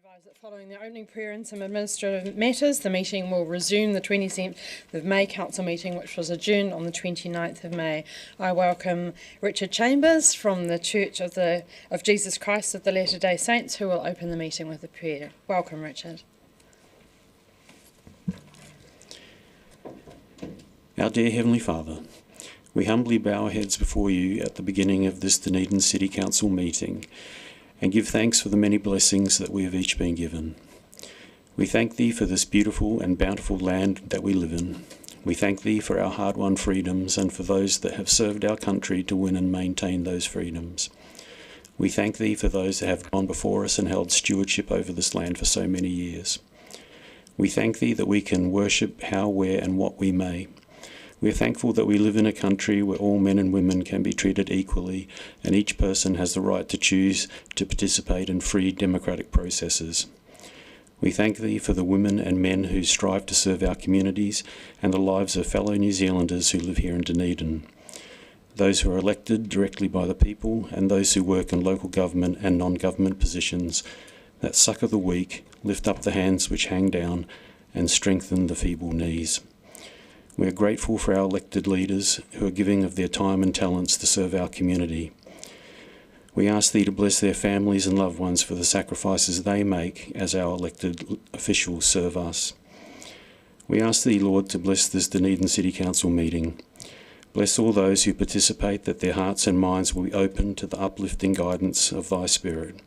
advise that following the opening prayer and some administrative matters, the meeting will resume the 27th of May Council meeting, which was adjourned on the 29th of May. I welcome Richard Chambers from the Church of Jesus Christ of the Latter-day Saints, who will open the meeting with a prayer. Welcome, Richard. Our dear Heavenly Father, we humbly bow our heads before you at the beginning of this Dunedin City Council meeting and give thanks for the many blessings that we have each been given. We thank thee for this beautiful and bountiful land that we live in. We thank thee for our hard-won freedoms and for those that have served our country to win and maintain those freedoms. We thank thee for those that have gone before us and held stewardship over this land for so many years. We thank thee that we can worship how, where and what we may. We are thankful that we live in a country where all men and women can be treated equally and each person has the right to choose to participate in free democratic processes. We thank thee for the women and men who strive to serve our communities and the lives of fellow New Zealanders who live here in Dunedin. Those who are elected directly by the people and those who work in local government and non-government positions that succour the weak, lift up the hands which hang down and strengthen the feeble knees. We are grateful for our elected leaders who are giving of their time and talents to serve our community. We ask thee to bless their families and loved ones for the sacrifices they make as our elected officials serve us. We ask thee, Lord, to bless this Dunedin City Council meeting. Bless all those who participate, that their hearts and minds will be open to the uplifting guidance of thy Spirit.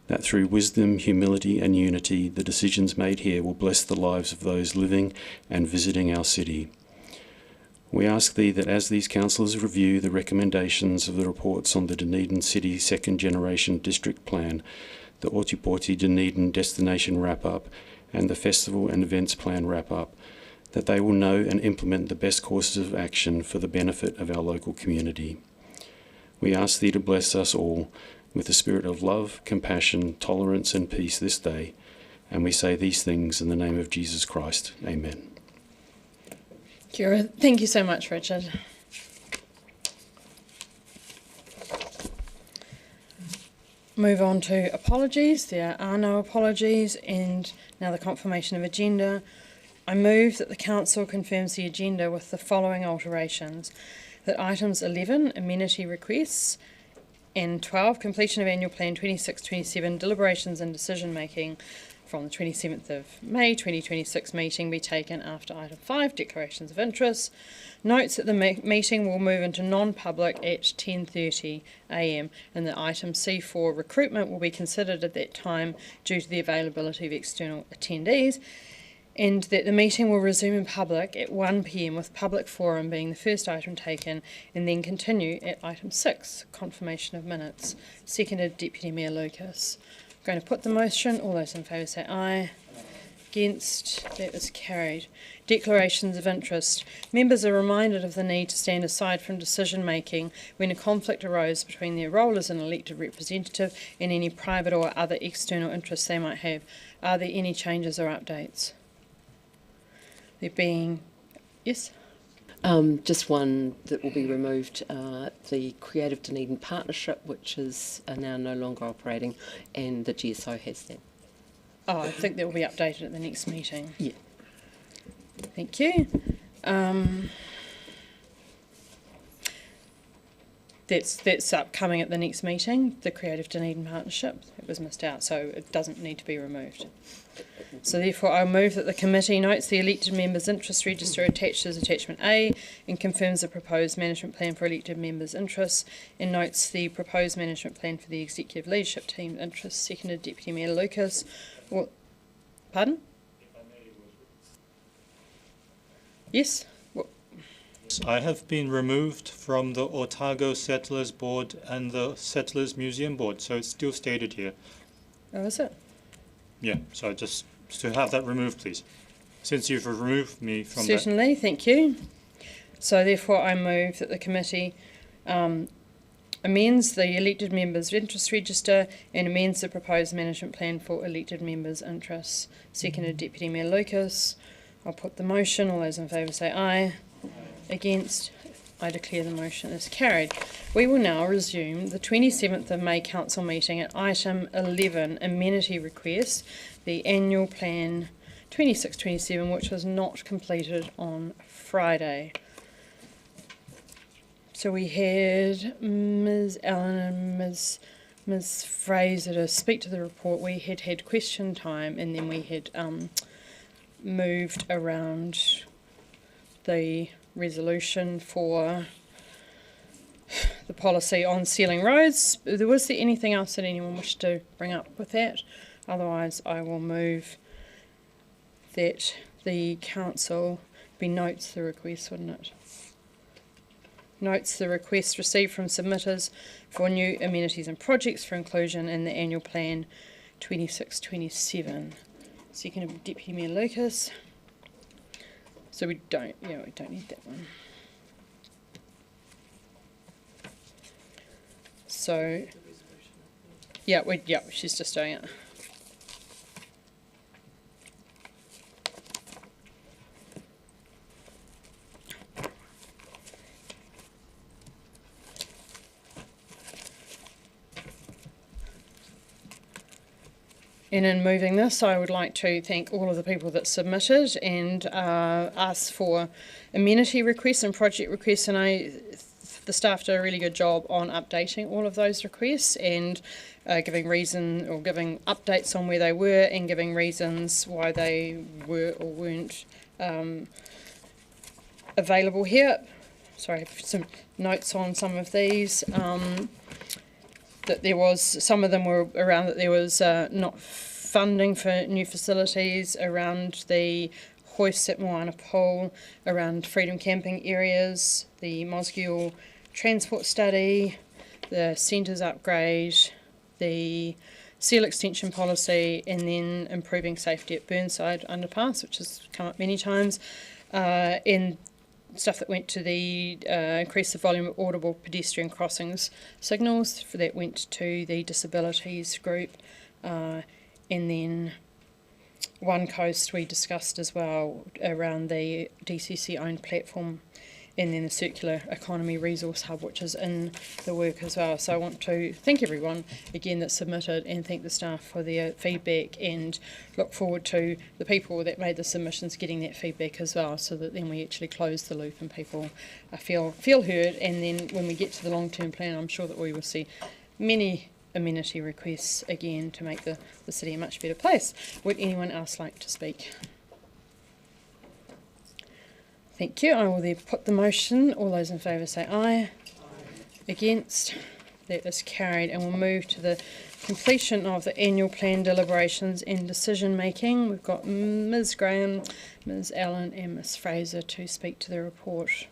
That through wisdom, humility and unity, the decisions made here will bless the lives of those living and visiting our city. We ask thee that as these councillors review the recommendations of the reports on the Dunedin City Second Generation District Plan, the Ōtepoti Dunedin Destination Wrap-Up and the Festival and Events Plan Wrap-Up, that they will know and implement the best courses of action for the benefit of our local community. We ask thee to bless us all with the spirit of love, compassion, tolerance and peace this day. And we say these things in the name of Jesus Christ. Amen. Kia ora. Thank you so much, Richard. Move on to apologies. There are no apologies, and now the confirmation of agenda. I move that the Council confirms the agenda with the following alterations. That items 11, amenity requests, and 12, completion of annual plan 26-27, deliberations and decision making from the 27th of May 2026 meeting be taken after item 5, declarations of interest. Notes that the meeting will move into non-public at 10:30 a.m. and that item C4, recruitment, will be considered at that time due to the availability of external attendees, and that the meeting will resume in public at 1 p.m. with public forum being the first item taken, and then continue at item 6, confirmation of minutes. Seconded, Deputy Mayor Lucas. I'm going to put the motion. All those in favour say aye. Against? That is carried. Declarations of interest. Members are reminded of the need to stand aside from decision making when a conflict arose between their role as an elected representative and any private or other external interests they might have. Are there any changes or updates? There being, yes? Just one that will be removed, the Creative Dunedin Partnership, which is now no longer operating, and the GSO has that. Oh, I think that will be updated at the next meeting. Yeah. Thank you. That's upcoming at the next meeting, the Creative Dunedin Partnership. It was missed out, so it doesn't need to be removed. So therefore I move that the committee notes the elected members' interest register attached as attachment A and confirms the proposed management plan for elected members' interests, and notes the proposed management plan for the executive leadership team interests. Seconded, Deputy Mayor Lucas. Well, pardon? Yes? Well, I have been removed from the Otago Settlers Board and the Settlers Museum Board, so it's still stated here. oh, is it? Yeah, so just to have that removed, please. Since you've removed me from Certainly, thank you. So therefore I move that the committee amends the elected members' interest register and amends the proposed management plan for elected members' interests. Seconded, Deputy Mayor Lucas. I'll put the motion. All those in favour say aye. Against? I declare the motion is carried. We will now resume the 27th of May Council meeting at item 11, amenity request, the annual plan 26-27, which was not completed on Friday. So we had Ms. Allen and Ms. Fraser to speak to the report. We had question time, and then we had moved around the resolution for the policy on sealing roads. Was there anything else that anyone wished to bring up with that? Otherwise, I will move that the council notes the request, wouldn't it? Notes the request received from submitters for new amenities and projects for inclusion in the annual plan 26-27. Second of Deputy Mayor Lucas. So we don't need that one. So, yeah, she's just doing it. And in moving this, I would like to thank all of the people that submitted and asked for amenity requests and project requests, and the staff did a really good job on updating all of those requests and giving updates on where they were and giving reasons why they were or weren't available here. Sorry, I have some notes on some of these. That there was, some of them were around that there was not funding for new facilities, around the hoist at Moana Pool, around freedom camping areas, the Mosgiel transport study, the centres upgrade, the seal extension policy, and then improving safety at Burnside Underpass, which has come up many times, and stuff that went to the increase the volume of audible pedestrian crossings signals. For that went to the disabilities group, and then One Coast we discussed as well around the DCC owned platform, and then the circular economy resource hub, which is in the work as well. So I want to thank everyone again that submitted and thank the staff for their feedback, and look forward to the people that made the submissions getting that feedback as well, so that then we actually close the loop and people feel heard. And then when we get to the long-term plan, I'm sure that we will see many amenity requests again to make the city a much better place. Would anyone else like to speak? Thank you. I will then put the motion. All those in favour say aye. Aye. Against? That is carried. And we'll move to the completion of the annual plan deliberations and decision making. We've got Ms. Graham, Ms. Allen and Ms. Fraser to speak to the report.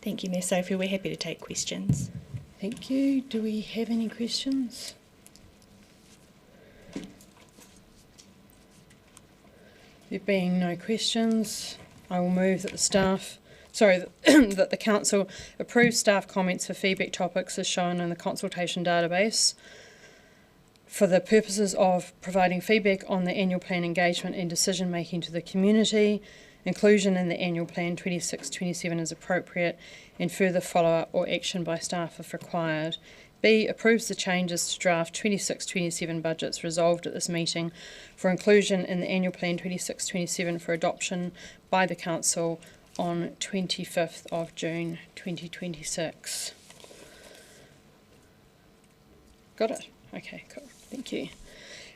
Thank you, Ms. Sophie. We're happy to take questions. Thank you. Do we have any questions? There being no questions, I will move that that the council approves staff comments for feedback topics as shown in the consultation database for the purposes of providing feedback on the annual plan engagement and decision making to the community. Inclusion in the annual plan 26-27 is appropriate, and further follow-up or action by staff if required. B, approves the changes to draft 26-27 budgets resolved at this meeting for inclusion in the annual plan 26-27 for adoption by the council on 25th of June 2026. Got it? Okay, cool. Thank you.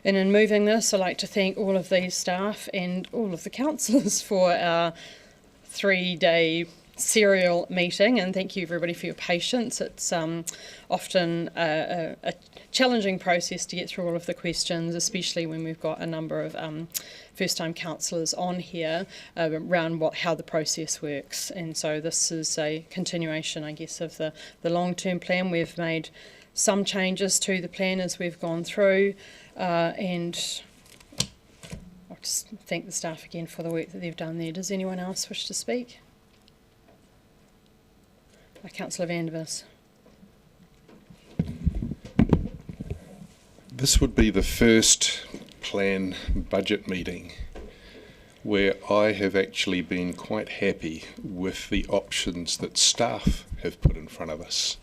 And in moving this, I'd like to thank all of these staff and all of the councillors for our 3-day serial meeting, and thank you everybody for your patience. It's often a challenging process to get through all of the questions, especially when we've got a number of first-time councillors on here around how the process works. And so this is a continuation, I guess, of the long-term plan. We've made some changes to the plan as we've gone through, and I'll just thank the staff again for the work that they've done there. Does anyone else wish to speak? Councillor Vandervis. This would be the first plan budget meeting where I have actually been quite happy with the options that staff have put in front of us,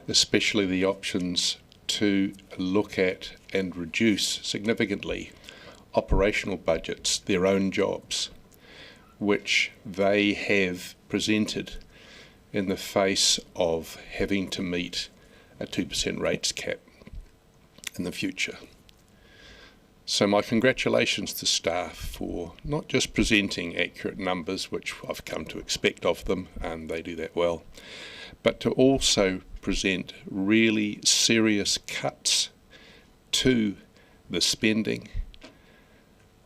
especially the options to look at and reduce significantly operational budgets, their own jobs, which they have presented in the face of having to meet a 2% rates cap in the future. So my congratulations to staff for not just presenting accurate numbers, which I've come to expect of them, and they do that well, but to also present really serious cuts to the spending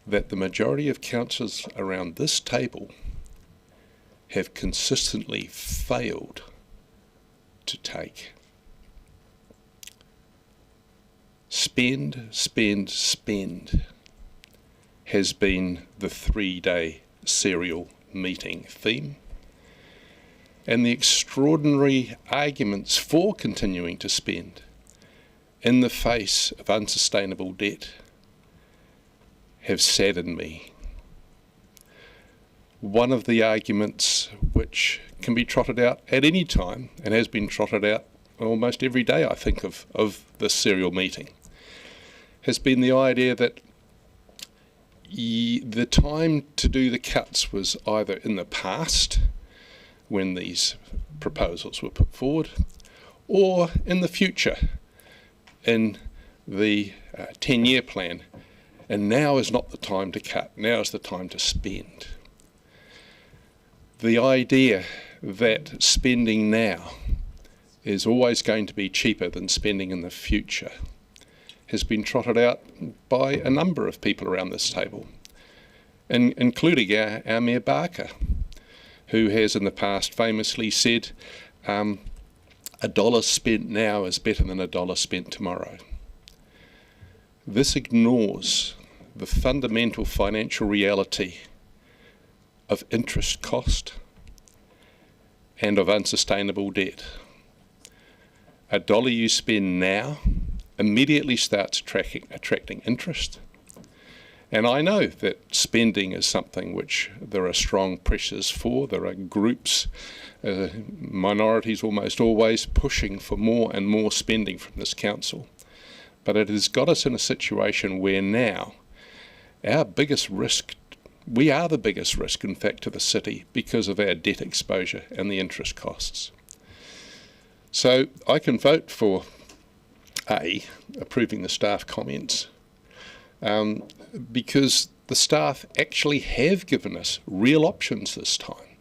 that the majority of councillors around this table have consistently failed to take. Spend, spend, spend has been the 3-day serial meeting theme, and the extraordinary arguments for continuing to spend in the face of unsustainable debt have saddened me. One of the arguments which can be trotted out at any time, and has been trotted out almost every day, I think, of this serial meeting, has been the idea that the time to do the cuts was either in the past, when these proposals were put forward, or in the future, in the 10-year plan. And now is not the time to cut, now is the time to spend. The idea that spending now is always going to be cheaper than spending in the future has been trotted out by a number of people around this table, including our Mayor Barker, who has in the past famously said, $1 spent now is better than $1 spent tomorrow. This ignores the fundamental financial reality of interest cost and of unsustainable debt. $1 you spend now immediately starts attracting interest. And I know that spending is something which there are strong pressures for. There are groups, minorities almost always, pushing for more and more spending from this council. But it has got us in a situation where now our biggest risk, we are the biggest risk, in fact, to the city because of our debt exposure and the interest costs. So I can vote for A, approving the staff comments, because the staff actually have given us real options this time.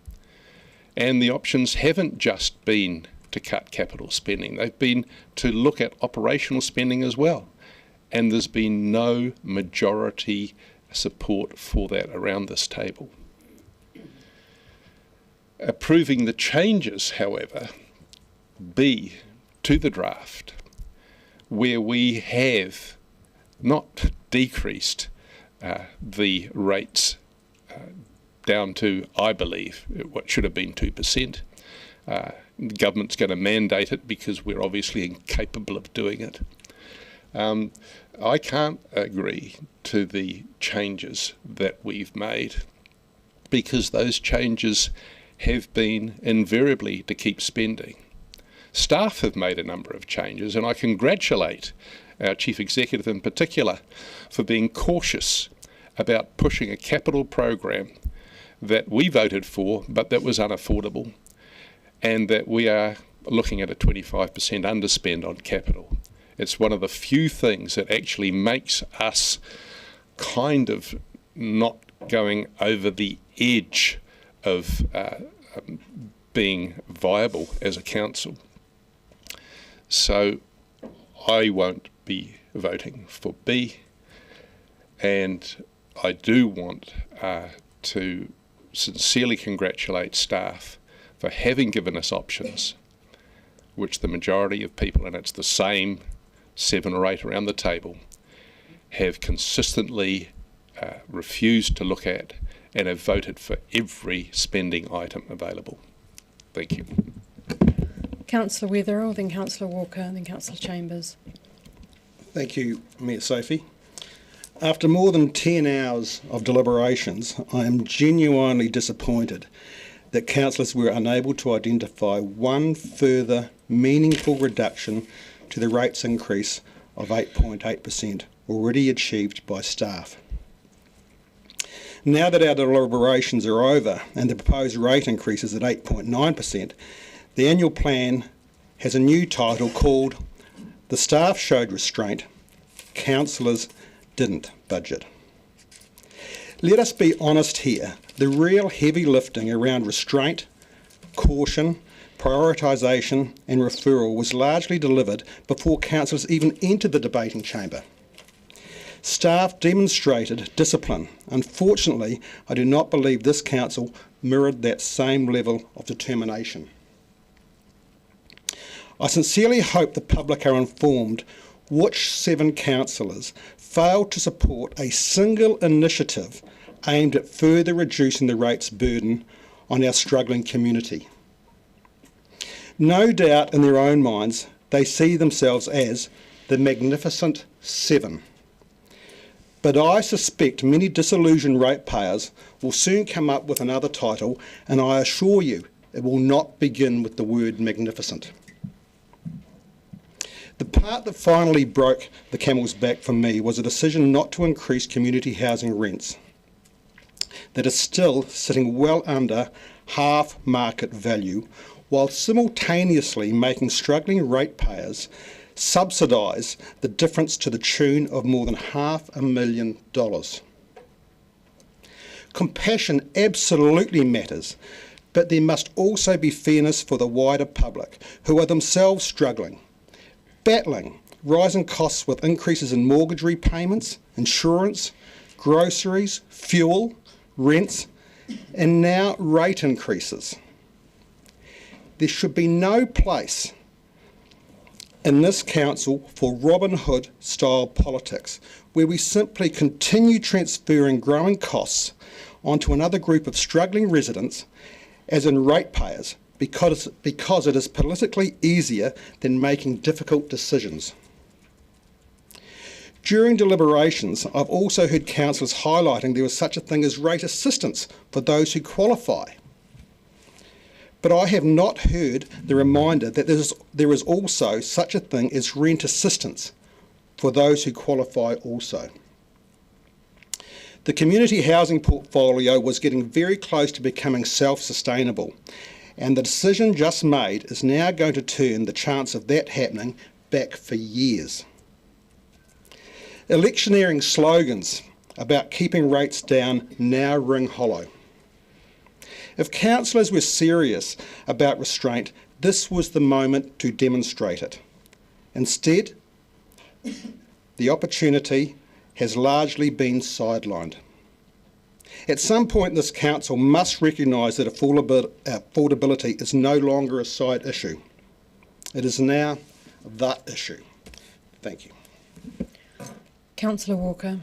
And the options haven't just been to cut capital spending, they've been to look at operational spending as well. And there's been no majority support for that around this table. Approving the changes, however, B, to the draft, where we have not decreased the rates down to, I believe, what should have been 2%. The government's going to mandate it because we're obviously incapable of doing it. I can't agree to the changes that we've made because those changes have been invariably to keep spending. Staff have made a number of changes, and I congratulate our Chief Executive in particular for being cautious about pushing a capital program that we voted for but that was unaffordable, and that we are looking at a 25% underspend on capital. It's one of the few things that actually makes us kind of not going over the edge of being viable as a council. So I won't be voting for B, and I do want to sincerely congratulate staff for having given us options, which the majority of people, and it's the same 7 or 8 around the table, have consistently refused to look at and have voted for every spending item available. Thank you. Councillor Weatherill, then Councillor Walker, then Councillor Chambers. Thank you, Mayor Sophie. After more than 10 hours of deliberations, I am genuinely disappointed that councillors were unable to identify one further meaningful reduction to the rates increase of 8.8% already achieved by staff. Now that our deliberations are over and the proposed rate increase is at 8.9%, the annual plan has a new title called "The Staff Showed Restraint, Councillors Didn't Budget." Let us be honest here, the real heavy lifting around restraint, caution, prioritisation and referral was largely delivered before councillors even entered the debating chamber. Staff demonstrated discipline. Unfortunately, I do not believe this council mirrored that same level of determination. I sincerely hope the public are informed which 7 councillors failed to support a single initiative aimed at further reducing the rates burden on our struggling community. No doubt in their own minds they see themselves as the Magnificent Seven. But I suspect many disillusioned ratepayers will soon come up with another title, and I assure you it will not begin with the word magnificent. The part that finally broke the camel's back for me was a decision not to increase community housing rents that is still sitting well under half market value, while simultaneously making struggling ratepayers subsidise the difference to the tune of more than $500,000. Compassion absolutely matters, but there must also be fairness for the wider public, who are themselves struggling, battling rising costs with increases in mortgage repayments, insurance, groceries, fuel, rents, and now rate increases. There should be no place in this council for Robin Hood style politics, where we simply continue transferring growing costs onto another group of struggling residents, as in ratepayers, because it is politically easier than making difficult decisions. During deliberations, I've also heard councillors highlighting there is such a thing as rate assistance for those who qualify. But I have not heard the reminder that there is also such a thing as rent assistance for those who qualify also. The community housing portfolio was getting very close to becoming self-sustainable, and the decision just made is now going to turn the chance of that happening back for years. Electioneering slogans about keeping rates down now ring hollow. If councillors were serious about restraint, this was the moment to demonstrate it. Instead, the opportunity has largely been sidelined. At some point, this council must recognise that affordability is no longer a side issue. It is now the issue. Thank you. Councillor Walker.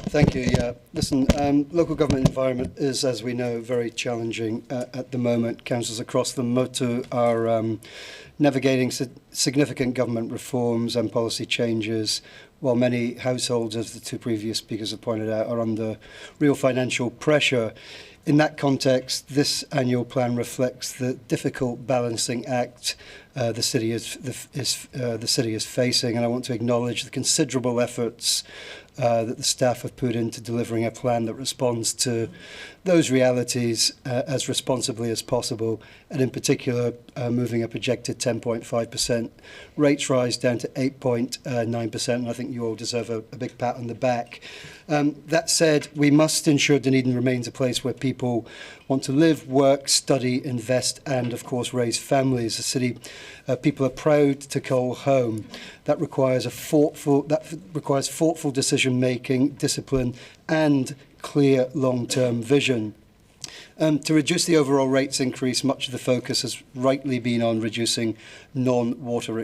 Thank you. Yeah, listen, local government environment is, as we know, very challenging at the moment. Councils across the motu are navigating significant government reforms and policy changes, while many households, as the 2 previous speakers have pointed out, are under real financial pressure. In that context, this annual plan reflects the difficult balancing act the city is facing, and I want to acknowledge the considerable efforts that the staff have put into delivering a plan that responds to those realities as responsibly as possible, and in particular moving a projected 10.5% rates rise down to 8.9%, and I think you all deserve a big pat on the back. That said, we must ensure Dunedin remains a place where people want to live, work, study, invest, and of course raise families. A city people are proud to call home. That requires thoughtful decision making, discipline, and clear long-term vision. To reduce the overall rates increase, much of the focus has rightly been on reducing non-water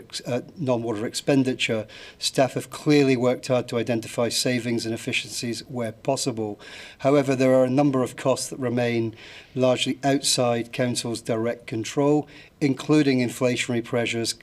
expenditure. Staff have clearly worked hard to identify savings and efficiencies where possible. However, there are a number of costs that remain largely outside Council's direct control, including inflationary pressures,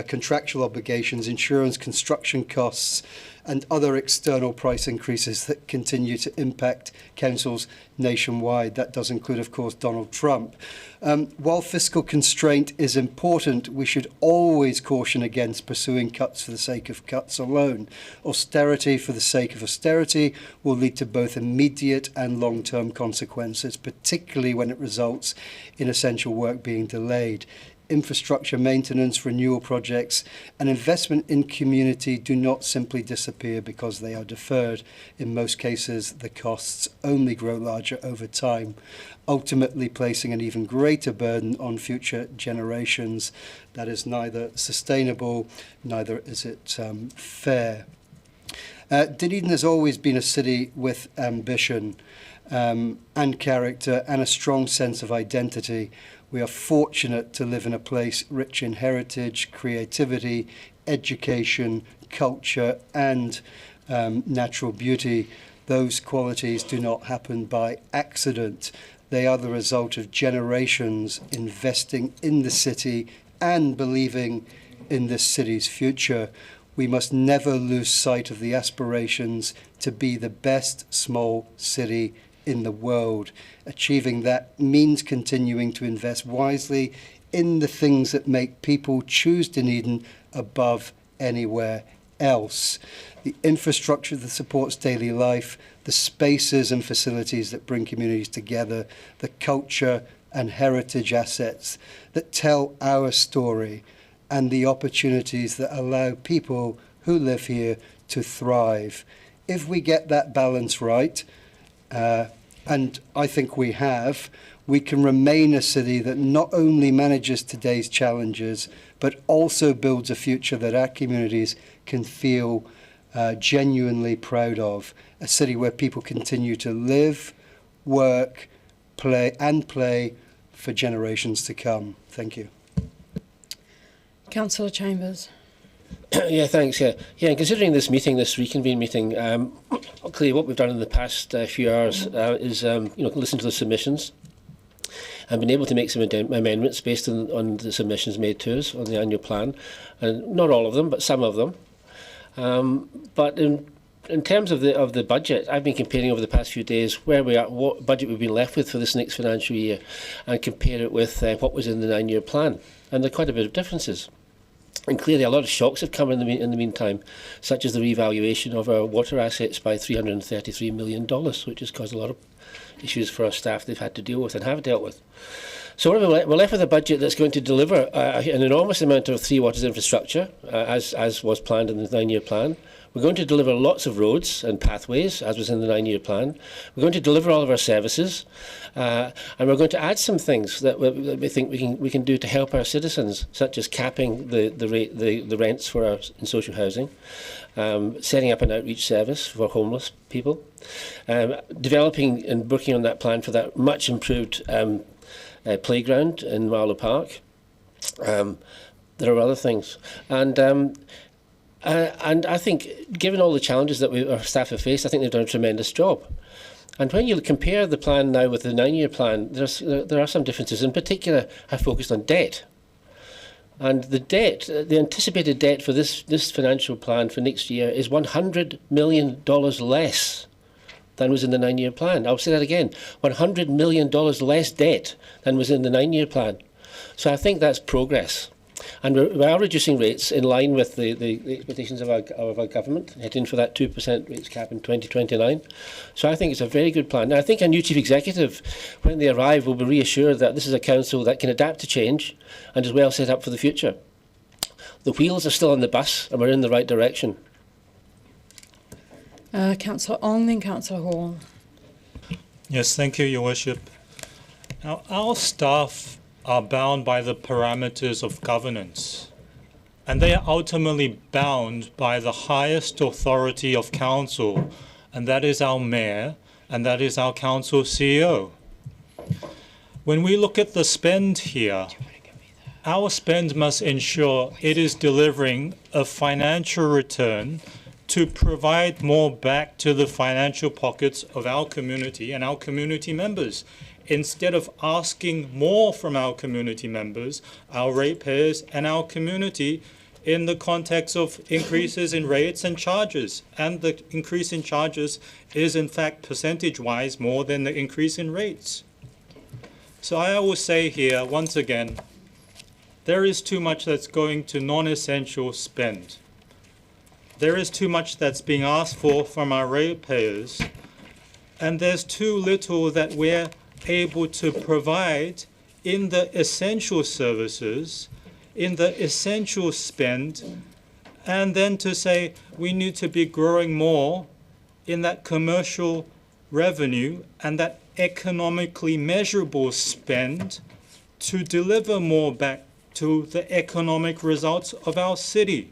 contractual obligations, insurance, construction costs, and other external price increases that continue to impact councils nationwide. That does include, of course, Donald Trump. While fiscal constraint is important, we should always caution against pursuing cuts for the sake of cuts alone. Austerity for the sake of austerity will lead to both immediate and long-term consequences, particularly when it results in essential work being delayed. Infrastructure maintenance, renewal projects, and investment in community do not simply disappear because they are deferred. In most cases, the costs only grow larger over time, ultimately placing an even greater burden on future generations. That is neither sustainable, neither is it fair. Dunedin has always been a city with ambition and character and a strong sense of identity. We are fortunate to live in a place rich in heritage, creativity, education, culture, and natural beauty. Those qualities do not happen by accident. They are the result of generations investing in the city and believing in this city's future. We must never lose sight of the aspirations to be the best small city in the world. Achieving that means continuing to invest wisely in the things that make people choose Dunedin above anywhere else. The infrastructure that supports daily life, the spaces and facilities that bring communities together, the culture and heritage assets that tell our story, and the opportunities that allow people who live here to thrive. If we get that balance right, and I think we have, we can remain a city that not only manages today's challenges, but also builds a future that our communities can feel genuinely proud of. A city where people continue to live, work, play for generations to come. Thank you. Councillor Chambers. Yeah, thanks. Yeah, and considering this meeting, this reconvene meeting, clearly what we've done in the past few hours is, listen to the submissions and been able to make some amendments based on the submissions made to us on the annual plan, and not all of them, but some of them. But in terms of the budget, I've been comparing over the past few days where we are, what budget we've been left with for this next financial year, and compare it with what was in the 9-year plan, and there are quite a bit of differences. And clearly a lot of shocks have come in the meantime, such as the revaluation of our water assets by $333 million, which has caused a lot of issues for our staff they've had to deal with and have dealt with. So we're left with a budget that's going to deliver an enormous amount of Three Waters infrastructure, as was planned in the 9-year plan. We're going to deliver lots of roads and pathways, as was in the 9-year plan. We're going to deliver all of our services, and we're going to add some things that we think we can do to help our citizens, such as capping the rents for our in social housing, setting up an outreach service for homeless people, developing and working on that plan for that much improved playground in Marlow Park. There are other things, and I think, given all the challenges that our staff have faced, I think they've done a tremendous job. And when you compare the plan now with the 9-year plan, there are some differences. In particular, I focused on debt. And the debt, the anticipated debt for this financial plan for next year is $100 million less than was in the 9-year plan. I'll say that again, $100 million less debt than was in the 9-year plan. So I think that's progress. And we are reducing rates in line with the expectations of our government, heading for that 2% rates cap in 2029. So I think it's a very good plan. Now, I think a new chief executive, when they arrive, will be reassured that this is a council that can adapt to change and is well set up for the future. The wheels are still on the bus and we're in the right direction. Councillor Ong, then Councillor Hall. Yes, thank you, Your Worship. Now, our staff are bound by the parameters of governance, and they are ultimately bound by the highest authority of council, and that is our mayor, and that is our council CEO. When we look at the spend here, our spend must ensure it is delivering a financial return to provide more back to the financial pockets of our community and our community members, instead of asking more from our community members, our ratepayers and our community in the context of increases in rates and charges. And the increase in charges is in fact percentage-wise more than the increase in rates. So I will say here once again, there is too much that's going to non-essential spend. There is too much that's being asked for from our ratepayers, and there's too little that we're able to provide in the essential services, in the essential spend, and then to say we need to be growing more in that commercial revenue and that economically measurable spend to deliver more back to the economic results of our city.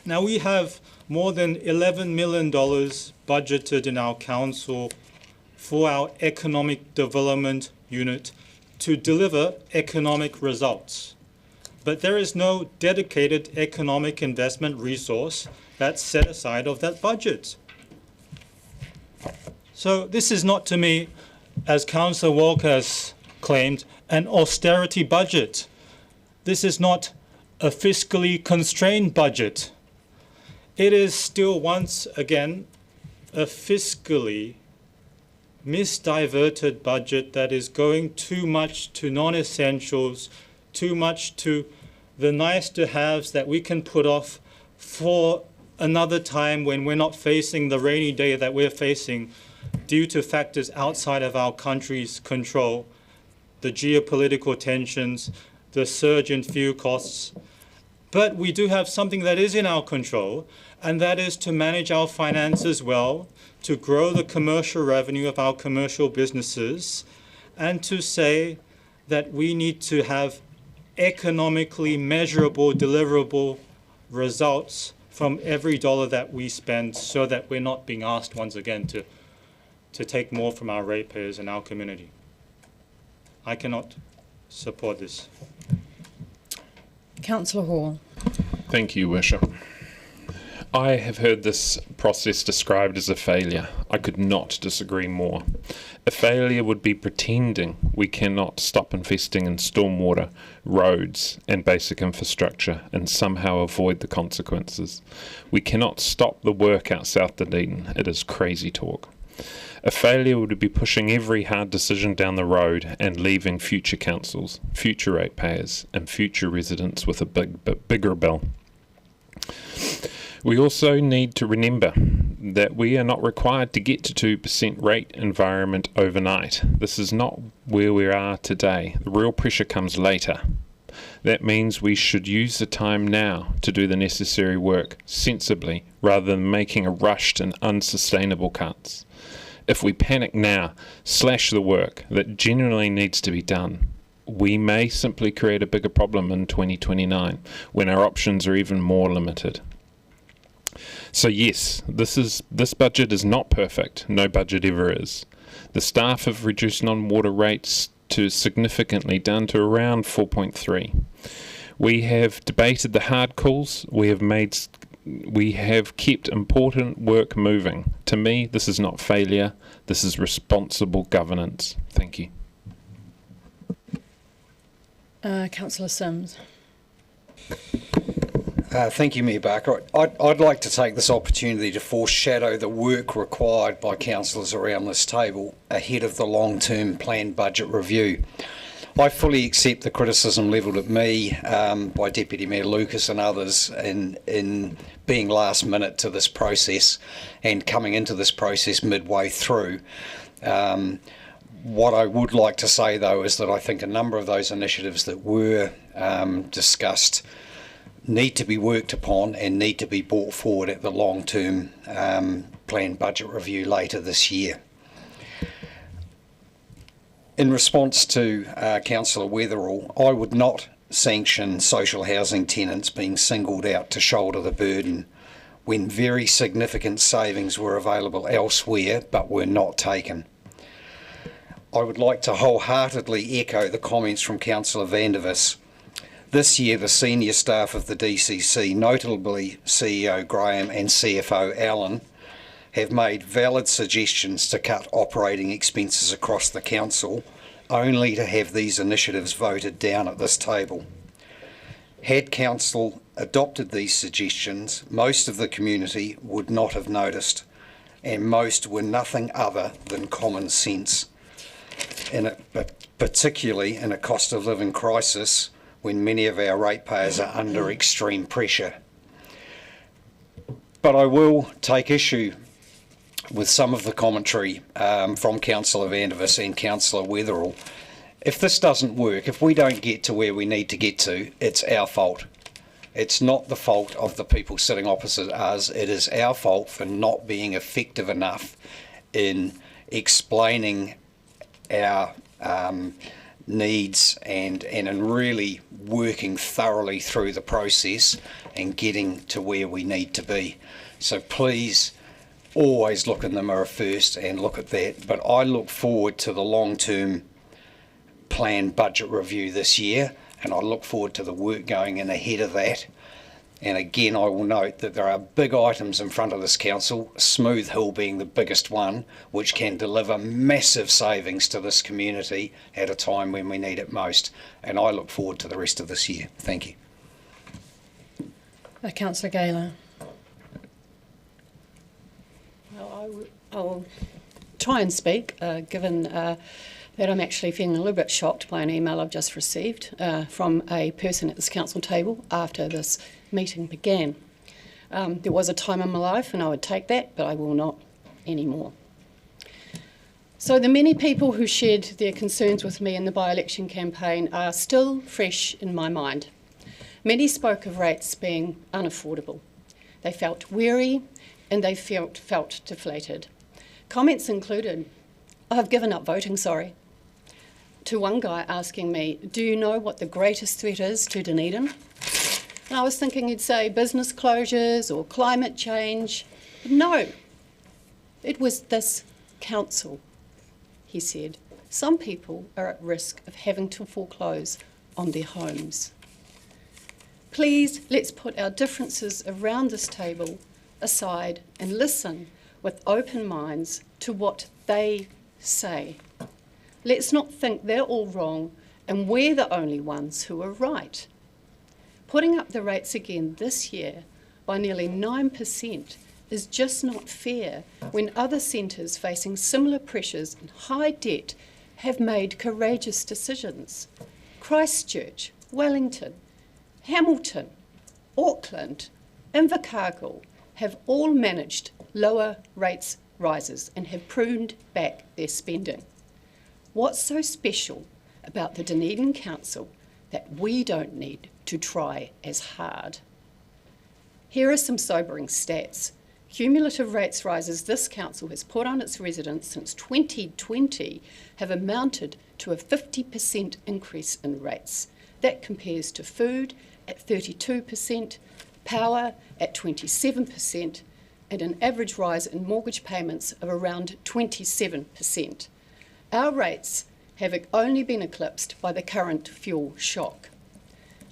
Now we have more than $11 million budgeted in our council for our economic development unit to deliver economic results. But there is no dedicated economic investment resource that's set aside of that budget. So this is not, to me, as Councillor Walker has claimed, an austerity budget. This is not a fiscally constrained budget. It is still, once again, a fiscally misdiverted budget that is going too much to non-essentials, too much to the nice-to-haves that we can put off for another time when we're not facing the rainy day that we're facing due to factors outside of our country's control, the geopolitical tensions, the surge in fuel costs. But we do have something that is in our control, and that is to manage our finances well, to grow the commercial revenue of our commercial businesses, and to say that we need to have economically measurable, deliverable results from every dollar that we spend, so that we're not being asked once again to take more from our ratepayers and our community. I cannot support this. Councillor Hall. Thank you, Worship. I have heard this process described as a failure. I could not disagree more. A failure would be pretending we cannot stop investing in stormwater, roads and basic infrastructure and somehow avoid the consequences. We cannot stop the work out South Dunedin. It is crazy talk. A failure would be pushing every hard decision down the road and leaving future councils, future ratepayers and future residents with a bigger bill. We also need to remember that we are not required to get to 2% rate environment overnight. This is not where we are today. The real pressure comes later. That means we should use the time now to do the necessary work sensibly rather than making a rushed and unsustainable cuts. If we panic now, slash the work that genuinely needs to be done, we may simply create a bigger problem in 2029 when our options are even more limited. So yes, this budget is not perfect. No budget ever is. The staff have reduced non-water rates to significantly down to around 4.3. We have debated the hard calls. We have kept important work moving. To me, this is not failure. This is responsible governance. Thank you. Councillor Sims. Thank you, Mayor Barker. I'd like to take this opportunity to foreshadow the work required by councillors around this table ahead of the long-term planned budget review. I fully accept the criticism levelled at me by Deputy Mayor Lucas and others in being last minute to this process and coming into this process midway through. What I would like to say, though, is that I think a number of those initiatives that were discussed need to be worked upon and need to be brought forward at the long-term planned budget review later this year. In response to Councillor Weatherall, I would not sanction social housing tenants being singled out to shoulder the burden when very significant savings were available elsewhere but were not taken. I would like to wholeheartedly echo the comments from Councillor Vandervis This year, the senior staff of the DCC, notably CEO Graham and CFO Alan, have made valid suggestions to cut operating expenses across the council, only to have these initiatives voted down at this table. Had council adopted these suggestions, most of the community would not have noticed, and most were nothing other than common sense. But particularly in a cost of living crisis, when many of our ratepayers are under extreme pressure. But I will take issue with some of the commentary from Councillor Vandervis and Councillor Weatherall. If this doesn't work, if we don't get to where we need to get to, it's our fault. It's not the fault of the people sitting opposite us. It is our fault for not being effective enough in explaining our needs and in really working thoroughly through the process and getting to where we need to be. So please always look in the mirror first and look at that. But I look forward to the long-term plan budget review this year, and I look forward to the work going in ahead of that. And again, I will note that there are big items in front of this council, Smooth Hill being the biggest one, which can deliver massive savings to this community at a time when we need it most. And I look forward to the rest of this year. Thank you. Councillor Gaylor. Well, I'll try and speak, given that I'm actually feeling a little bit shocked by an email I've just received from a person at this council table after this meeting began. There was a time in my life when I would take that, but I will not anymore. So the many people who shared their concerns with me in the by-election campaign are still fresh in my mind. Many spoke of rates being unaffordable. They felt weary and they felt deflated. Comments included, "I've given up voting, sorry," to one guy asking me, "Do you know what the greatest threat is to Dunedin?" And I was thinking he'd say business closures or climate change. No, it was this council, he said. Some people are at risk of having to foreclose on their homes. Please, let's put our differences around this table aside and listen with open minds to what they say. Let's not think they're all wrong and we're the only ones who are right. Putting up the rates again this year by nearly 9% is just not fair when other centres facing similar pressures and high debt have made courageous decisions. Christchurch, Wellington, Hamilton, Auckland, Invercargill have all managed lower rates rises and have pruned back their spending. What's so special about the Dunedin Council that we don't need to try as hard? Here are some sobering stats. Cumulative rates rises this council has put on its residents since 2020 have amounted to a 50% increase in rates. That compares to food at 32%, power at 27%, and an average rise in mortgage payments of around 27%. Our rates have only been eclipsed by the current fuel shock.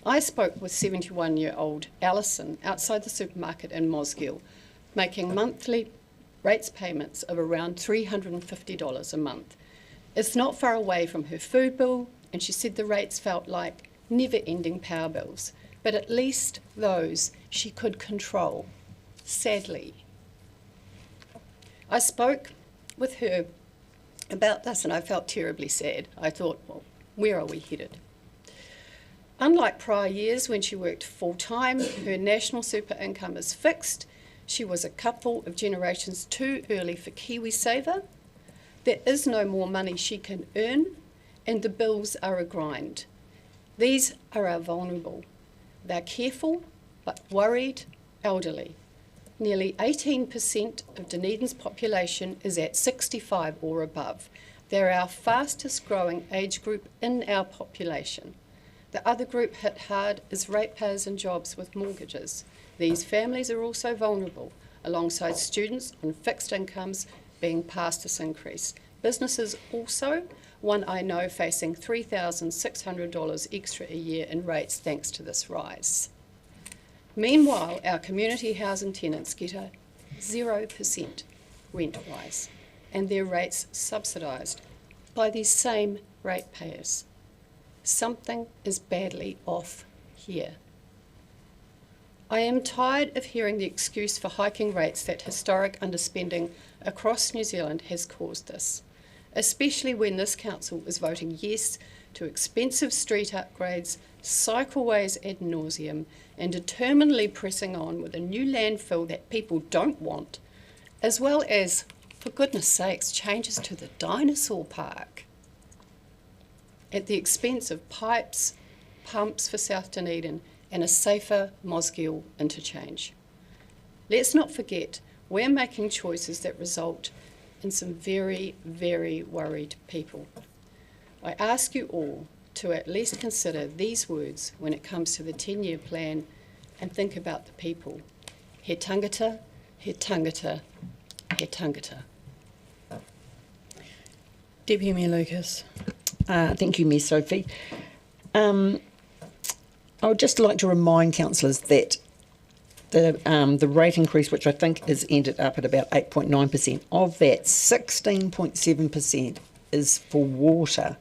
I spoke with 71-year-old Alison outside the supermarket in Mosgiel, making monthly rates payments of around $350 a month. It's not far away from her food bill, and she said the rates felt like never-ending power bills, but at least those she could control, sadly. I spoke with her about this and I felt terribly sad. I thought, well, where are we headed? Unlike prior years when she worked full-time, her national super income is fixed. She was a couple of generations too early for KiwiSaver. There is no more money she can earn, and the bills are a grind. These are our vulnerable. They're careful, but worried, elderly. Nearly 18% of Dunedin's population is at 65 or above. They're our fastest growing age group in our population. The other group hit hard is ratepayers and jobs with mortgages. These families are also vulnerable, alongside students on fixed incomes being past this increase. Businesses also, one I know facing $3,600 extra a year in rates thanks to this rise. Meanwhile, our community housing tenants get a 0% rent rise, and their rates subsidised by these same ratepayers. Something is badly off here. I am tired of hearing the excuse for hiking rates that historic underspending across New Zealand has caused this, especially when this council is voting yes to expensive street upgrades, cycleways ad nauseum, and determinedly pressing on with a new landfill that people don't want, as well as, for goodness sakes, changes to the dinosaur park at the expense of pipes, pumps for South Dunedin, and a safer Mosgiel interchange. Let's not forget, we're making choices that result in some very, very worried people. I ask you all to at least consider these words when it comes to the 10-year plan and think about the people. He tangata, he tangata, he tangata. Deputy Mayor Lucas. Thank you, Ms Sophie. I would just like to remind councillors that the rate increase, which I think has ended up at about 8.9%, of that 16.7% is for water.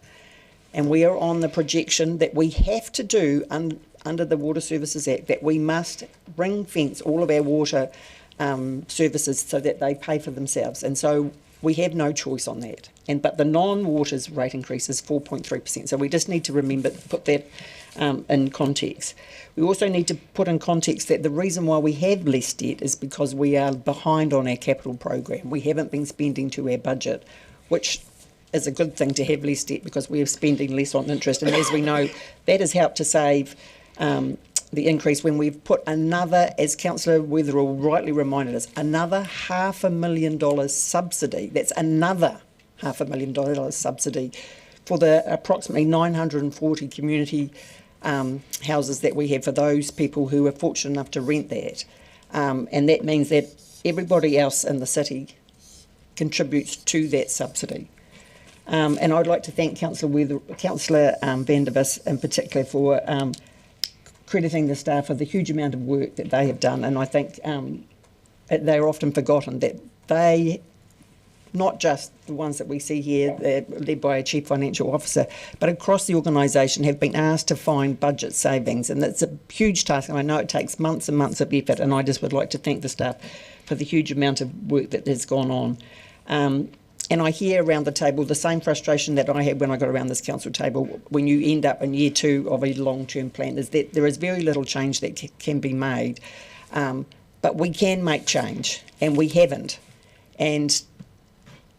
And we are on the projection that we have to do under the Water Services Act, that we must ring fence all of our water services so that they pay for themselves. And so we have no choice on that. But the non-water's rate increase is 4.3%. So we just need to remember, put that in context. We also need to put in context that the reason why we have less debt is because we are behind on our capital program. We haven't been spending to our budget, which is a good thing to have less debt because we are spending less on interest. And as we know, that has helped to save the increase when we've put another, as Councillor Weatherall rightly reminded us, another $500,000 subsidy. That's another $500,000 subsidy for the approximately 940 community houses that we have for those people who are fortunate enough to rent that. And that means that everybody else in the city contributes to that subsidy. And I'd like to thank Councillor Van der Vis in particular for crediting the staff for the huge amount of work that they have done. And I think they're often forgotten that they, not just the ones that we see here, led by a Chief Financial Officer, but across the organisation have been asked to find budget savings. And it's a huge task, and I know it takes months and months of effort, and I just would like to thank the staff for the huge amount of work that has gone on. And I hear around the table the same frustration that I had when I got around this council table when you end up in year 2 of a long-term plan, is that there is very little change that can be made. But we can make change, and we haven't. And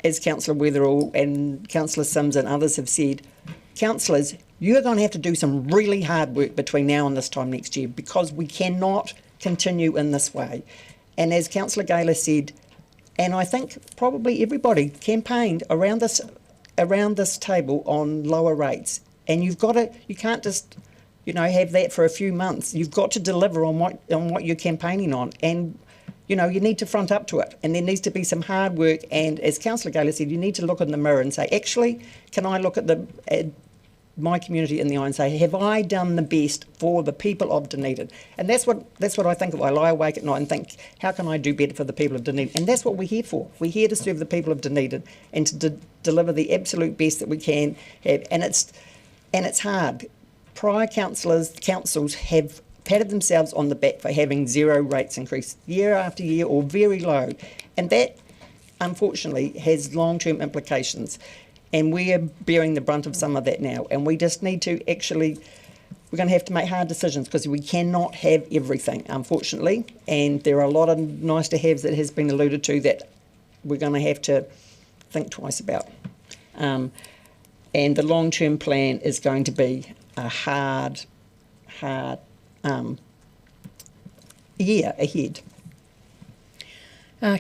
as Councillor Weatherall and Councillor Sims and others have said, councillors, you're going to have to do some really hard work between now and this time next year because we cannot continue in this way. And as Councillor Gaylor said, and I think probably everybody campaigned around this table on lower rates, and you can't just have that for a few months. You've got to deliver on what you're campaigning on, and you need to front up to it, and there needs to be some hard work. And as Councillor Gaylor said, you need to look in the mirror and say, actually, can I look at my community in the eye and say, have I done the best for the people of Dunedin? And that's what I think of. I lie awake at night and think, how can I do better for the people of Dunedin? And that's what we're here for. We're here to serve the people of Dunedin and to deliver the absolute best that we can have. And it's hard. Prior councils have patted themselves on the back for having 0 rates increase year after year or very low. And that, unfortunately, has long-term implications. And we are bearing the brunt of some of that now. And we just need to we're going to have to make hard decisions because we cannot have everything, unfortunately. And there are a lot of nice to haves that has been alluded to that we're going to have to think twice about. And the long-term plan is going to be a hard year ahead.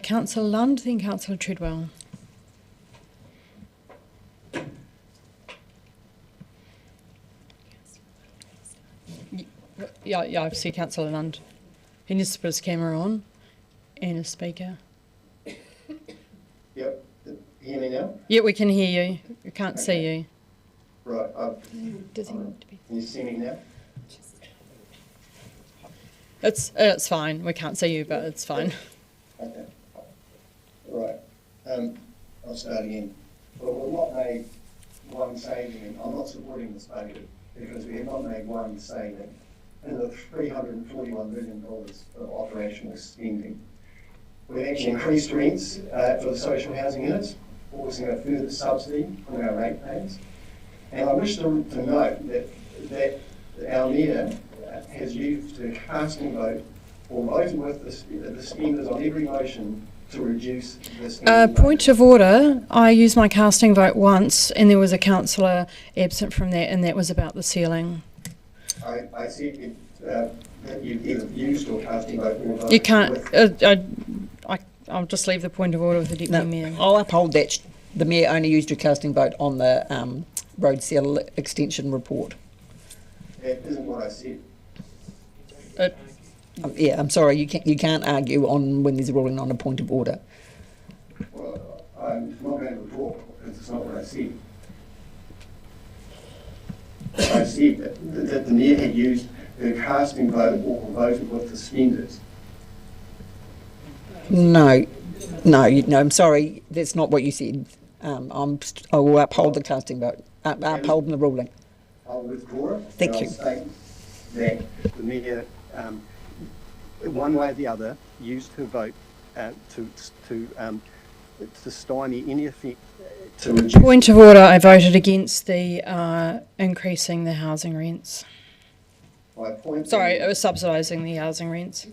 Councillor Lund, then Councillor Treadwell. Yeah, I see Councillor Lund. He needs to put his camera on and his speaker. Yep, hear me now? Yeah, we can hear you. We can't see you. Right. Does he need to be? Can you see me now? It's fine. We can't see you, but it's fine. Okay. Right. I'll start again. Well, we've not made one saving. I'm not supporting this budget because we have not made one saving in the $341 million of operational spending. We've actually increased rents for the social housing units, forcing a further subsidy on our ratepayers. And I wish to note that our mayor has used her casting vote or voted with the spenders on every motion to reduce the spending. Point of order. I used my casting vote once, and there was a councillor absent from that, and that was about the ceiling. I said that you either used or casting vote or voted. You can't. I'll just leave the point of order with the deputy mayor. I'll uphold that. The mayor only used her casting vote on the road seal extension report. That isn't what I said. Yeah, I'm sorry. You can't argue on when there's a ruling on a point of order. Well, I'm not going to talk because it's not what I said. I said that the mayor had used her casting vote or voted with the spenders. No, I'm sorry. That's not what you said. I will uphold the casting vote. Uphold the ruling. I'll withdraw it. Thank you. I'll state that the mayor, one way or the other, used her vote to stymie any effect to reduce. Point of order. I voted against the increasing the housing rents. Sorry, it was subsidising the housing rents.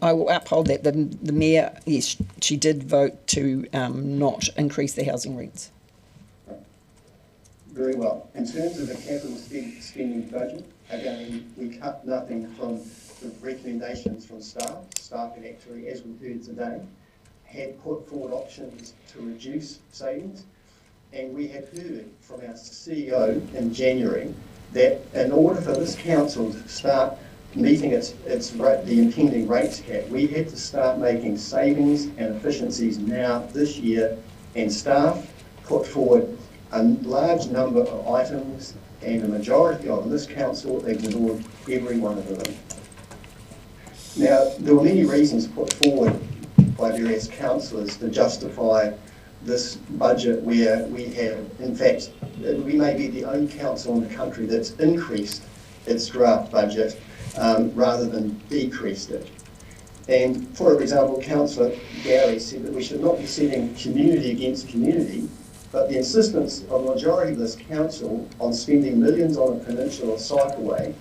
I will uphold that. The mayor, yes, she did vote to not increase the housing rents. Very well. In terms of the capital spending budget, again, we cut nothing from the recommendations from staff. Staff had actually, as we heard today, had put forward options to reduce savings. And we had heard from our CEO in January that in order for this council to start meeting the impending rates cap, we had to start making savings and efficiencies now this year, and staff put forward a large number of items, and the majority of this council ignored every one of them. Now, there were many reasons put forward by various councillors to justify this budget where we have, in fact, we may be the only council in the country that's increased its draft budget rather than decreased it. And for example, Councillor Gary said that we should not be setting community against community, but the insistence of the majority of this council on spending millions on a peninsula cycleway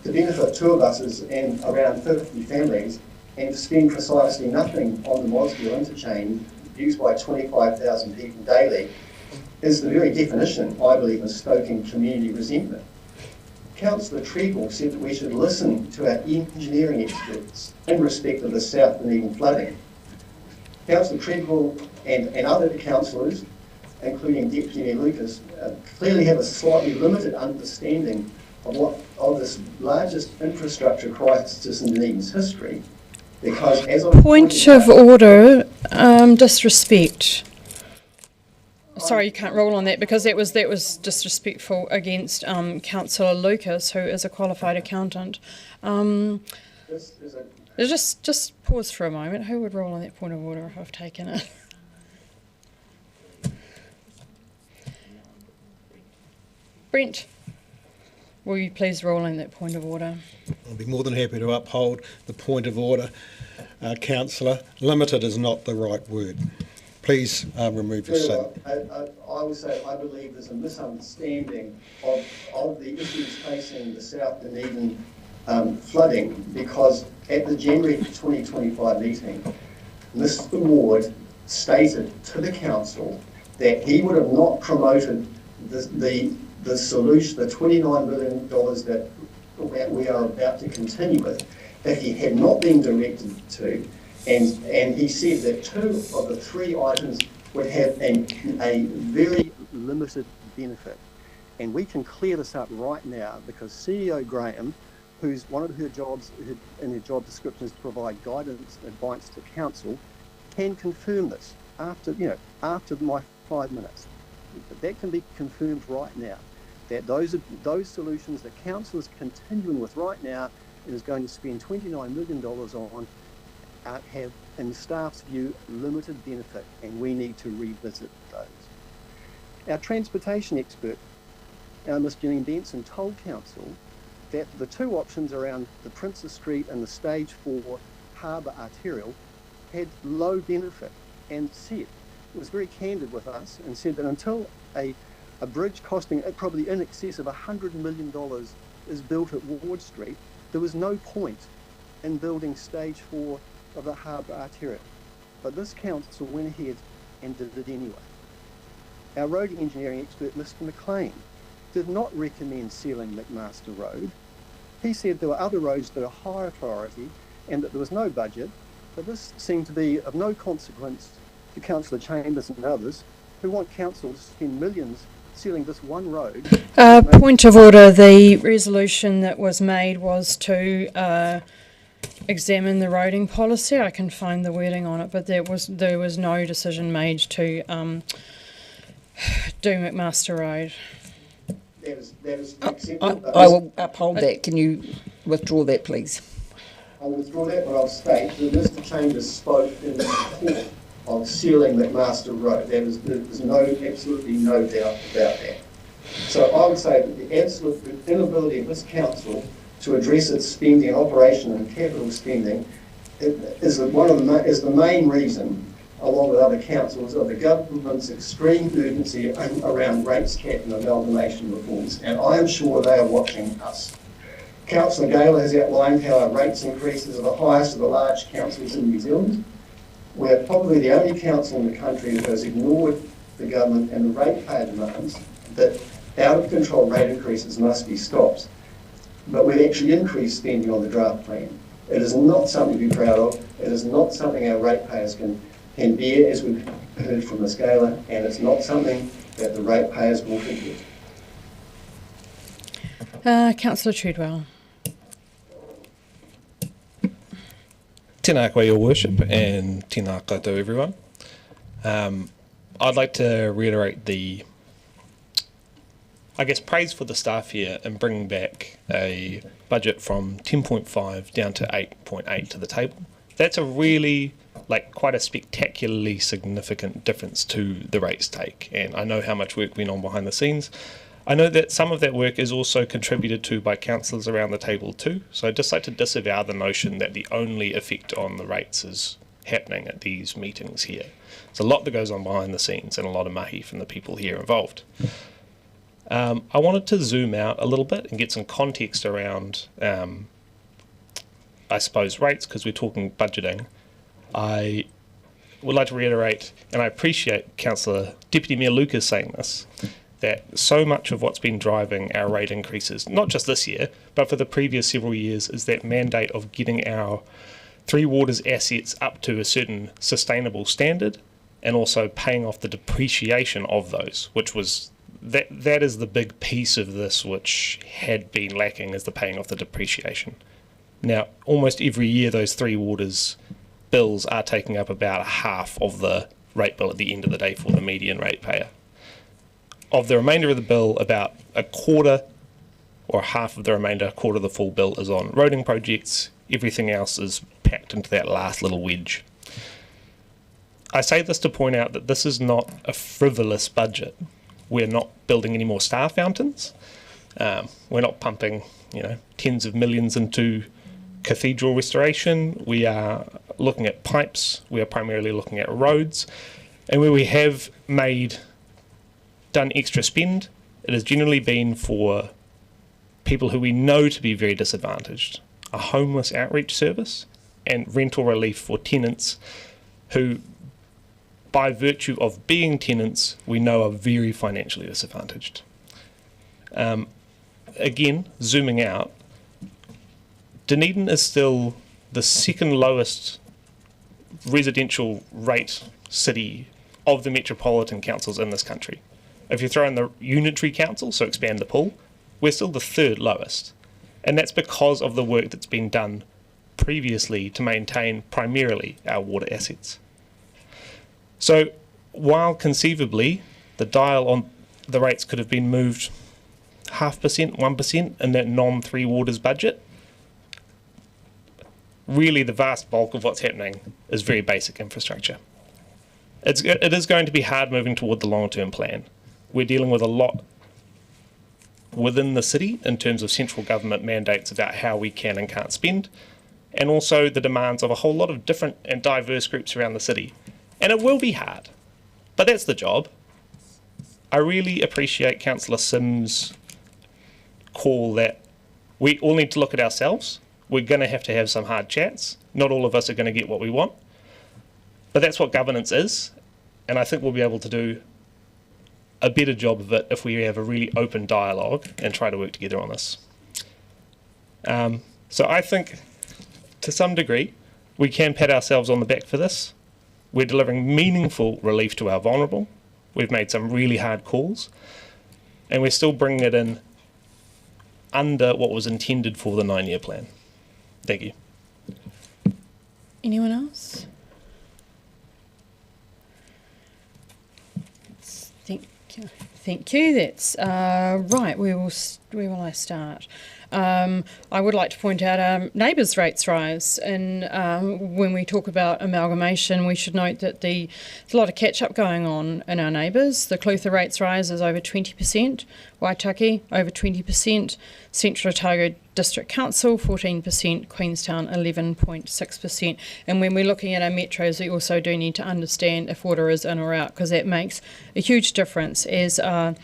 to benefit tour buses and around 50 families, and to spend precisely nothing on the Mosgiel interchange used by 25,000 people daily, is the very definition, I believe, of stoking community resentment. Councillor Treacle said that we should listen to our engineering experts in respect of the South Dunedin flooding. Councillor Treacle and other councillors, including Deputy Mayor Lucas, clearly have a slightly limited understanding of this largest infrastructure crisis in Dunedin's history, because as I Point of order, disrespect. Sorry, you can't rule on that because that was disrespectful against Councillor Lucas, who is a qualified accountant. Just pause for a moment. Who would rule on that point of order if I've taken it? Brent, will you please rule on that point of order? I'll be more than happy to uphold the point of order, Councillor. Limited is not the right word. Please remove your statement. I would say I believe there's a misunderstanding of the issues facing the South Dunedin flooding, because at the January 2025 meeting, Mr Ward stated to the council that he would have not promoted the solution, the $29 billion that we are about to continue with, if he had not been directed to. And he said that 2 of the 3 items would have a very limited benefit. And we can clear this up right now because CEO Graham, who's one of her jobs in her job description is to provide guidance and advice to council, can confirm this. after my 5 minutes. But that can be confirmed right now, that those solutions that council is continuing with right now and is going to spend $29 million on have, in staff's view, limited benefit, and we need to revisit those. Our transportation expert, Ms. Janine Benson, told council that the two options around the Princess Street and the stage 4 harbour arterial had low benefit, and was very candid with us and said that until a bridge costing probably in excess of $100 million is built at Ward Street, there was no point in building stage 4 of the harbour arterial. But this council went ahead and did it anyway. Our road engineering expert, Mr. McLean, did not recommend sealing McMaster Road. He said there were other roads that are higher priority and that there was no budget, but this seemed to be of no consequence to Councillor Chambers and others who want council to spend millions sealing this one road. Point of order, the resolution that was made was to examine the roading policy. I can find the wording on it, but there was no decision made to do McMaster Road. That is acceptable. I will uphold that. Can you withdraw that, please? I'll withdraw that, but I'll state that Mr. Chambers spoke in support of sealing McMaster Road. There's absolutely no doubt about that. So I would say that the absolute inability of this council to address its spending, operation and capital spending is the main reason, along with other councils, of the government's extreme urgency around rates cap and amalgamation reforms, and I am sure they are watching us. Councillor Gaylor has outlined how our rates increases are the highest of the large councils in New Zealand. We're probably the only council in the country that has ignored the government and the ratepayer demands that out-of-control rate increases must be stopped. But we've actually increased spending on the draft plan. It is not something to be proud of. It is not something our ratepayers can bear, as we've heard from Ms. Gaylor, and it's not something that the ratepayers will forget. Councillor Treadwell. Tēnā koe, Your Worship, and tēnā koutou everyone. I'd like to reiterate the, praise for the staff here in bringing back a budget from 10.5 down to 8.8 to the table. That's a really, quite a spectacularly significant difference to the rates take, and I know how much work went on behind the scenes. I know that some of that work is also contributed to by councillors around the table too, so I'd just like to disavow the notion that the only effect on the rates is happening at these meetings here. There's a lot that goes on behind the scenes and a lot of mahi from the people here involved. I wanted to zoom out a little bit and get some context around, I suppose, rates, because we're talking budgeting. I would like to reiterate, and I appreciate Councillor Deputy Mayor Lucas saying this, that so much of what's been driving our rate increases, not just this year, but for the previous several years, is that mandate of getting our Three Waters assets up to a certain sustainable standard and also paying off the depreciation of those, which was, that is the big piece of this which had been lacking, is the paying off the depreciation. Now, almost every year those Three Waters bills are taking up about half of the rate bill at the end of the day for the median ratepayer. Of the remainder of the bill, about a quarter or half of the remainder, a quarter of the full bill is on roading projects. Everything else is packed into that last little wedge. I say this to point out that this is not a frivolous budget. We're not building any more star fountains. We're not pumping, tens of millions into cathedral restoration. We are looking at pipes. We are primarily looking at roads. And where we have done extra spend, it has generally been for people who we know to be very disadvantaged. A homeless outreach service and rental relief for tenants who, by virtue of being tenants, we know are very financially disadvantaged. Again, zooming out, Dunedin is still the second lowest residential rate city of the metropolitan councils in this country. If you throw in the unitary council, so expand the pool, we're still the third lowest. And that's because of the work that's been done previously to maintain primarily our water assets. So while conceivably the dial on the rates could have been moved 0.5%, 1% in that non-Three Waters budget, really the vast bulk of what's happening is very basic infrastructure. It is going to be hard moving toward the long-term plan. We're dealing with a lot within the city in terms of central government mandates about how we can and can't spend, and also the demands of a whole lot of different and diverse groups around the city. And it will be hard, but that's the job. I really appreciate Councillor Sim's call that we all need to look at ourselves. We're going to have some hard chats. Not all of us are going to get what we want, but that's what governance is, and I think we'll be able to do a better job of it if we have a really open dialogue and try to work together on this. So I think, to some degree, we can pat ourselves on the back for this. We're delivering meaningful relief to our vulnerable. We've made some really hard calls, and we're still bringing it in under what was intended for the 9-year plan. Thank you. Anyone else? Thank you. That's right. Where will I start? I would like to point out our neighbours' rates rise, and when we talk about amalgamation, we should note that there's a lot of catch-up going on in our neighbours. The Clutha rates rise is over 20%, Waitaki over 20%, Central Otago District Council 14%, Queenstown 11.6%. And when we're looking at our metros, we also do need to understand if water is in or out, because that makes a huge difference. As a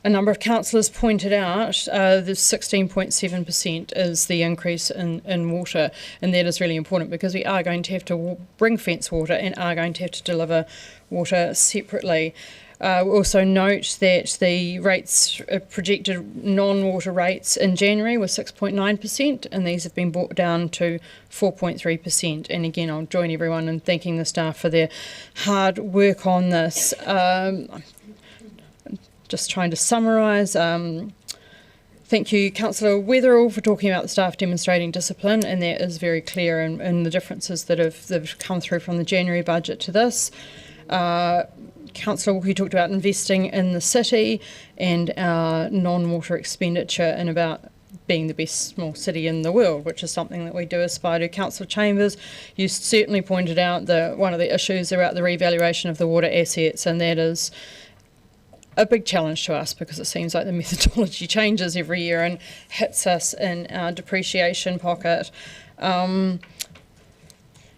number of councillors pointed out, the 16.7% is the increase in water, and that is really important because we are going to have to ring fence water and are going to have to deliver water separately. We also note that the rates, projected non-water rates in January were 6.9%, and these have been brought down to 4.3%. And again, I'll join everyone in thanking the staff for their hard work on this. Just trying to summarise. Thank you, Councillor Weatherall, for talking about the staff demonstrating discipline, and that is very clear in the differences that have come through from the January budget to this. Councillor Walkie talked about investing in the city and our non-water expenditure and about being the best small city in the world, which is something that we do aspire to. Councillor Chambers, you certainly pointed out that one of the issues about the revaluation of the water assets, and that is a big challenge to us because it seems like the methodology changes every year and hits us in our depreciation pocket.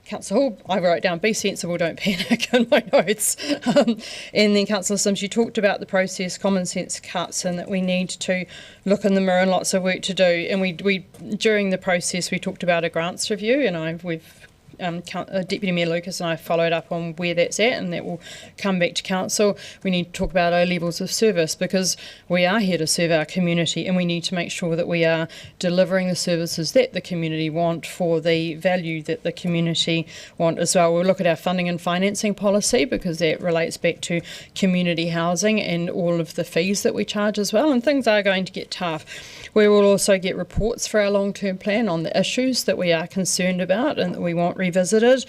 Councillor Hall, I wrote down, be sensible, don't panic in my notes. And then Councillor Sims, you talked about the process, common sense cuts, and that we need to look in the mirror and lots of work to do. And we during the process, we talked about a grants review, and we've Deputy Mayor Lucas and I followed up on where that's at, and that will come back to council. We need to talk about our levels of service because we are here to serve our community, and we need to make sure that we are delivering the services that the community want for the value that the community want as well. We'll look at our funding and financing policy because that relates back to community housing and all of the fees that we charge as well, and things are going to get tough. We will also get reports for our long-term plan on the issues that we are concerned about and that we want revisited,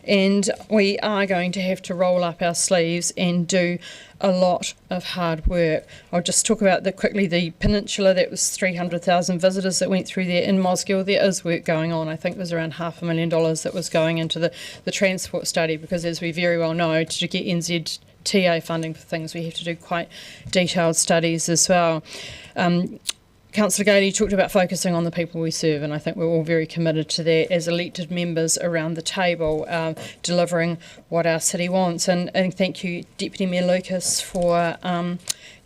and we are going to have to roll up our sleeves and do a lot of hard work. I'll just talk about quickly the peninsula. That was 300,000 visitors that went through there in Mosgiel. There is work going on. I think it was around $500,000 that was going into the transport study, because as we very well know, to get NZTA funding for things, we have to do quite detailed studies as well. Councillor Gailey talked about focusing on the people we serve, and I think we're all very committed to that as elected members around the table, delivering what our city wants. And thank you, Deputy Mayor Lucas, for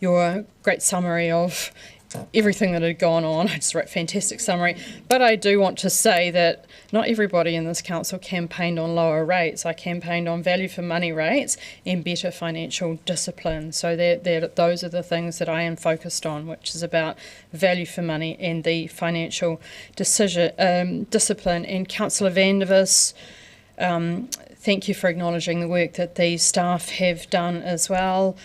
your great summary of everything that had gone on. I just wrote fantastic summary. But I do want to say that not everybody in this council campaigned on lower rates. I campaigned on value for money rates and better financial discipline. So those are the things that I am focused on, which is about value for money and the financial discipline. And Councillor Vandervis, thank you for acknowledging the work that these staff have done as well.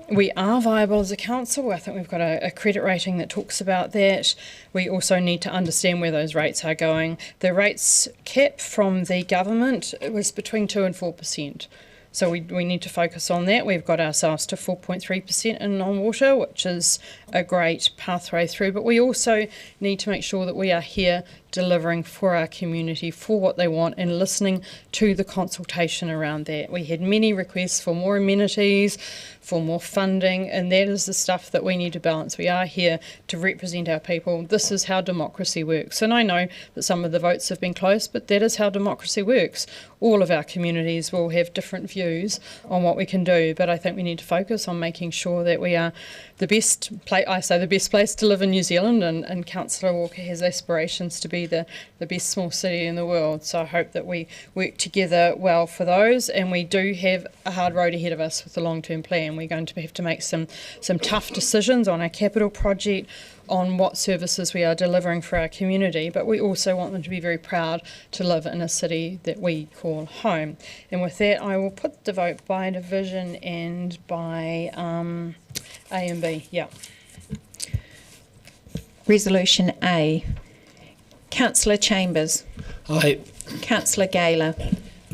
we are viable as a council. I think we've got a credit rating that talks about that. We also need to understand where those rates are going. The rates cap from the government was between 2 and 4%. So we need to focus on that. We've got ourselves to 4.3% in non-water, which is a great pathway through. But we also need to make sure that we are here delivering for our community, for what they want, and listening to the consultation around that. We had many requests for more amenities, for more funding, and that is the stuff that we need to balance. We are here to represent our people. This is how democracy works. And I know that some of the votes have been close, but that is how democracy works. All of our communities will have different views on what we can do, but I think we need to focus on making sure that we are the best place, I say the best place to live in New Zealand, and Councillor Walker has aspirations to be the best small city in the world. So I hope that we work together well for those, and we do have a hard road ahead of us with the long-term plan. We're going to have to make some tough decisions on our capital project, on what services we are delivering for our community, but we also want them to be very proud to live in a city that we call home. And with that, I will put the vote by division and by A and B. Yeah. Resolution A. Councillor Chambers. Aye. Councillor Gaylor.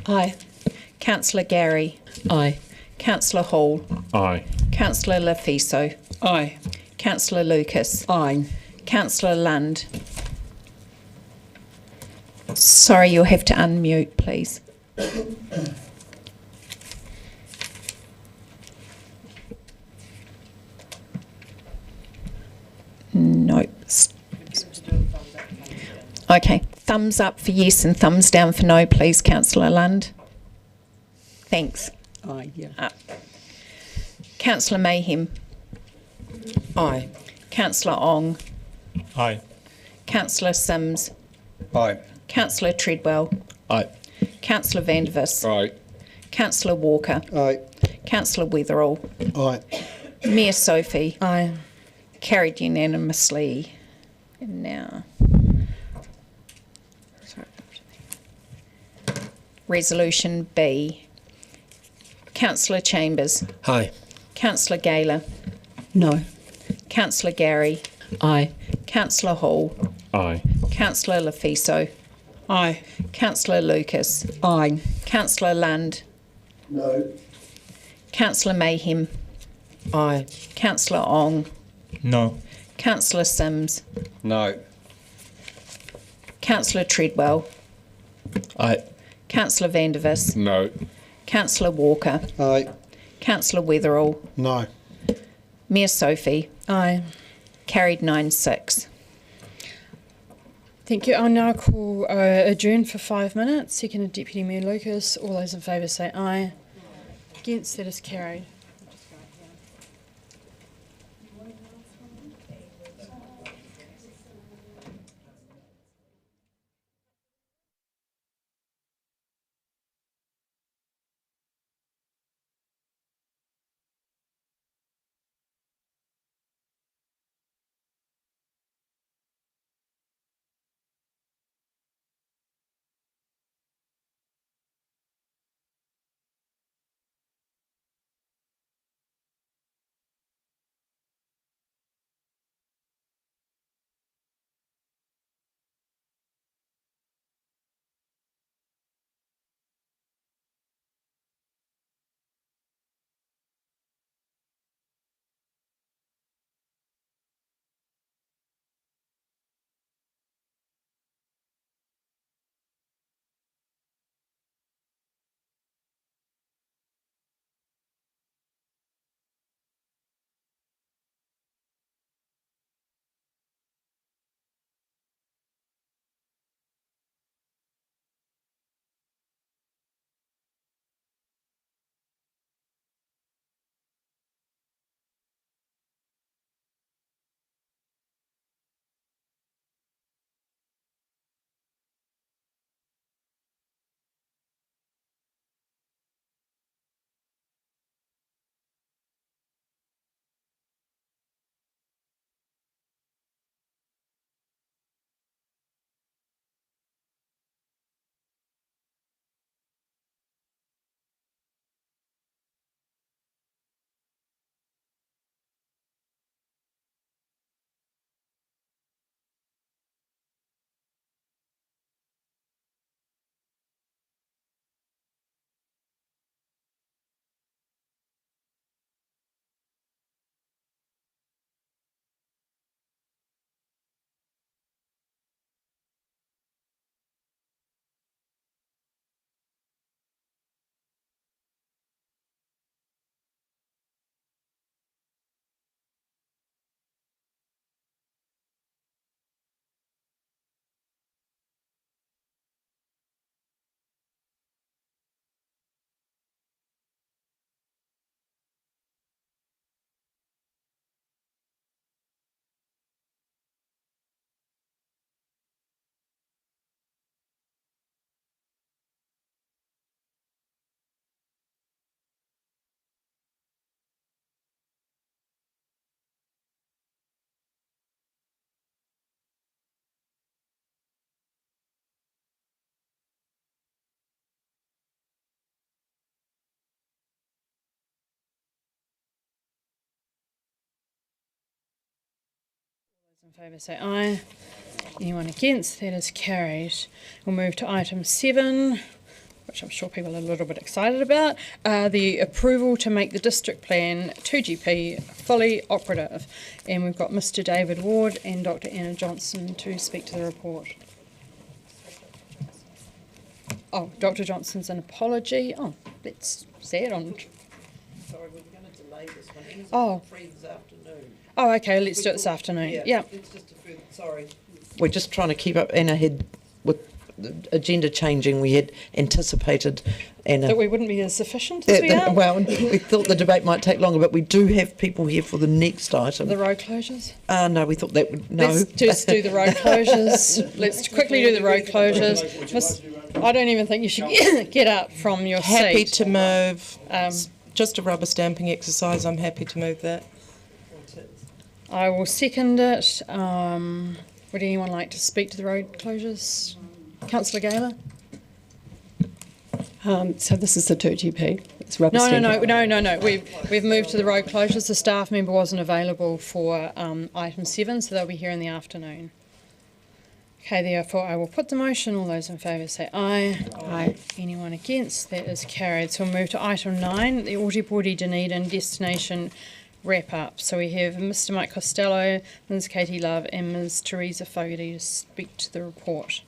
Aye. Councillor Gary. Aye. Councillor Hall. Aye. Councillor Lafiso. Aye. Councillor Lucas. Aye. Councillor Lund. Sorry, you'll have to unmute, please. Nope. Okay, thumbs up for yes and thumbs down for no, please, Councillor Lund. Thanks. Aye, yeah. Up. Councillor Mayhem. Aye. Councillor Ong. Aye. Councillor Sims. Aye. Councillor Treadwell. Aye. Councillor Vandervis. Aye. Councillor Walker. Aye. Councillor Weatherall. Aye. Mayor Sophie. Aye. Carried unanimously. And now, Resolution B. Councillor Chambers. Aye. Councillor Gaylor. No. Councillor Gary. Aye. Councillor Hall. Aye. Councillor Lafiso. Aye. Councillor Lucas. Aye. Councillor Lund. No. Councillor Mayhem. Aye. Councillor Ong. No. Councillor Sims. No. Councillor Treadwell. Aye. Councillor Vandervis. No. Councillor Walker. Aye. Councillor Weatherall. No. Mayor Sophie. Aye. Carried 9-6. Thank you. I'll now call adjourn for 5 minutes. Seconded Deputy Mayor Lucas. All those in favour say aye. Against, that is carried. In favour say aye. Anyone against? That is carried. We'll move to item 7, which I'm sure people are a little bit excited about, the approval to make the district plan 2GP fully operative. And we've got Mr David Ward and Dr Anna Johnson to speak to the report. Oh, Dr Johnson's an apology. Oh, let's say it on... Sorry, we're going to delay this one. It's Oh. free this afternoon. Oh, okay, let's do it this afternoon. Yeah. It's just a further, sorry. We're just trying to keep up, and ahead with the agenda changing. We had anticipated Anna. That we wouldn't be as efficient as we are? Well, we thought the debate might take longer, but we do have people here for the next item. The road closures? No, we thought that would... No. Let's just do the road closures. Let's quickly do the road closures. I don't even think you should get up from your seat. Happy to move. Just a rubber stamping exercise. I'm happy to move that. I will second it. Would anyone like to speak to the road closures? Councillor Gaylor? So this is the 2GP. It's rubber No. stamping. We've moved to the road closures. The staff member wasn't available for item 7, so they'll be here in the afternoon. Okay, therefore I will put the motion. All those in favour say aye. Aye. Anyone against? That is carried. So we'll move to item 9, the Ōtepoti Dunedin destination wrap up. So we have Mr Mike Costello, Ms Katie Love and Ms Teresa Fogarty to speak to the report.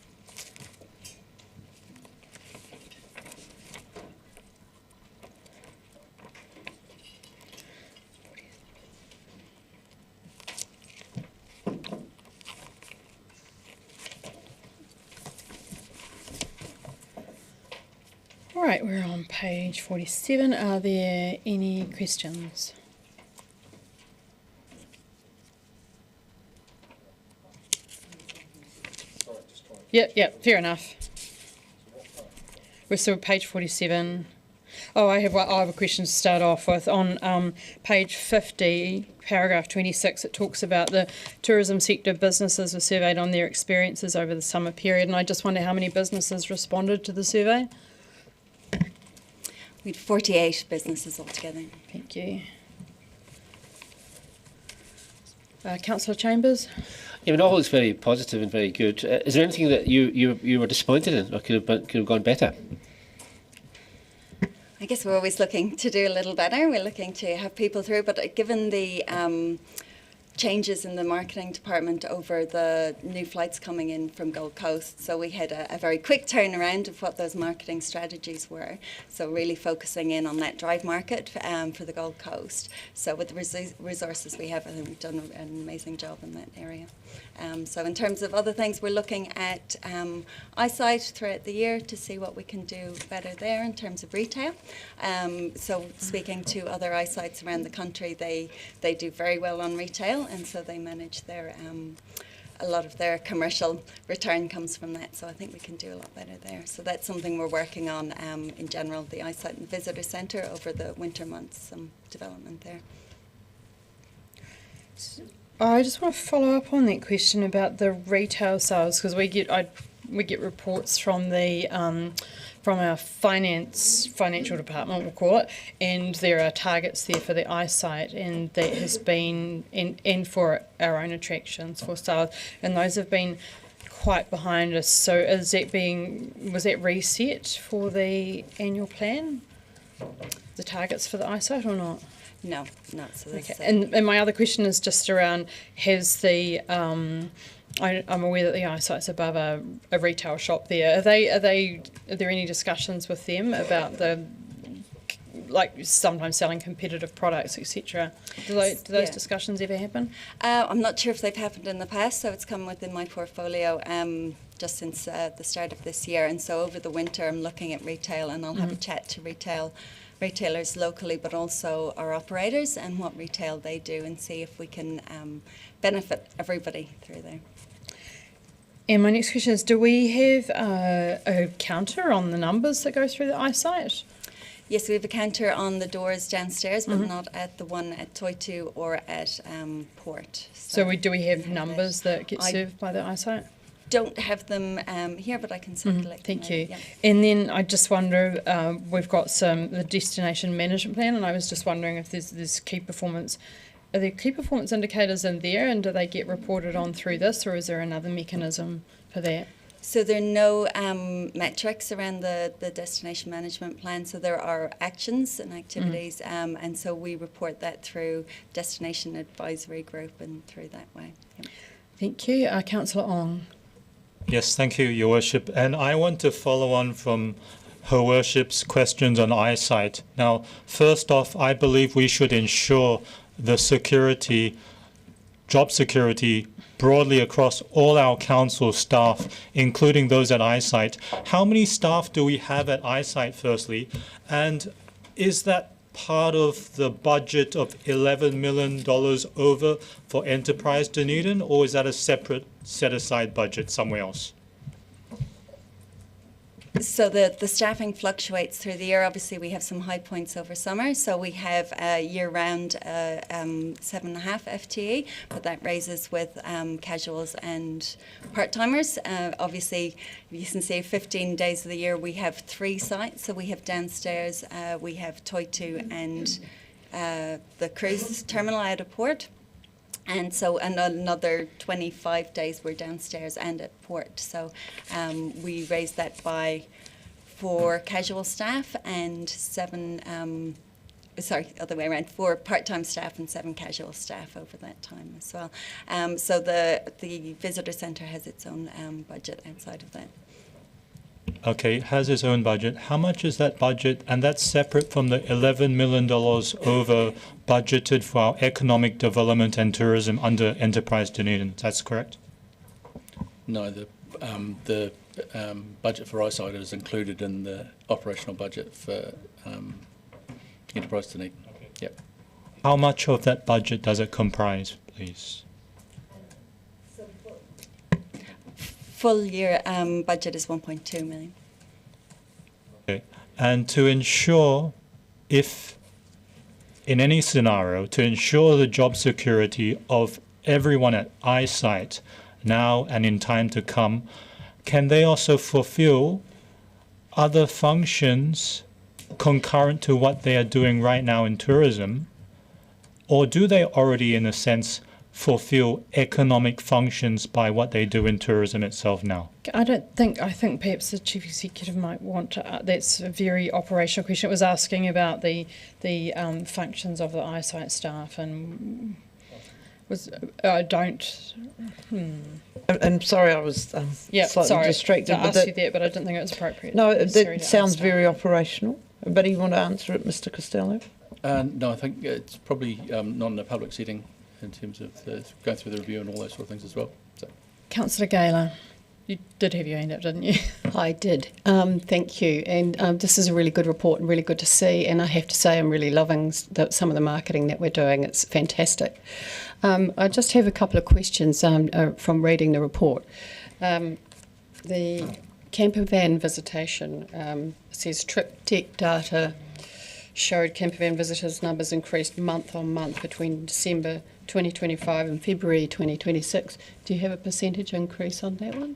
All right, we're on page 47. Are there any questions? Yep, fair enough. We're still at page 47. Oh, I have a question to start off with. On page 50, paragraph 26, it talks about the tourism sector businesses were surveyed on their experiences over the summer period, and I just wonder how many businesses responded to the survey? We had 48 businesses altogether. Thank you. Councillor Chambers? Yeah, I mean, all looks very positive and very good. Is there anything that you were disappointed in or could have gone better? I guess we're always looking to do a little better. We're looking to have people through, but given the changes in the marketing department over the new flights coming in from Gold Coast, so we had a very quick turnaround of what those marketing strategies were. So really focusing in on that drive market for the Gold Coast. So with the resources we have, I think we've done an amazing job in that area. So in terms of other things, we're looking at eyesight throughout the year to see what we can do better there in terms of retail. So speaking to other eyesights around the country, they do very well on retail, and so they manage their a lot of their commercial return comes from that. So I think we can do a lot better there. So that's something we're working on in general, the eyesight and visitor centre over the winter months, some development there. I just want to follow up on that question about the retail sales, because we get reports from the from our financial department, we'll call it, and there are targets there for the eyesight, and that has been and for our own attractions for sales, and those have been quite behind us. So was that reset for the annual plan, the targets for the eyesight, or not? No. So okay. And my other question is just around, has the I'm aware that the eyesight's above a retail shop there. Are there any discussions with them about sometimes selling competitive products, etc.? Do those discussions ever happen? I'm not sure if they've happened in the past, so it's come within my portfolio just since the start of this year. And so over the winter, I'm looking at retail, and I'll have a chat to retailers locally, but also our operators and what retail they do, and see if we can benefit everybody through there. And my next question is, do we have a counter on the numbers that go through the eyesight? Yes, we have a counter on the doors downstairs, but not at the one at Toitu or at Port. So do we have numbers that get served by the eyesight? Don't have them here, but I can circulate. Thank you. Yeah. And then I just wonder, we've got the destination management plan, and I was just wondering if there's key performance are there key performance indicators in there, and do they get reported on through this, or is there another mechanism for that? So there are no metrics around the destination management plan. So there are actions and activities, and so we report that through Destination Advisory Group and through that way. Yep. Thank you. Councillor Ong. Yes, thank you, Your Worship. And I want to follow on from Her Worship's questions on eyesight. Now, first off, I believe we should ensure the security, job security, broadly across all our council staff, including those at eyesight. How many staff do we have at eyesight, firstly? And is that part of the budget of $11 million over for Enterprise Dunedin, or is that a separate set-aside budget somewhere else? So the staffing fluctuates through the year. Obviously, we have some high points over summer. So we have year-round 7.5 FTE, but that raises with casuals and part-timers. Obviously, you can see 15 days of the year we have 3 sites. So we have downstairs, we have Toitu and the cruise terminal out of port. And so another 25 days we're downstairs and at port. So we raised that by 4 casual staff and 7, other way around, 4 part-time staff and 7 casual staff over that time as well. So the visitor centre has its own budget outside of that. Okay, it has its own budget. How much is that budget? And that's separate from the $11 million over budgeted for our economic development and tourism under Enterprise Dunedin. That's correct? No, the budget for eyesight is included in the operational budget for Enterprise Dunedin. Okay. Yep. How much of that budget does it comprise, please? Full year budget is 1.2 million. Okay. And to ensure, if in any scenario, to ensure the job security of everyone at eyesight now and in time to come, can they also fulfill other functions concurrent to what they are doing right now in tourism? Or do they already, in a sense, fulfill economic functions by what they do in tourism itself now? I think perhaps the Chief Executive might want to, that's a very operational question. It was asking about the functions of the eyesight staff, and I'm sorry, I was slightly distracted. I asked you that, but I didn't think it was appropriate. No, that sounds very operational. But do you want to answer it, Mr. Costello? No, I think it's probably not in a public setting in terms of going through the review and all those sort of things as well. So. Councillor Gaylor, you did have your hand up, didn't you? I did. Thank you. And this is a really good report and really good to see. And I have to say I'm really loving some of the marketing that we're doing. It's fantastic. I just have a couple of questions from reading the report. The camper van visitation says trip tech data showed camper van visitors numbers increased month on month between December 2025 and February 2026. Do you have a percentage increase on that one?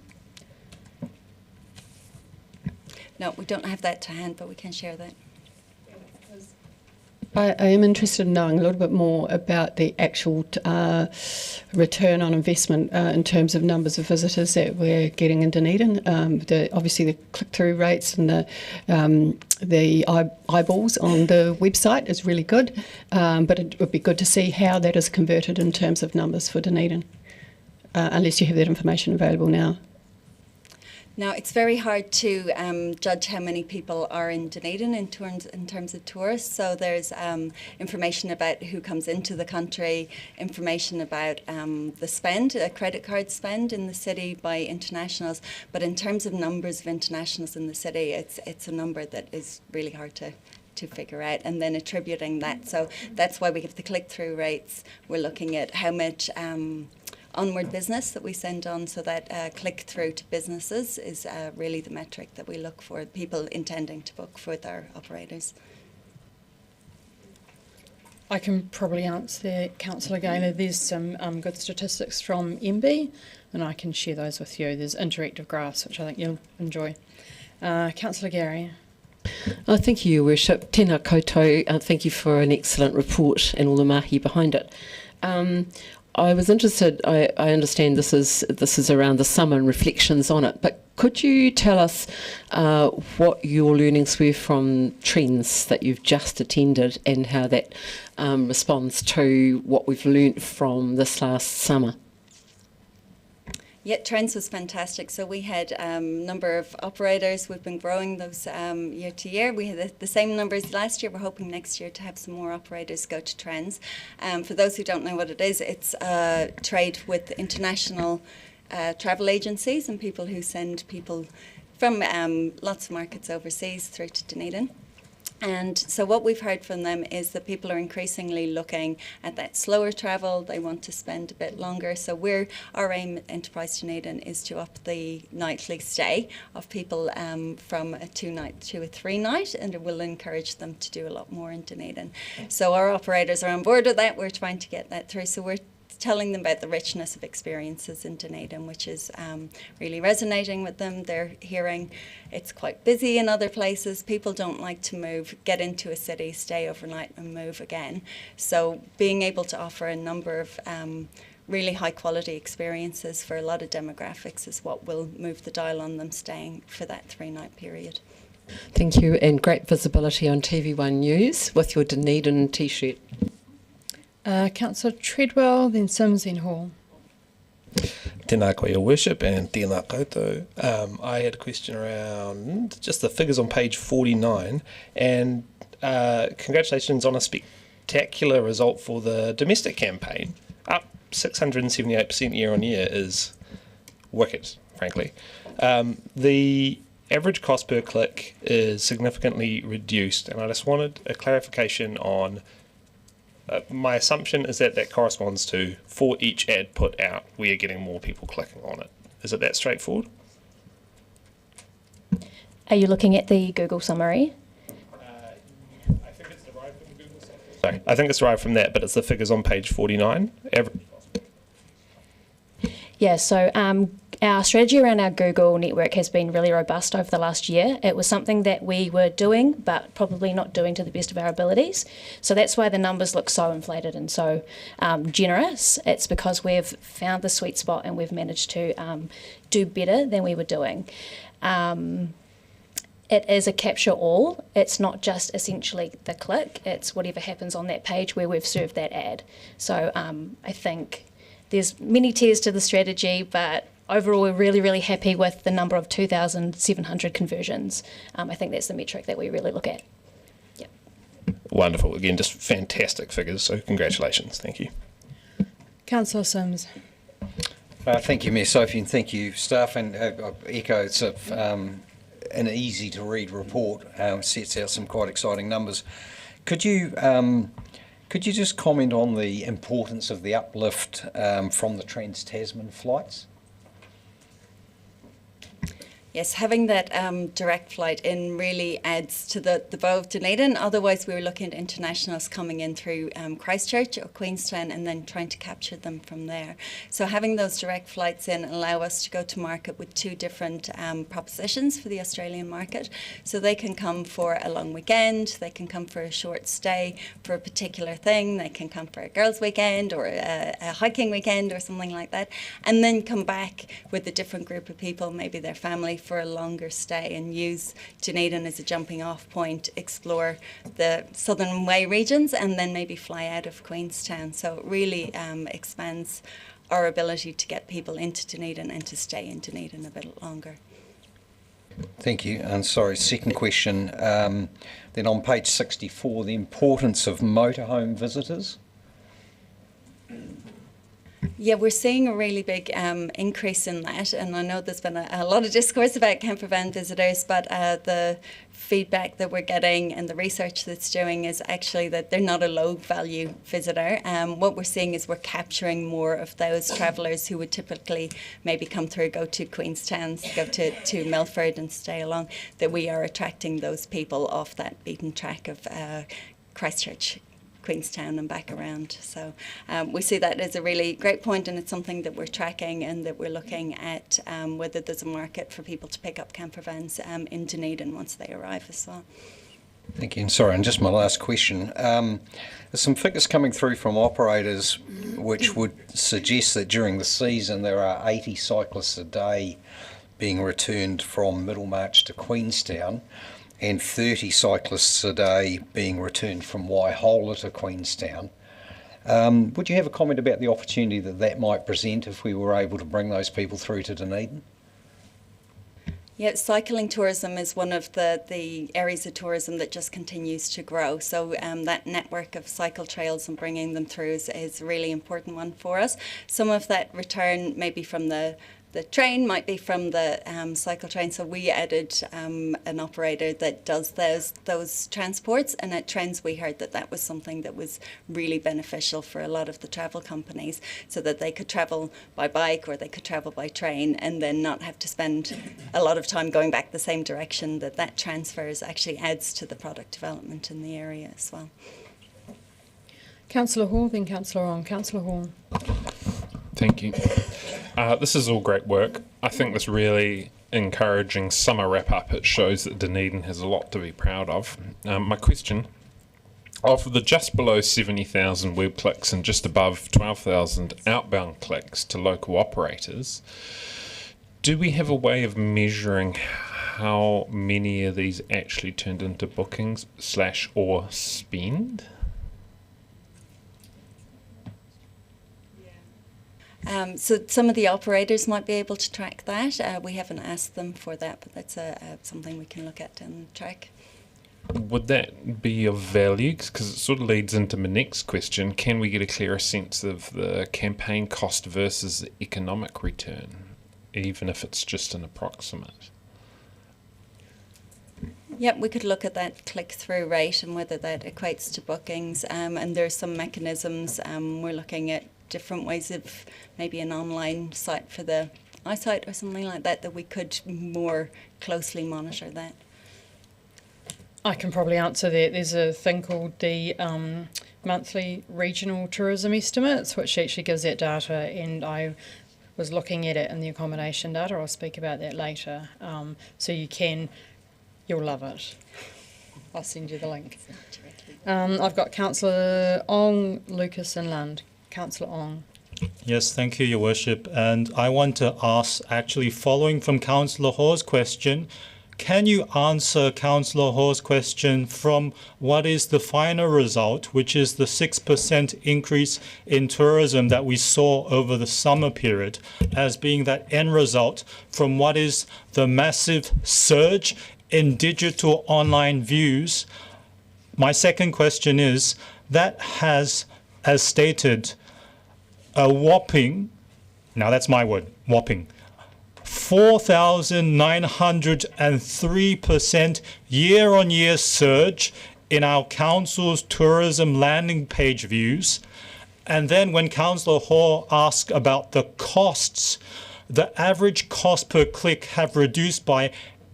No, we don't have that to hand, but we can share that. I am interested in knowing a little bit more about the actual return on investment in terms of numbers of visitors that we're getting in Dunedin. Obviously, the click-through rates and the eyeballs on the website is really good, but it would be good to see how that is converted in terms of numbers for Dunedin, unless you have that information available now. Now, it's very hard to judge how many people are in Dunedin in terms of tourists. So there's information about who comes into the country, information about the spend, credit card spend in the city by internationals. But in terms of numbers of internationals in the city, it's a number that is really hard to figure out, and then attributing that. So that's why we have the click-through rates. We're looking at how much onward business that we send on, so that click-through to businesses is really the metric that we look for, people intending to book with our operators. I can probably answer Councillor Gaylor. There's some good statistics from MB, and I can share those with you. There's interactive graphs, which I think you'll enjoy. Councillor Gary. Thank you, Your Worship. Tēnā koutou. Thank you for an excellent report and all the mahi behind it. I was interested, I understand this is around the summer and reflections on it, but could you tell us what your learnings were from trends that you've just attended and how that responds to what we've learnt from this last summer? Yeah, Trends was fantastic. So we had a number of operators. We've been growing those year to year. We had the same numbers last year. We're hoping next year to have some more operators go to Trends. For those who don't know what it is, it's trade with international travel agencies and people who send people from lots of markets overseas through to Dunedin. And so what we've heard from them is that people are increasingly looking at that slower travel. They want to spend a bit longer. So our aim at Enterprise Dunedin is to up the nightly stay of people from a 2-night to a 3-night, and it will encourage them to do a lot more in Dunedin. So our operators are on board with that. We're trying to get that through. So we're telling them about the richness of experiences in Dunedin, which is really resonating with them. They're hearing it's quite busy in other places. People don't like to move, get into a city, stay overnight and move again. So being able to offer a number of really high quality experiences for a lot of demographics is what will move the dial on them staying for that 3-night period. Thank you, and great visibility on TV1 News with your Dunedin t-shirt. Councillor Treadwell, then Sims, then Hall. Tēnā koe, Your Worship, and tēnā koutou. I had a question around just the figures on page 49, and congratulations on a spectacular result for the domestic campaign. Up 678% year on year is wicked, frankly. The average cost per click is significantly reduced, and I just wanted a clarification on my assumption is that corresponds to, for each ad put out, we are getting more people clicking on it. Is it that straightforward? Are you looking at the Google summary? I think it's derived from Google summary. Sorry, I think it's derived from that, but it's the figures on page 49. Yeah, so our strategy around our Google network has been really robust over the last year. It was something that we were doing, but probably not doing to the best of our abilities. So that's why the numbers look so inflated and so generous. It's because we've found the sweet spot and we've managed to do better than we were doing. It is a capture all. It's not just essentially the click. It's whatever happens on that page where we've served that ad. So I think there's many tiers to the strategy, but overall we're really, really happy with the number of 2,700 conversions. I think that's the metric that we really look at. Yep. Wonderful. Again, just fantastic figures, so congratulations. Thank you. Councillor Sims. Thank you, Mayor Sophie, and thank you, staff. And echo, it's an easy-to-read report, sets out some quite exciting numbers. Could you just comment on the importance of the uplift from the Trans-Tasman flights? Yes, having that direct flight in really adds to the bow of Dunedin. Otherwise, we were looking at internationals coming in through Christchurch or Queenstown and then trying to capture them from there. So having those direct flights in allow us to go to market with 2 different propositions for the Australian market. So they can come for a long weekend, they can come for a short stay for a particular thing, they can come for a girls' weekend or a hiking weekend or something like that, and then come back with a different group of people, maybe their family, for a longer stay and use Dunedin as a jumping off point, explore the Southern Way regions and then maybe fly out of Queenstown. So it really expands our ability to get people into Dunedin and to stay in Dunedin a bit longer. Thank you. And sorry, second question. Then on page 64, the importance of motorhome visitors. Yeah, we're seeing a really big increase in that, and I know there's been a lot of discourse about camper van visitors, but the feedback that we're getting and the research that's doing is actually that they're not a low value visitor. What we're seeing is we're capturing more of those travellers who would typically maybe come through, go to Queenstown, go to Milford and stay along, that we are attracting those people off that beaten track of Christchurch Queenstown and back around. So we see that as a really great point, and it's something that we're tracking and that we're looking at whether there's a market for people to pick up camper vans in Dunedin once they arrive as well. Thank you. And sorry, and just my last question. There's some figures coming through from operators which would suggest that during the season there are 80 cyclists a day being returned from Middlemarch to Queenstown and 30 cyclists a day being returned from Waihola to Queenstown. Would you have a comment about the opportunity that might present if we were able to bring those people through to Dunedin? Yeah, cycling tourism is one of the areas of tourism that just continues to grow. So that network of cycle trails and bringing them through is a really important one for us. Some of that return maybe from the train, might be from the cycle train. So we added an operator that does those transports, and at Trends we heard that was something that was really beneficial for a lot of the travel companies, so that they could travel by bike or they could travel by train and then not have to spend a lot of time going back the same direction. That transfers actually adds to the product development in the area as well. Councillor Hall, then Councillor Ong. Councillor Hall. Thank you. This is all great work. I think this really encouraging summer wrap-up, it shows that Dunedin has a lot to be proud of. My question, of the just below 70,000 web clicks and just above 12,000 outbound clicks to local operators, do we have a way of measuring how many of these actually turned into bookings / or spend? So some of the operators might be able to track that. We haven't asked them for that, but that's something we can look at and track. Would that be of value? Because it sort of leads into my next question. Can we get a clearer sense of the campaign cost versus the economic return, even if it's just an approximate? Yep, we could look at that click-through rate and whether that equates to bookings. And there's some mechanisms. We're looking at different ways of maybe an online site for the iSite or something like that we could more closely monitor that. I can probably answer that. There's a thing called the monthly regional tourism estimates, which actually gives that data, and I was looking at it in the accommodation data. I'll speak about that later. So you'll love it. I'll send you the link. I've got Councillor Ong, Lucas and Lund. Councillor Ong. Yes, thank you, Your Worship. And I want to ask, actually following from Councillor Hall's question, can you answer Councillor Hall's question from what is the final result, which is the 6% increase in tourism that we saw over the summer period, as being that end result from what is the massive surge in digital online views? My second question is, that has, as stated, a whopping, now that's my word, whopping, 4,903% year-on-year surge in our council's tourism landing page views. And then when Councillor Hall asked about the costs, the average cost per click have reduced by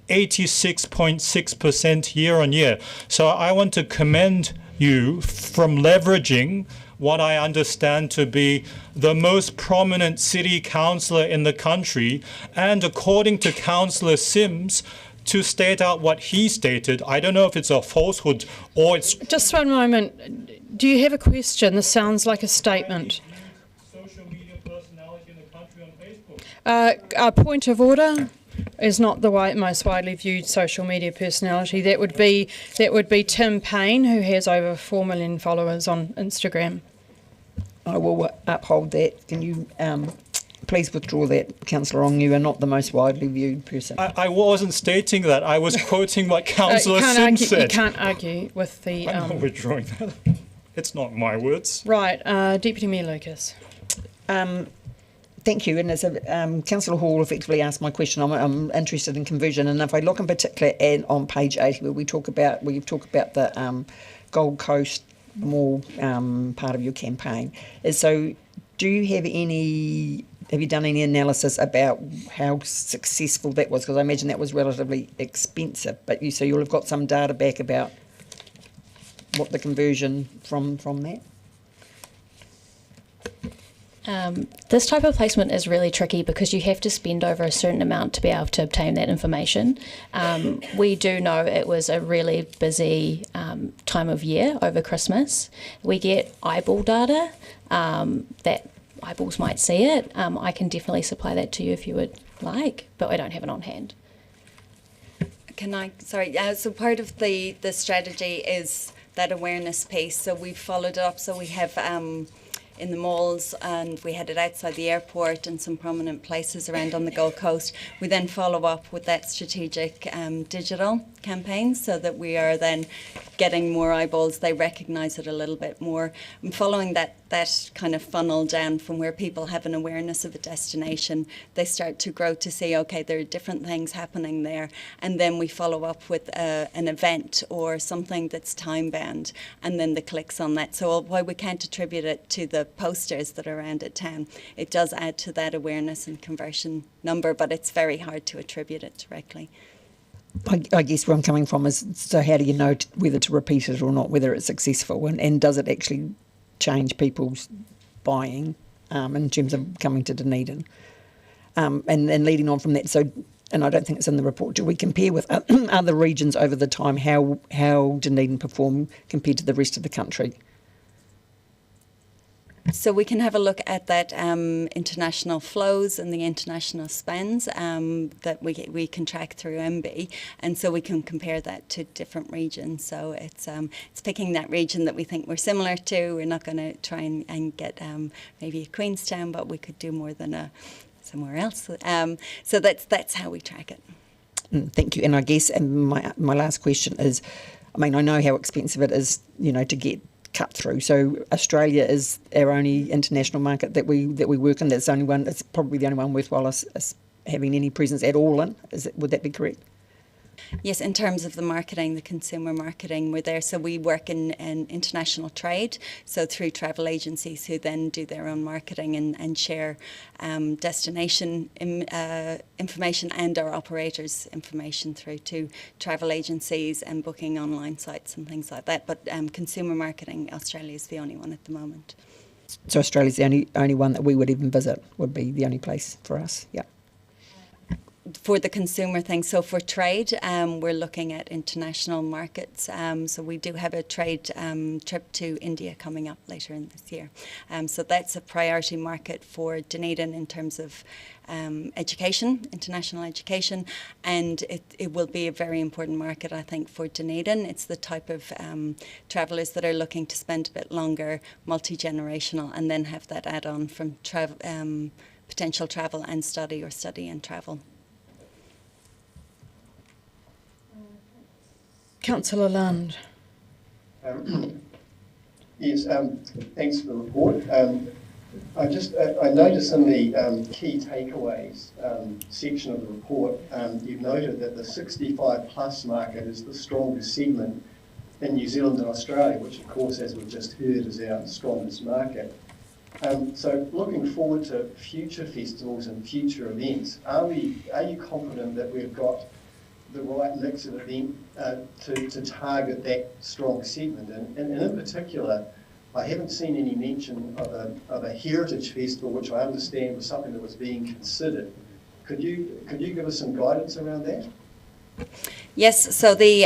86.6% year-on-year. So I want to commend you from leveraging what I understand to be the most prominent city councillor in the country, and according to Councillor Sims, to state out what he stated. I don't know if it's a falsehood or it's... Just one moment. Do you have a question? This sounds like a statement. Social media personality in the country on Facebook. A point of order is not the most widely viewed social media personality. That would be Tim Payne, who has over 4 million followers on Instagram. I will uphold that. Can you please withdraw that, Councillor Ong? You are not the most widely viewed person. I wasn't stating that. I was quoting what Councillor Sims said. You can't argue with the... I'm not withdrawing that. It's not my words. Right. Deputy Mayor Lucas. Thank you. And as Councillor Hall effectively asked my question, I'm interested in conversion. And if I look in particular on page 80, where you talk about the Gold Coast Mall part of your campaign, so have you done any analysis about how successful that was? Because I imagine that was relatively expensive, but you'll have got some data back about what the conversion from that? This type of placement is really tricky because you have to spend over a certain amount to be able to obtain that information. We do know it was a really busy time of year over Christmas. We get eyeball data that eyeballs might see it. I can definitely supply that to you if you would like, but I don't have it on hand. Can I, sorry, so part of the strategy is that awareness piece. So we've followed it up. So we have in the malls, and we had it outside the airport and some prominent places around on the Gold Coast. We then follow up with that strategic digital campaign so that we are then getting more eyeballs. They recognise it a little bit more. And following that kind of funnel down from where people have an awareness of a destination, they start to grow to see, okay, there are different things happening there. And then we follow up with an event or something that's time-bound, and then the clicks on that. So while we can't attribute it to the posters that are around at town, it does add to that awareness and conversion number, but it's very hard to attribute it directly. I guess where I'm coming from is, so how do you know whether to repeat it or not, whether it's successful, and does it actually change people's buying in terms of coming to Dunedin? And leading on from that, so, and I don't think it's in the report, do we compare with other regions over the time how Dunedin performed compared to the rest of the country? So we can have a look at that international flows and the international spends that we can track through MB, and so we can compare that to different regions. So it's picking that region that we think we're similar to. We're not going to try and get maybe a Queenstown, but we could do more than somewhere else. So that's how we track it. Thank you. And I guess my last question is, I mean, I know how expensive it is, to get cut through. So Australia is our only international market that we work in. That's the only one. It's probably the only one worthwhile us having any presence at all in. Would that be correct? Yes, in terms of the marketing, the consumer marketing, we're there. So we work in international trade, so through travel agencies who then do their own marketing and share destination information and our operators' information through to travel agencies and booking online sites and things like that. But consumer marketing, Australia is the only one at the moment. So Australia's the only one that we would even visit, would be the only place for us, yeah. For the consumer thing, so for trade, we're looking at international markets. So we do have a trade trip to India coming up later in this year. So that's a priority market for Dunedin in terms of education, international education, and it will be a very important market, I think, for Dunedin. It's the type of travellers that are looking to spend a bit longer, multi-generational, and then have that add-on from potential travel and study, or study and travel. Councillor Lund. Yes, thanks for the report. I noticed in the key takeaways section of the report, you've noted that the 65 plus market is the strongest segment in New Zealand and Australia, which of course, as we've just heard, is our strongest market. So looking forward to future festivals and future events, are you confident that we've got the right mix of event to target that strong segment? And in particular, I haven't seen any mention of a heritage festival, which I understand was something that was being considered. Could you give us some guidance around that? Yes, so the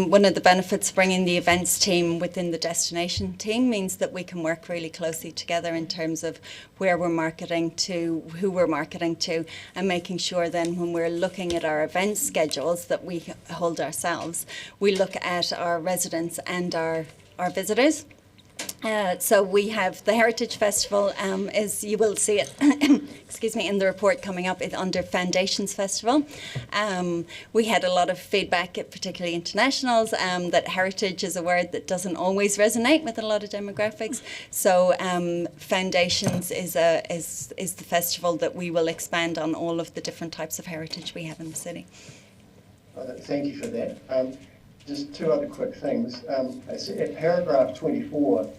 one of the benefits of bringing the events team within the destination team means that we can work really closely together in terms of where we're marketing to, who we're marketing to, and making sure then when we're looking at our event schedules that we hold ourselves, we look at our residents and our visitors. So we have the Heritage Festival, as you will see it, excuse me, in the report coming up under Foundations Festival. We had a lot of feedback, particularly internationals, that heritage is a word that doesn't always resonate with a lot of demographics. So Foundations is the festival that we will expand on all of the different types of heritage we have in the city. Thank you for that. Just two other quick things. At paragraph 24,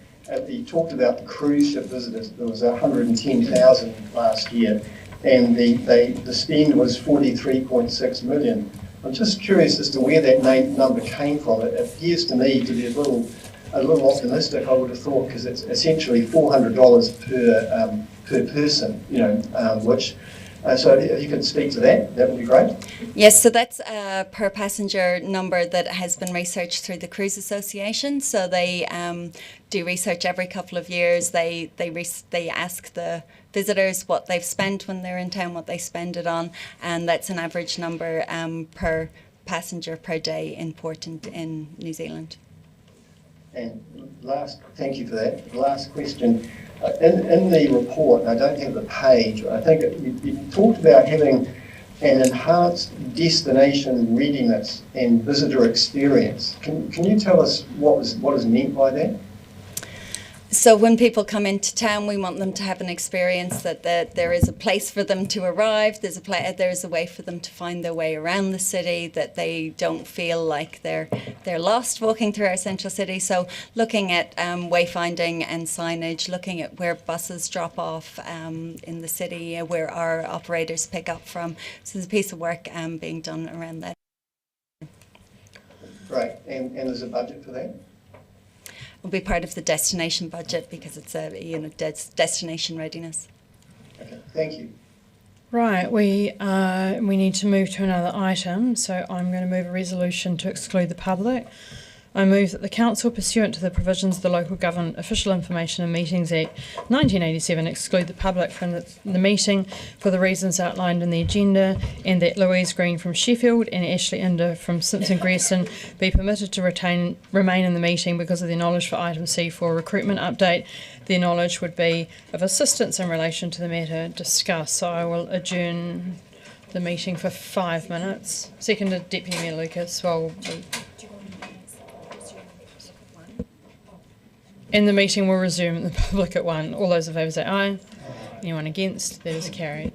you talked about the cruise ship visitors. There was 110,000 last year, and the spend was 43.6 million. I'm just curious as to where that number came from. It appears to me to be a little a little optimistic, I would have thought, because it's essentially $400 per person, you know, which. So if you could speak to that, that would be great. Yes, so that's a per passenger number that has been researched through the Cruise Association. So they do research every couple of years. They ask the visitors what they've spent when they're in town, what they spend it on, and that's an average number per passenger per day in port in New Zealand. And thank you for that. The last question. In the report, and I don't have the page, I think you talked about having an enhanced destination readiness and visitor experience. Can you tell us what is meant by that? So when people come into town, we want them to have an experience that there is a place for them to arrive, there's a way for them to find their way around the city, that they don't feel like they're lost walking through our central city. So looking at wayfinding and signage, looking at where buses drop off in the city, where our operators pick up from. So there's a piece of work being done around that. Great, and there's a budget for that? Will be part of the destination budget because it's a destination readiness. Okay, thank you. Right, we need to move to another item, so I'm going to move a resolution to exclude the public. I move that the Council, pursuant to the provisions of the Local Government Official Information and Meetings Act 1987, exclude the public from the meeting for the reasons outlined in the agenda, and that Louise Green from Sheffield and Ashley Inder from Simpson Grierson be permitted to remain in the meeting because of their knowledge for item C4 recruitment update. Their knowledge would be of assistance in relation to the matter discussed. So I will adjourn the meeting for 5 minutes. Seconded, Deputy Mayor Lucas. And the meeting will resume the public at 1. All those in favour say aye. Anyone against? That is carried.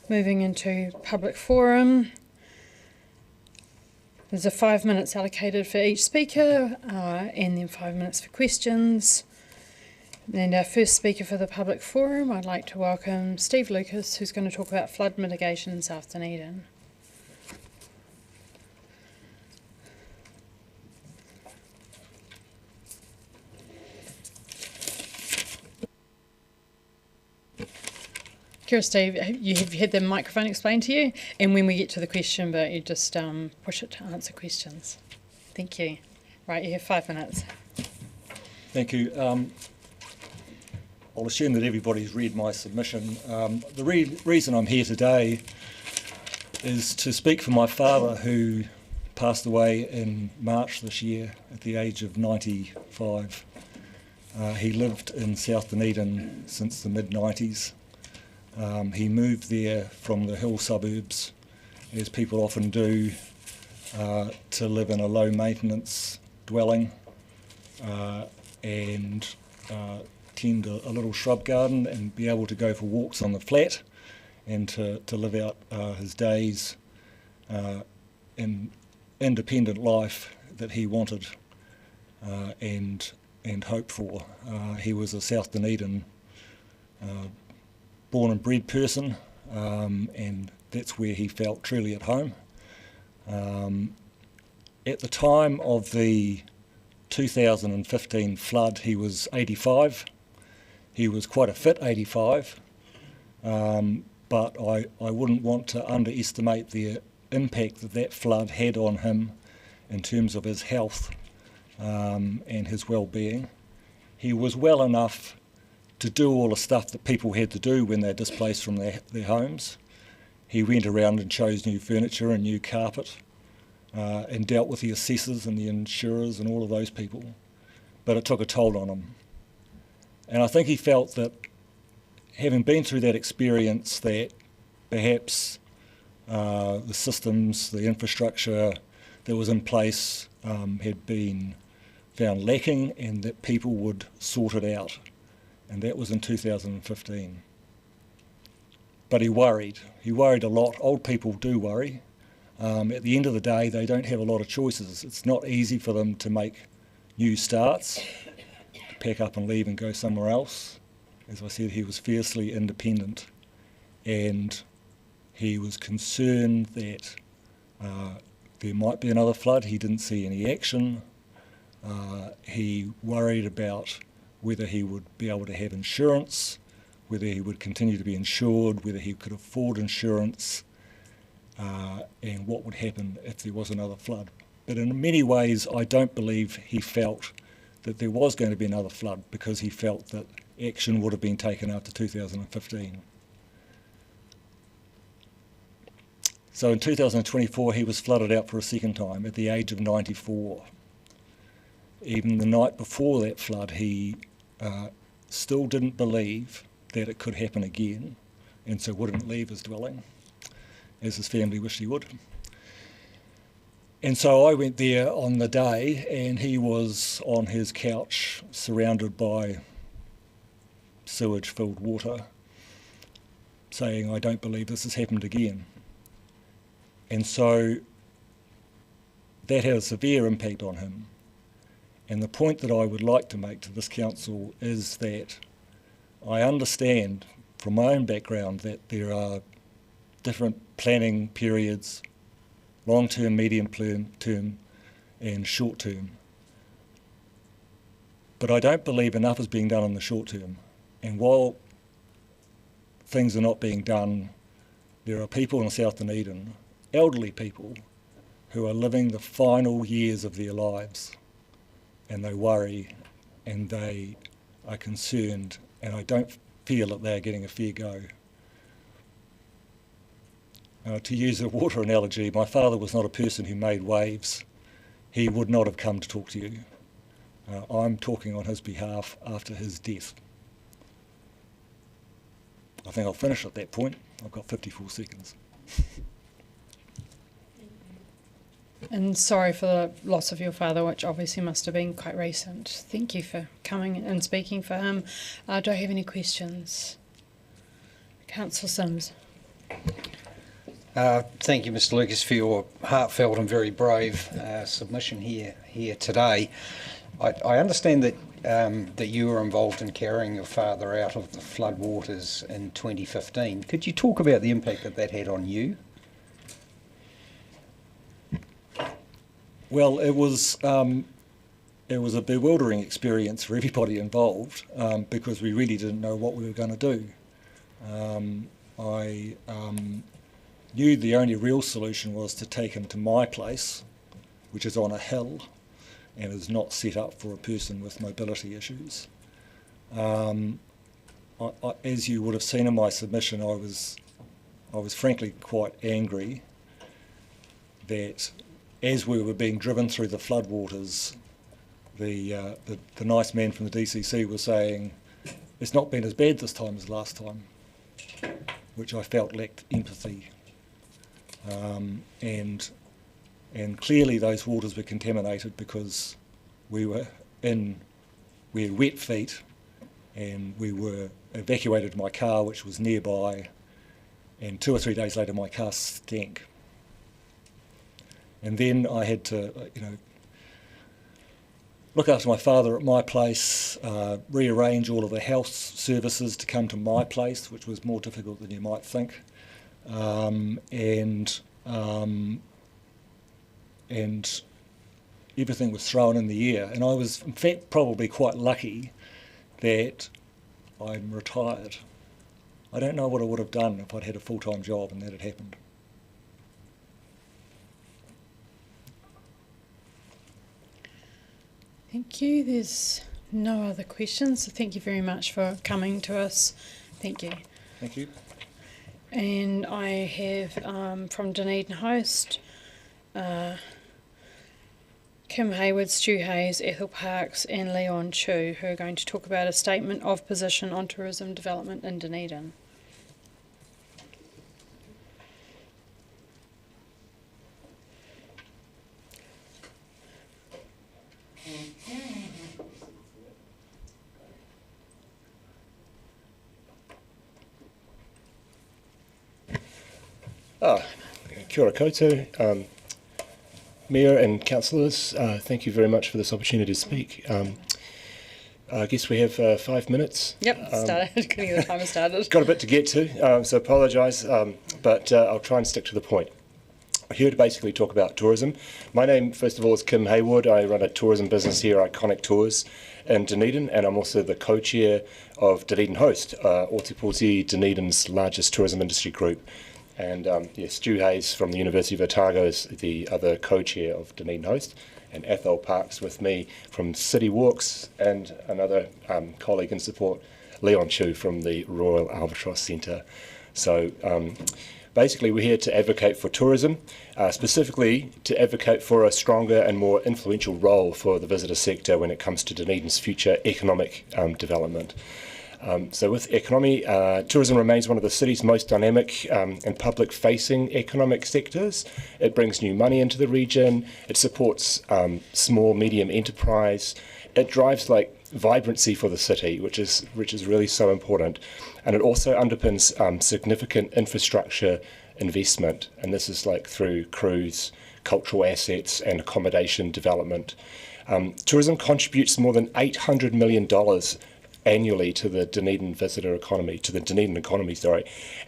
Moving into public forum. There's 5 minutes allocated for each speaker, and then 5 minutes for questions. And our first speaker for the public forum, I'd like to welcome Steve Lucas, who's going to talk about flood mitigation in South Dunedin. Kia ora, Steve. You've had the microphone explained to you, and when we get to the question bit, you just push it to answer questions. Thank you. Right, you have 5 minutes. Thank you. I'll assume that everybody's read my submission. The reason I'm here today is to speak for my father, who passed away in March this year at the age of 95. He lived in South Dunedin since the mid-90s. He moved there from the hill suburbs, as people often do, to live in a low-maintenance dwelling and tend a little shrub garden and be able to go for walks on the flat and to live out his days in independent life that he wanted and hoped for. He was a South Dunedin born and bred person, and that's where he felt truly at home. At the time of the 2015 flood, he was 85. He was quite a fit 85, but I wouldn't want to underestimate the impact that that flood had on him in terms of his health and his well-being. He was well enough to do all the stuff that people had to do when they're displaced from their homes. He went around and chose new furniture and new carpet and dealt with the assessors and the insurers and all of those people. But it took a toll on him. And I think he felt that, having been through that experience, that perhaps the systems, the infrastructure that was in place had been found lacking, and that people would sort it out. And that was in 2015. But he worried. He worried a lot. Old people do worry. At the end of the day, they don't have a lot of choices. It's not easy for them to make new starts, pack up and leave and go somewhere else. As I said, he was fiercely independent, and he was concerned that there might be another flood. He didn't see any action. He worried about whether he would be able to have insurance, whether he would continue to be insured, whether he could afford insurance, and what would happen if there was another flood. But in many ways, I don't believe he felt that there was going to be another flood, because he felt that action would have been taken after 2015. So in 2024, he was flooded out for a second time at the age of 94. Even the night before that flood, he still didn't believe that it could happen again, and so wouldn't leave his dwelling, as his family wished he would. And so I went there on the day, and he was on his couch surrounded by sewage-filled water, saying, "I don't believe this has happened again." And so that had a severe impact on him. And the point that I would like to make to this council is that I understand from my own background that there are different planning periods, long-term, medium-term and short-term. But I don't believe enough is being done in the short term. And while things are not being done, there are people in South Dunedin, elderly people, who are living the final years of their lives. And they worry, and they are concerned, and I don't feel that they're getting a fair go. To use a water analogy, my father was not a person who made waves. He would not have come to talk to you. I'm talking on his behalf after his death. I think I'll finish at that point. I've got 54 seconds. And sorry for the loss of your father, which obviously must have been quite recent. Thank you for coming and speaking for him. Do I have any questions? Councillor Sims. Thank you, Mr. Lucas, for your heartfelt and very brave submission here today. I understand that that you were involved in carrying your father out of the floodwaters in 2015. Could you talk about the impact that had on you? Well, it was a bewildering experience for everybody involved because we really didn't know what we were going to do. I knew the only real solution was to take him to my place, which is on a hill and is not set up for a person with mobility issues. As you would have seen in my submission, I was frankly quite angry that as we were being driven through the floodwaters, the nice man from the DCC was saying, it's not been as bad this time as last time, which I felt lacked empathy. And clearly those waters were contaminated because we had wet feet and we were evacuated to my car, which was nearby, and 2 or 3 days later my car stank. And then I had to, look after my father at my place, rearrange all of the health services to come to my place, which was more difficult than you might think. And everything was thrown in the air. And I was, in fact, probably quite lucky that I'm retired. I don't know what I would have done if I'd had a full-time job and that had happened. Thank you. There's no other questions, so thank you very much for coming to us. Thank you. Thank you. And I have from Dunedin Host, Kim Hayward, Stu Hayes, Ethel Parks and Leon Chu, who are going to talk about a statement of position on tourism development in Dunedin. Kia ora koutou. Mayor and councillors, thank you very much for this opportunity to speak. I guess we have 5 minutes. Yep, started. Getting the timer started. Got a bit to get to, so apologise, but I'll try and stick to the point. I'm here to basically talk about tourism. My name, first of all, is Kim Hayward. I run a tourism business here, Iconic Tours, in Dunedin, and I'm also the co-chair of Dunedin Host, Ōtepoti Dunedin's largest tourism industry group. And Stu Hayes from the University of Otago is the other co-chair of Dunedin Host, and Ethel Parks with me from City Walks, and another colleague in support, Leon Chu from the Royal Albatross Centre. So basically we're here to advocate for tourism, specifically to advocate for a stronger and more influential role for the visitor sector when it comes to Dunedin's future economic development. So with economy, tourism remains one of the city's most dynamic and public-facing economic sectors. It brings new money into the region, it supports small, medium enterprise, it drives vibrancy for the city, which is really so important, and it also underpins significant infrastructure investment, and this is through cruise, cultural assets and accommodation development. Tourism contributes more than $800 million annually to the Dunedin economy,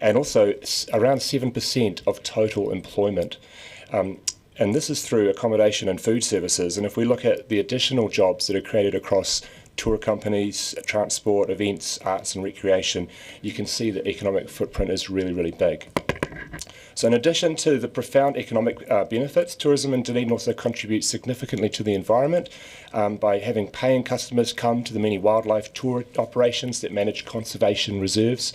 and also around 7% of total employment. And this is through accommodation and food services. And if we look at the additional jobs that are created across tour companies, transport, events, arts and recreation, you can see the economic footprint is really, really big. So in addition to the profound economic benefits, tourism in Dunedin also contributes significantly to the environment by having paying customers come to the many wildlife tour operations that manage conservation reserves.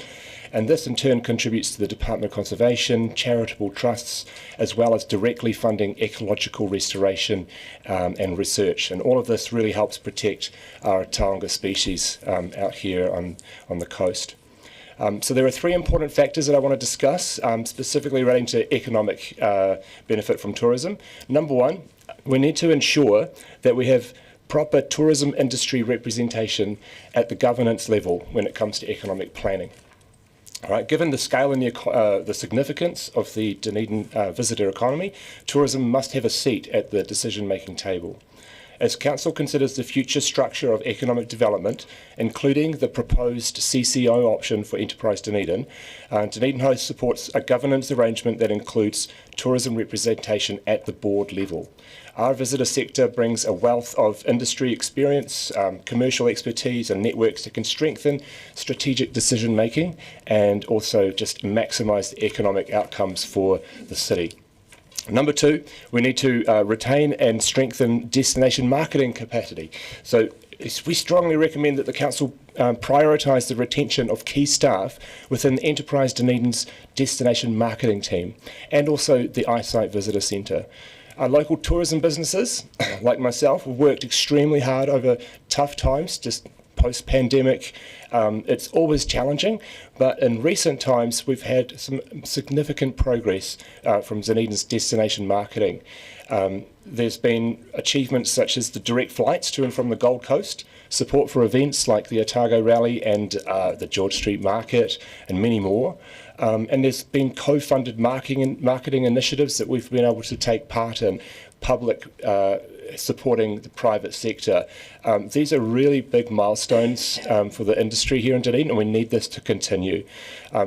And this in turn contributes to the Department of Conservation, charitable trusts, as well as directly funding ecological restoration and research. And all of this really helps protect our taonga species out here on the coast. So there are three important factors that I want to discuss, specifically relating to economic benefit from tourism. Number one, we need to ensure that we have proper tourism industry representation at the governance level when it comes to economic planning. All right, given the scale and the significance of the Dunedin visitor economy, tourism must have a seat at the decision-making table. As Council considers the future structure of economic development, including the proposed CCO option for Enterprise Dunedin, Dunedin Host supports a governance arrangement that includes tourism representation at the board level. Our visitor sector brings a wealth of industry experience, commercial expertise and networks that can strengthen strategic decision making and also just maximise the economic outcomes for the city. Number two, we need to retain and strengthen destination marketing capacity. So we strongly recommend that the Council prioritise the retention of key staff within Enterprise Dunedin's destination marketing team and also the Eyesight Visitor Centre. Our local tourism businesses, like myself, have worked extremely hard over tough times, just post-pandemic. It's always challenging, but in recent times we've had some significant progress from Dunedin's destination marketing. There's been achievements such as the direct flights to and from the Gold Coast, support for events like the Otago Rally and the George Street Market, and many more. And there's been co-funded marketing initiatives that we've been able to take part in, public supporting the private sector. These are really big milestones for the industry here in Dunedin, and we need this to continue. I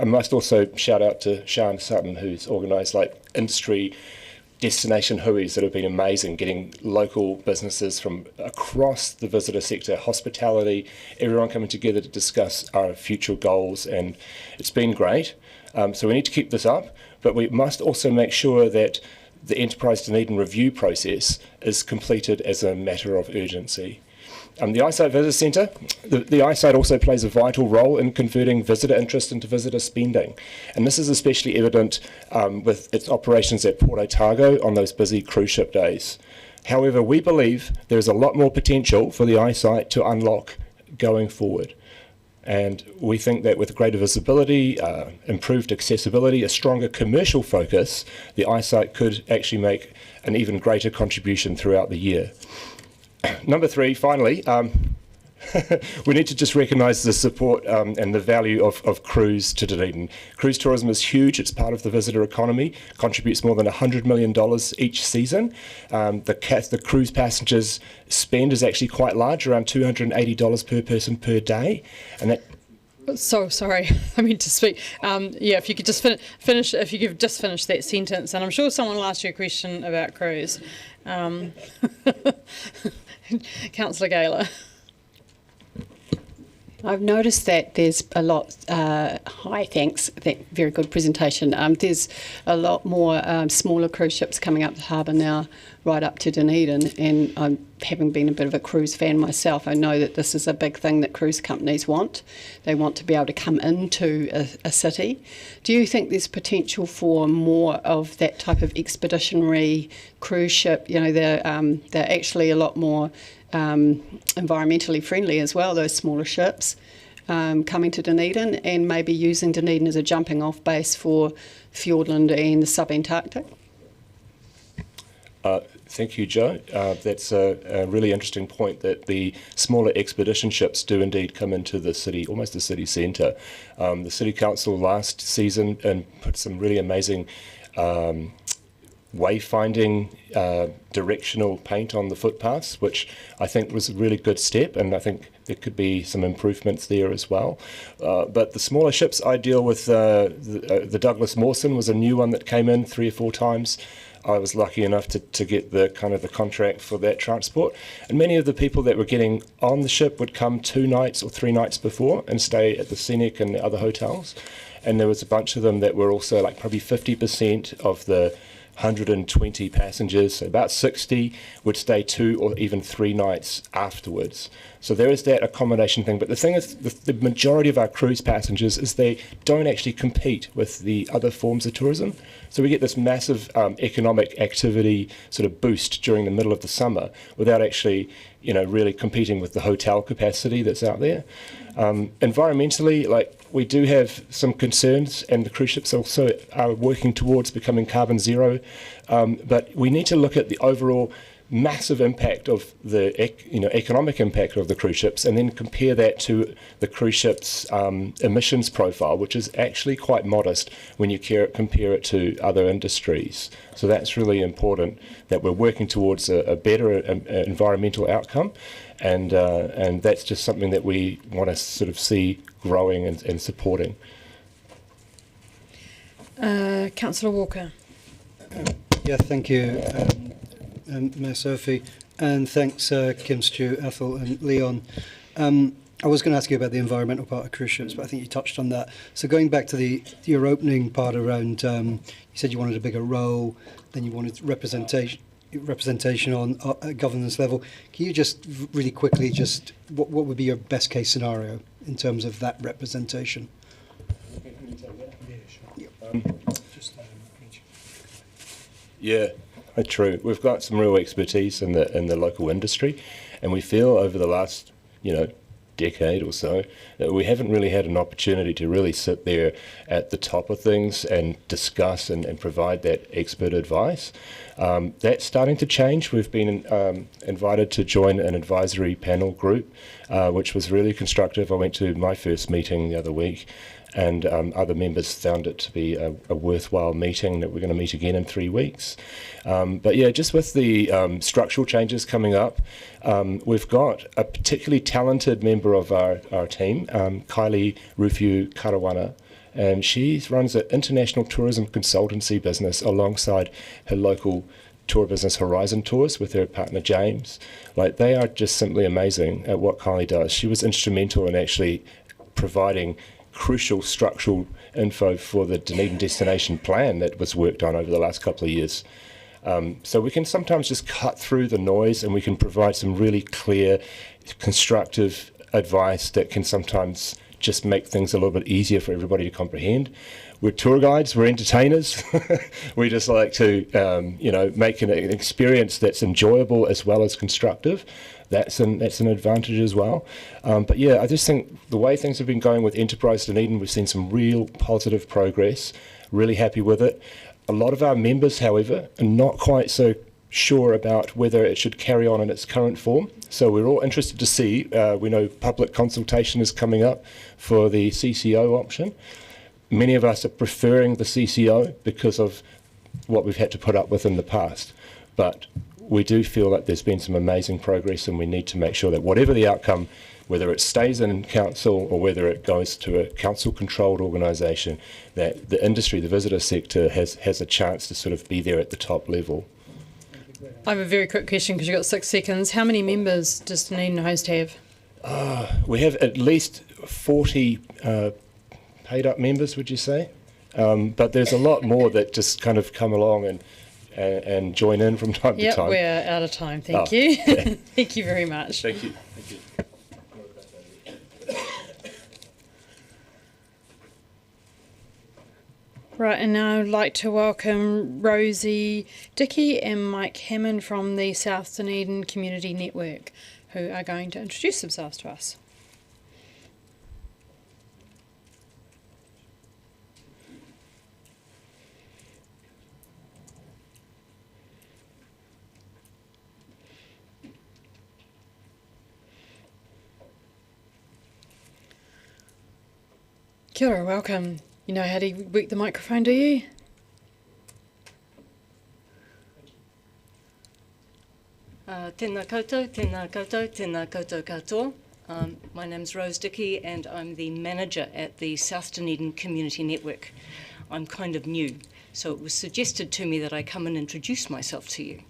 must also shout out to Sian Sutton, who's organised industry destination hui's that have been amazing, getting local businesses from across the visitor sector, hospitality, everyone coming together to discuss our future goals, and it's been great. So we need to keep this up, but we must also make sure that the Enterprise Dunedin review process is completed as a matter of urgency. The Eyesight Visitor Centre, the Eyesight also plays a vital role in converting visitor interest into visitor spending. And this is especially evident with its operations at Port Otago on those busy cruise ship days. However, we believe there is a lot more potential for the Eyesight to unlock going forward. And we think that with greater visibility, improved accessibility, a stronger commercial focus, the Eyesight could actually make an even greater contribution throughout the year. Number three, finally, we need to just recognise the support and the value of cruise to Dunedin. Cruise tourism is huge. It's part of the visitor economy, contributes more than $100 million each season. The cruise passengers spend is actually quite large, around $280 per person per day. And that So sorry, I mean to speak. If you could just finish, if you could just finish that sentence, and I'm sure someone will ask you a question about cruise. Councillor Gaylor. I've noticed that there's a lot, hi, thanks, very good presentation. There's a lot more smaller cruise ships coming up the harbour now, right up to Dunedin, and having been a bit of a cruise fan myself, I know that this is a big thing that cruise companies want. They want to be able to come into a city. Do you think there's potential for more of that type of expeditionary cruise ship? You know, they're actually a lot more environmentally friendly as well, those smaller ships coming to Dunedin, and maybe using Dunedin as a jumping off base for Fiordland and the sub-Antarctic? Thank you, Joe. That's a really interesting point, that the smaller expedition ships do indeed come into the city, almost the city centre. The City Council last season put some really amazing wayfinding directional paint on the footpaths, which I think was a really good step, and I think there could be some improvements there as well. But the smaller ships I deal with, the Douglas Mawson was a new one that came in 3 or 4 times. I was lucky enough to get the contract for that transport, and many of the people that were getting on the ship would come 2 nights or 3 nights before and stay at the Scenic and the other hotels, and there was a bunch of them that were also like probably 50% of the 120 passengers, so about 60 would stay 2 or even 3 nights afterwards. So there is that accommodation thing. But the thing is, the majority of our cruise passengers is they don't actually compete with the other forms of tourism. So we get this massive economic activity sort of boost during the middle of the summer without actually, really competing with the hotel capacity that's out there. Environmentally, we do have some concerns, and the cruise ships also are working towards becoming carbon zero. But we need to look at the overall massive impact of the economic impact of the cruise ships, and then compare that to the cruise ships' emissions profile, which is actually quite modest when you compare it to other industries. So that's really important, that we're working towards a better environmental outcome, and that's just something that we want to sort of see growing and supporting. Councillor Walker. Yeah, thank you, Mayor Sophie, and thanks Kim, Stu, Ethel and Leon. I was going to ask you about the environmental part of cruise ships, but I think you touched on that. So going back to your opening part around, you said you wanted a bigger role, then you wanted representation on a governance level. Can you just really quickly what would be your best case scenario in terms of that representation? Yeah, true. We've got some real expertise in the local industry, and we feel over the last, decade or so that we haven't really had an opportunity to really sit there at the top of things and discuss and provide that expert advice. That's starting to change. We've been invited to join an advisory panel group, which was really constructive. I went to my first meeting the other week, and other members found it to be a worthwhile meeting, that we're going to meet again in 3 weeks. But yeah, just with the structural changes coming up, we've got a particularly talented member of our team, Kylie Rufiu-Karawana, and she runs an international tourism consultancy business alongside her local tour business Horizon Tours with her partner James. Like, they are just simply amazing at what Kylie does. She was instrumental in actually providing crucial structural info for the Dunedin destination plan that was worked on over the last couple of years. So we can sometimes just cut through the noise, and we can provide some really clear, constructive advice that can sometimes just make things a little bit easier for everybody to comprehend. We're tour guides, we're entertainers. We just like to, make an experience that's enjoyable as well as constructive. That's an advantage as well. But yeah, I just think the way things have been going with Enterprise Dunedin, we've seen some real positive progress. Really happy with it. A lot of our members, however, are not quite so sure about whether it should carry on in its current form. So we're all interested to see. We know public consultation is coming up for the CCO option. Many of us are preferring the CCO because of what we've had to put up with in the past. But we do feel that there's been some amazing progress, and we need to make sure that whatever the outcome, whether it stays in council or whether it goes to a council-controlled organisation, that the industry, the visitor sector, has a chance to sort of be there at the top level. I have a very quick question because you've got 6 seconds. How many members does Dunedin Host have? We have at least 40 paid-up members, would you say? But there's a lot more that just kind of come along and join in from time to time. We're out of time. Thank you. Okay. Thank you very much. Thank you. Thank you. Right, and now I'd like to welcome Rosie Dickey and Mike Hammond from the South Dunedin Community Network, who are going to introduce themselves to us. Kia ora, welcome. You know how to work the microphone, do you? Tēnā koutou, tēnā koutou, tēnā koutou katoa. My name's Rose Dickey, and I'm the manager at the South Dunedin Community Network. I'm kind of new, so it was suggested to me that I come and introduce myself to you.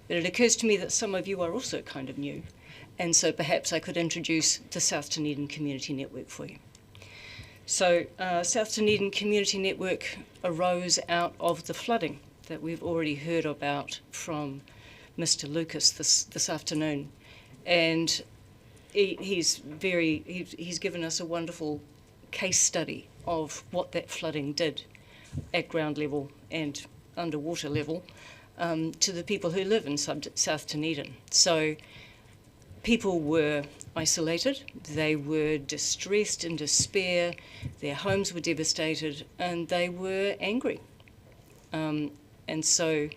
But it occurs to me that some of you are also kind of new, and so perhaps I could introduce the South Dunedin Community Network for you. So South Dunedin Community Network arose out of the flooding that we've already heard about from Mr. Lucas this afternoon, and he's given us a wonderful case study of what that flooding did at ground level and underwater level to the people who live in South Dunedin. So people were isolated, they were distressed, in despair, their homes were devastated, and they were angry. And so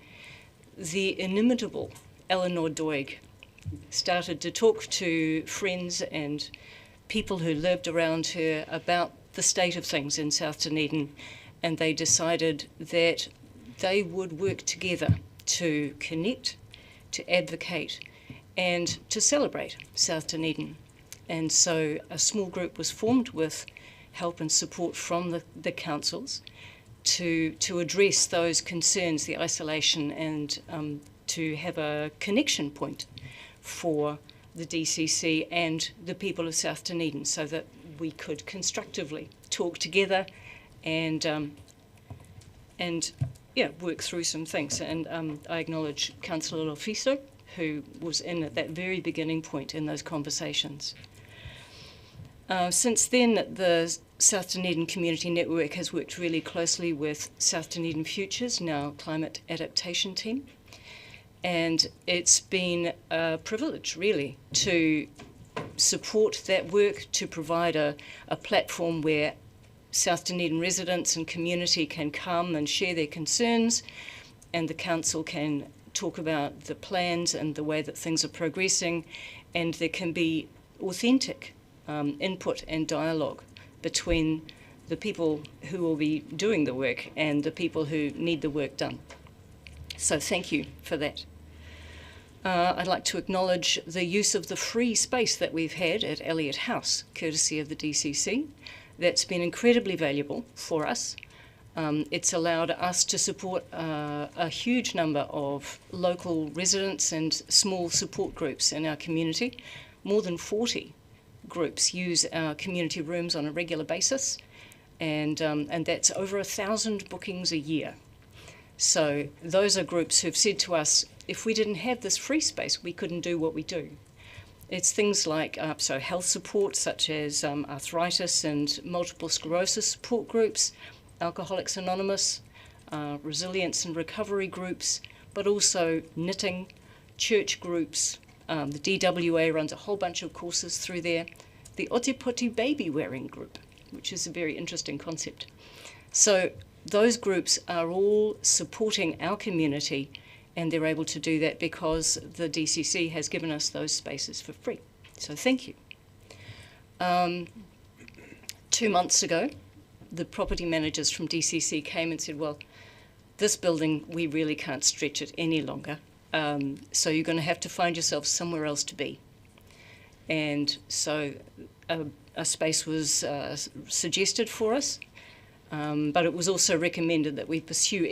the inimitable Eleanor Doig started to talk to friends and people who lived around her about the state of things in South Dunedin, and they decided that they would work together to connect, to advocate, and to celebrate South Dunedin. And so a small group was formed with help and support from the councils to address those concerns, the isolation, and to have a connection point for the DCC and the people of South Dunedin, so that we could constructively talk together and work through some things. And I acknowledge Councillor Lofiso, who was in at that very beginning point in those conversations. Since then, the South Dunedin Community Network has worked really closely with South Dunedin Futures, now Climate Adaptation Team. And it's been a privilege, really, to support that work, to provide a platform where South Dunedin residents and community can come and share their concerns, and the council can talk about the plans and the way that things are progressing, and there can be authentic input and dialogue between the people who will be doing the work and the people who need the work done. So thank you for that. I'd like to acknowledge the use of the free space that we've had at Elliott House, courtesy of the DCC. That's been incredibly valuable for us. It's allowed us to support a huge number of local residents and small support groups in our community. More than 40 groups use our community rooms on a regular basis, and that's over 1,000 bookings a year. So those are groups who've said to us, if we didn't have this free space, we couldn't do what we do. It's things like health support, such as arthritis and multiple sclerosis support groups, Alcoholics Anonymous, resilience and recovery groups, but also knitting, church groups. The DWA runs a whole bunch of courses through there. The Ōtepoti baby wearing group, which is a very interesting concept. So those groups are all supporting our community, and they're able to do that because the DCC has given us those spaces for free. So thank you. 2 months ago, the property managers from DCC came and said, well, this building, we really can't stretch it any longer. So you're going to have to find yourself somewhere else to be. And so a space was suggested for us, but it was also recommended that we pursue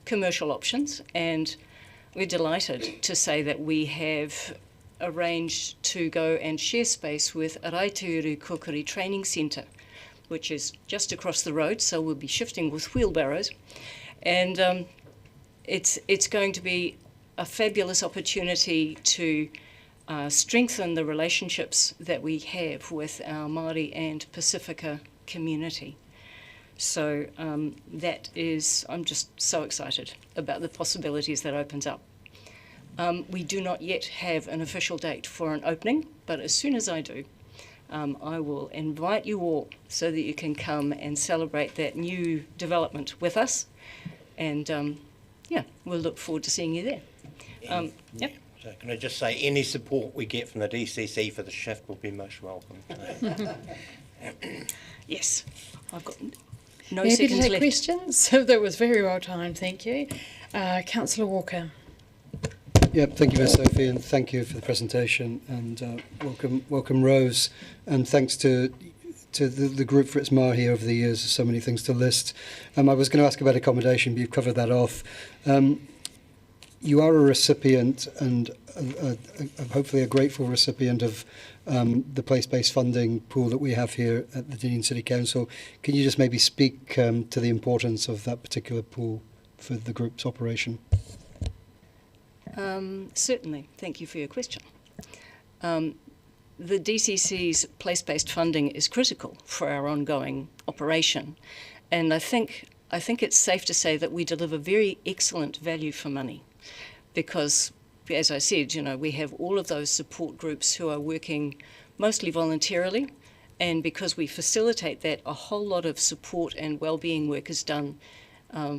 commercial options, and we're delighted to say that we have arranged to go and share space with Araituru Kokiri Training Centre, which is just across the road, so we'll be shifting with wheelbarrows. And it's going to be a fabulous opportunity to strengthen the relationships that we have with our Māori and Pacifica community. So that is, I'm just so excited about the possibilities that opens up. We do not yet have an official date for an opening, but as soon as I do, I will invite you all so that you can come and celebrate that new development with us. And we'll look forward to seeing you there. Yep. So can I just say, any support we get from the DCC for the shift will be most welcome. Yes, I've got no Happy seconds to take left. questions. That was very well timed, thank you. Councillor Walker. Yeah, thank you, Ms. Sophie, and thank you for the presentation, and welcome Rose, and thanks to the group for its mahi over the years. There's so many things to list. I was going to ask about accommodation, but you've covered that off. You are a recipient, and hopefully a grateful recipient of the place-based funding pool that we have here at the Dunedin City Council. Can you just maybe speak to the importance of that particular pool for the group's operation? Certainly. Thank you for your question. The DCC's place-based funding is critical for our ongoing operation, and I think it's safe to say that we deliver very excellent value for money, because, as I said, we have all of those support groups who are working mostly voluntarily, and because we facilitate that, a whole lot of support and wellbeing work is done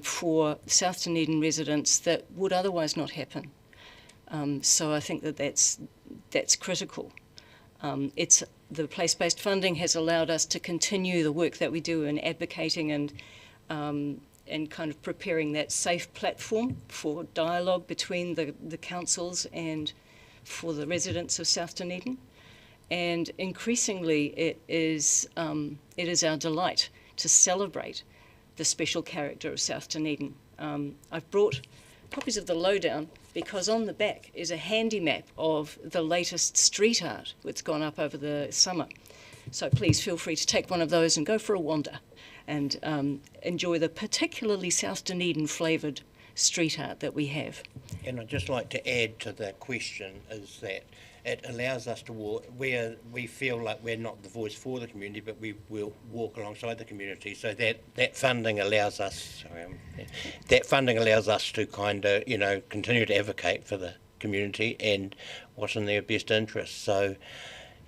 for South Dunedin residents that would otherwise not happen. So I think that that's critical. The place-based funding has allowed us to continue the work that we do in advocating and kind of preparing that safe platform for dialogue between the councils and for the residents of South Dunedin. And increasingly it is our delight to celebrate the special character of South Dunedin. I've brought copies of the lowdown because on the back is a handy map of the latest street art that's gone up over the summer. So please feel free to take one of those and go for a wander and enjoy the particularly South Dunedin flavoured street art that we have. And I'd just like to add to the question is that it allows us to walk where we feel like we're not the voice for the community, but we will walk alongside the community. So that funding allows us. That funding allows us to kind of continue to advocate for the community and what's in their best interest. So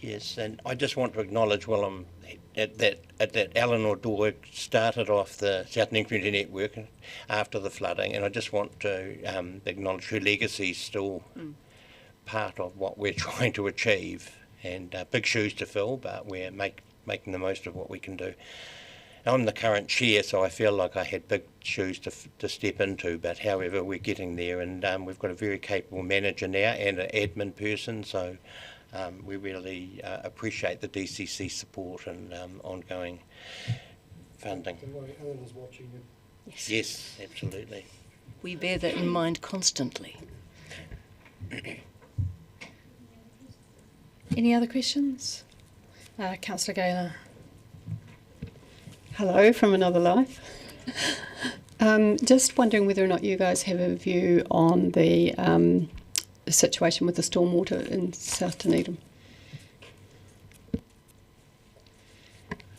yes, and I just want to acknowledge that Eleanor Dorr started off the South Dunedin Community Network after the flooding, and I just want to acknowledge her legacy still. Part of what we're trying to achieve, and big shoes to fill, but we're making the most of what we can do. I'm the current chair, so I feel like I had big shoes to step into, but however we're getting there, and we've got a very capable manager now and an admin person, so we really appreciate the DCC support and ongoing funding. Eleanor's watching you. Yes, absolutely. We bear that in mind constantly. Any other questions? Councillor Gaylor. Hello from another life. Just wondering whether or not you guys have a view on the situation with the stormwater in South Dunedin.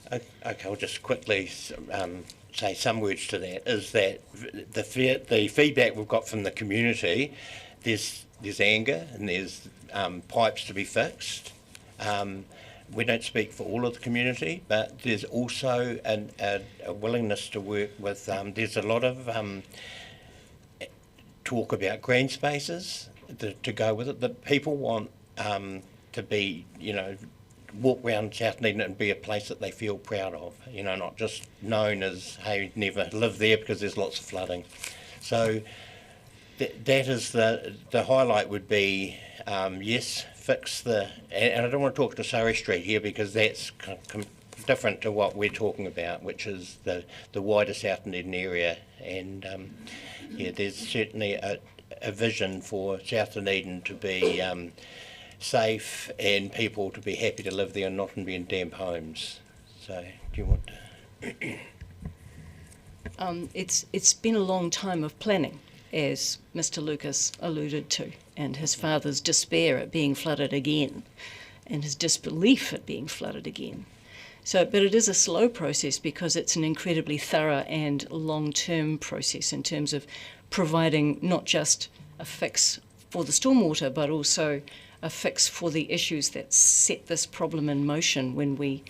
Okay, I'll just quickly say some words to that. Is that the feedback we've got from the community? There's anger and there's pipes to be fixed. We don't speak for all of the community, but there's also a willingness to work with. There's a lot of talk about green spaces to go with it. That people want to be, walk around South Dunedin and be a place that they feel proud of. Not just known as, hey, never live there because there's lots of flooding. So that is the highlight would be, yes, fix and I don't want to talk to Surrey Street here because that's different to what we're talking about, which is the wider South Dunedin area. And there's certainly a vision for South Dunedin to be safe and people to be happy to live there and not be in damp homes. So do you want to? It's been a long time of planning, as Mr. Lucas alluded to, and his father's despair at being flooded again, and his disbelief at being flooded again. But it is a slow process because it's an incredibly thorough and long-term process in terms of providing not just a fix for the stormwater, but also a fix for the issues that set this problem in motion when we,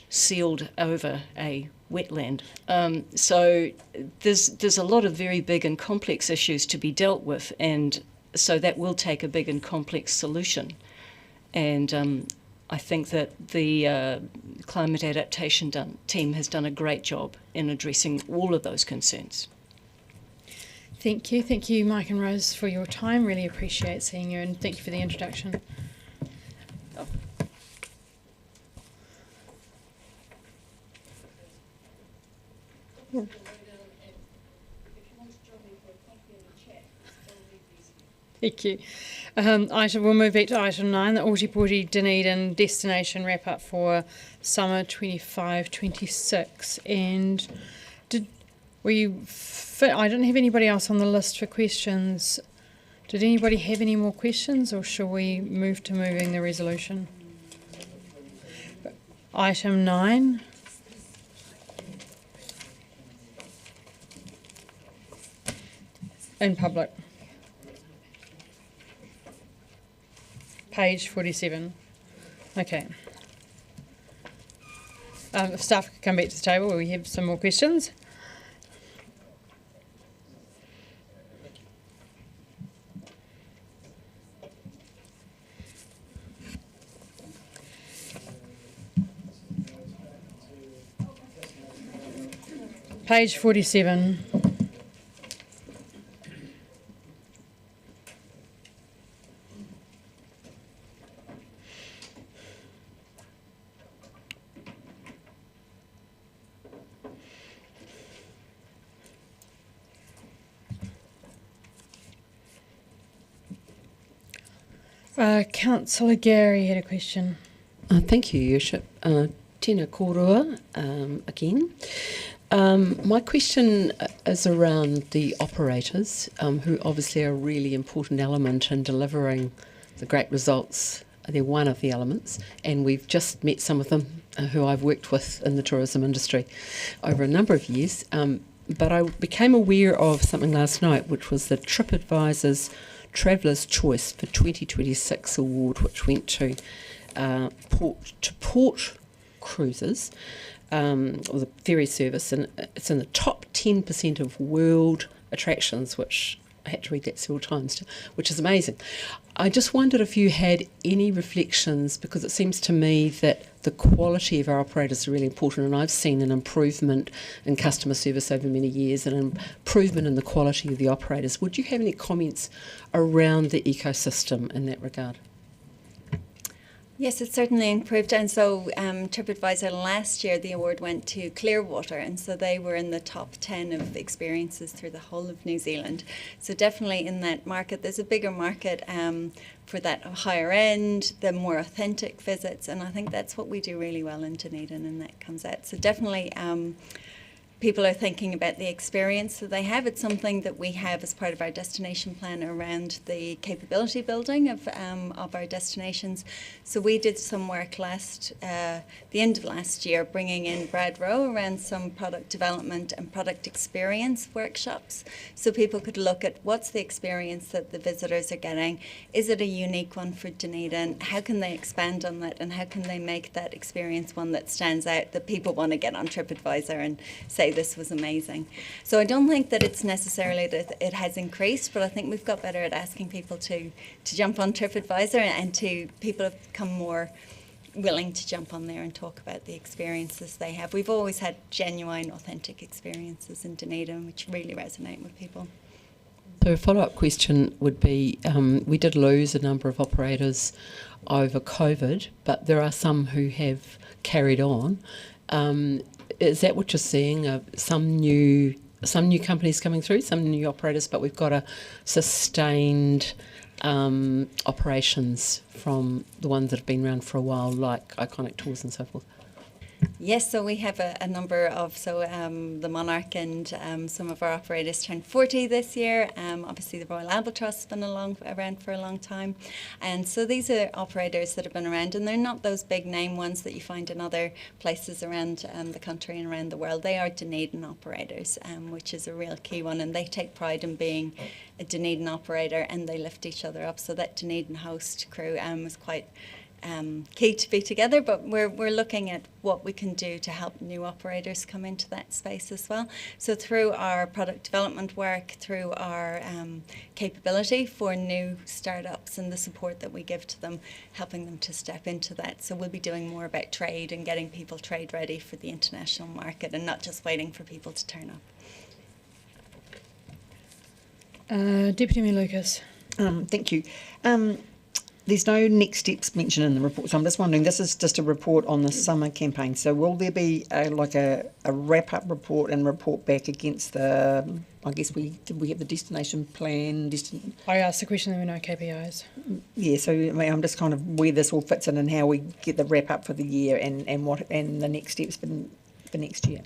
sealed over a wetland. So there's a lot of very big and complex issues to be dealt with, and so that will take a big and complex solution. And I think that the climate adaptation team has done a great job in addressing all of those concerns. Thank you, Mike and Rose, for your time. Really appreciate seeing you, and thank you for the introduction. Thank you. We'll move back to item 9, the Ōtepoti Dunedin destination wrap up for summer 25-26. And I don't have anybody else on the list for questions. Did anybody have any more questions, or shall we move to moving the resolution? Item 9. In public. Page 47. Okay. If staff could come back to the table, we have some more questions. Page 47. Councillor Gary had a question. Thank you, Your Worship. Tēnā kōrua again. My question is around the operators, who obviously are a really important element in delivering the great results. They're one of the elements, and we've just met some of them who I've worked with in the tourism industry over a number of years. But I became aware of something last night, which was the TripAdvisor's Traveller's Choice for 2026 award, which went to port cruises, or the ferry service, and it's in the top 10% of world attractions, which I had to read that several times, which is amazing. I just wondered if you had any reflections, because it seems to me that the quality of our operators is really important, and I've seen an improvement in customer service over many years and an improvement in the quality of the operators. Would you have any comments around the ecosystem in that regard? Yes, it's certainly improved. And so TripAdvisor last year, the award went to Clearwater, and so they were in the top 10 of experiences through the whole of New Zealand. So definitely in that market, there's a bigger market for that higher end, the more authentic visits, and I think that's what we do really well in Dunedin, and that comes out. So definitely people are thinking about the experience that they have. It's something that we have as part of our destination plan around the capability building of our destinations. So we did some work the end of last year, bringing in Brad Rowe around some product development and product experience workshops, so people could look at what's the experience that the visitors are getting. Is it a unique one for Dunedin? How can they expand on that, and how can they make that experience one that stands out, that people want to get on TripAdvisor and say this was amazing? So I don't think that it's necessarily that it has increased, but I think we've got better at asking people to jump on TripAdvisor, and people have become more willing to jump on there and talk about the experiences they have. We've always had genuine, authentic experiences in Dunedin, which really resonate with people. So a follow-up question would be, we did lose a number of operators over COVID, but there are some who have carried on. Is that what you're seeing? Some new companies coming through, some new operators, but we've got a sustained operations from the ones that have been around for a while, like Iconic Tours and so forth. Yes, so we have a number of, the Monarch and some of our operators turned 40 this year. Obviously the Royal Albatross has been around for a long time. And so these are operators that have been around, and they're not those big name ones that you find in other places around the country and around the world. They are Dunedin operators, which is a real key one, and they take pride in being a Dunedin operator, and they lift each other up. So that Dunedin host crew was quite key to be together, but we're looking at what we can do to help new operators come into that space as well. So through our product development work, through our capability for new startups and the support that we give to them, helping them to step into that. So we'll be doing more about trade and getting people trade ready for the international market, and not just waiting for people to turn up. Deputy Mayor Lucas. Thank you. There's no next steps mentioned in the report, so I'm just wondering, this is just a report on the summer campaign, so will there be a wrap-up report and report back against the, I guess did we have the destination plan? I asked the question, there were no KPIs. Yeah, so I'm just kind of where this all fits in and how we get the wrap-up for the year and the next steps for next year.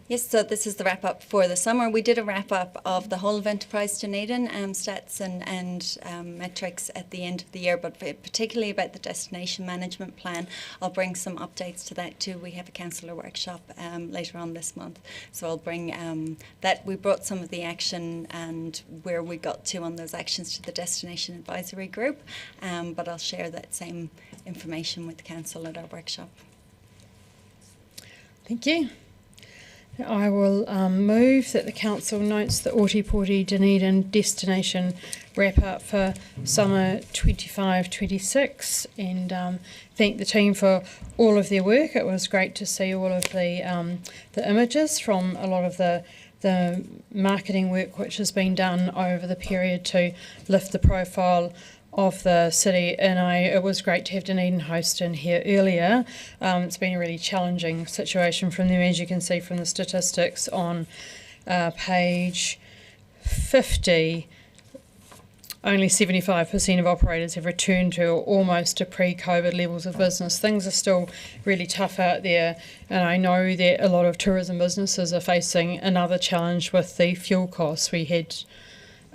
Yes, so this is the wrap-up for the summer. We did a wrap-up of the whole of Enterprise Dunedin, stats and metrics at the end of the year, but particularly about the destination management plan. I'll bring some updates to that too. We have a councillor workshop later on this month, so I'll bring that. We brought some of the action and where we got to on those actions to the Destination Advisory Group, but I'll share that same information with the council at our workshop. Thank you. I will move that the council notes the Ōtepoti Dunedin destination wrap up for summer 25-26 and thank the team for all of their work. It was great to see all of the images from a lot of the marketing work which has been done over the period to lift the profile of the city, and it was great to have Dunedin Host in here earlier. It's been a really challenging situation from them, as you can see from the statistics on page 50. Only 75% of operators have returned to or almost to pre-COVID levels of business. Things are still really tough out there, and I know that a lot of tourism businesses are facing another challenge with the fuel costs. We had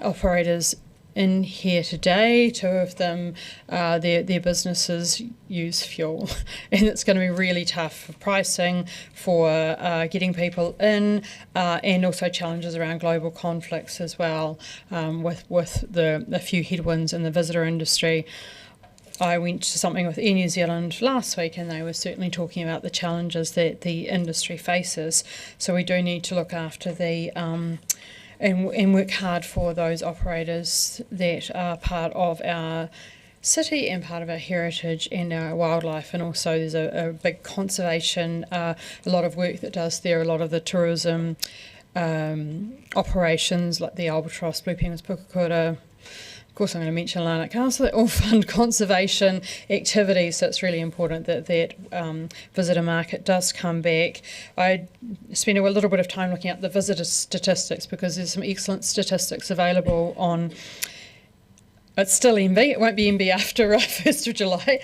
operators in here today, 2 of them, their businesses use fuel, and it's going to be really tough for pricing, for getting people in, and also challenges around global conflicts as well, with the few headwinds in the visitor industry. I went to something with Air New Zealand last week, and they were certainly talking about the challenges that the industry faces. So we do need to look after the and work hard for those operators that are part of our city and part of our heritage and our wildlife. And also there's a big conservation, a lot of work that does there, a lot of the tourism operations like the albatross, blue penguins, pukakura. Of course, I'm going to mention Lanark Castle, that all fund conservation activities, so it's really important that visitor market does come back. I spent a little bit of time looking at the visitor statistics because there's some excellent statistics available on. It's still MB, it won't be MB after 1st of July,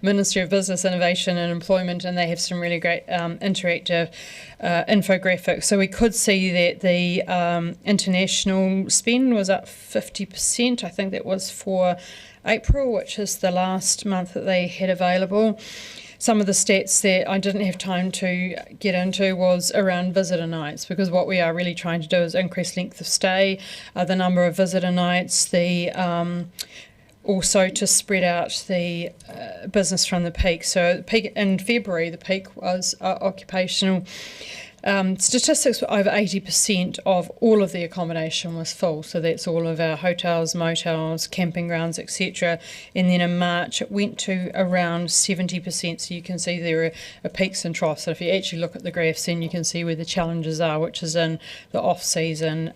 Ministry of Business, Innovation and Employment, and they have some really great interactive infographics. So we could see that the international spend was up 50%, I think that was for April, which is the last month that they had available. Some of the stats that I didn't have time to get into was around visitor nights, because what we are really trying to do is increase length of stay, the number of visitor nights, also to spread out the business from the peak. So the peak in February, the peak was occupational. Statistics were over 80% of all of the accommodation was full, so that's all of our hotels, motels, camping grounds, etc. And then in March it went to around 70%, so you can see there are peaks and troughs. So if you actually look at the graphs, then you can see where the challenges are, which is in the off-season,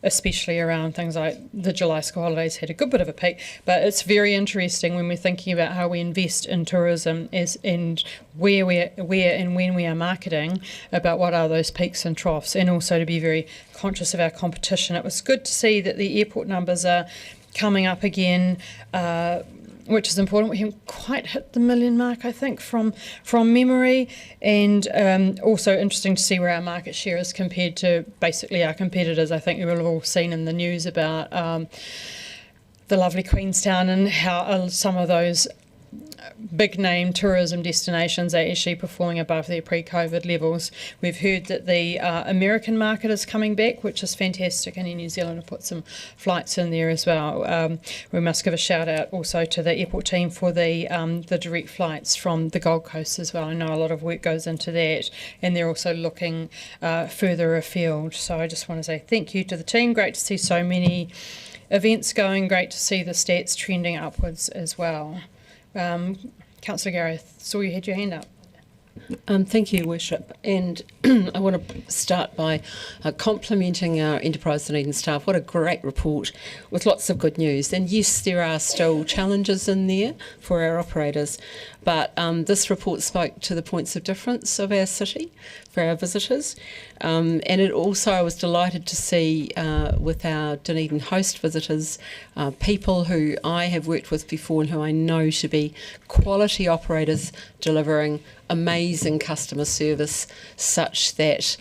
especially around things like the July school holidays had a good bit of a peak. But it's very interesting when we're thinking about how we invest in tourism and where and when we are marketing, about what are those peaks and troughs, and also to be very conscious of our competition. It was good to see that the airport numbers are coming up again, which is important. We haven't quite hit the million mark, I think, from memory, and also interesting to see where our market share is compared to basically our competitors. I think you will have all seen in the news about the lovely Queenstown and how some of those big name tourism destinations are actually performing above their pre-COVID levels. We've heard that the American market is coming back, which is fantastic, and in New Zealand have put some flights in there as well. We must give a shout out also to the airport team for the direct flights from the Gold Coast as well. I know a lot of work goes into that, and they're also looking further afield. So I just want to say thank you to the team. Great to see so many events going. Great to see the stats trending upwards as well. Councillor Gareth, saw you had your hand up. Thank you, Worship. And I want to start by complimenting our Enterprise Dunedin staff. What a great report with lots of good news. And yes, there are still challenges in there for our operators, but this report spoke to the points of difference of our city for our visitors. And it also, I was delighted to see with our Dunedin Host visitors, people who I have worked with before and who I know to be quality operators delivering amazing customer service such that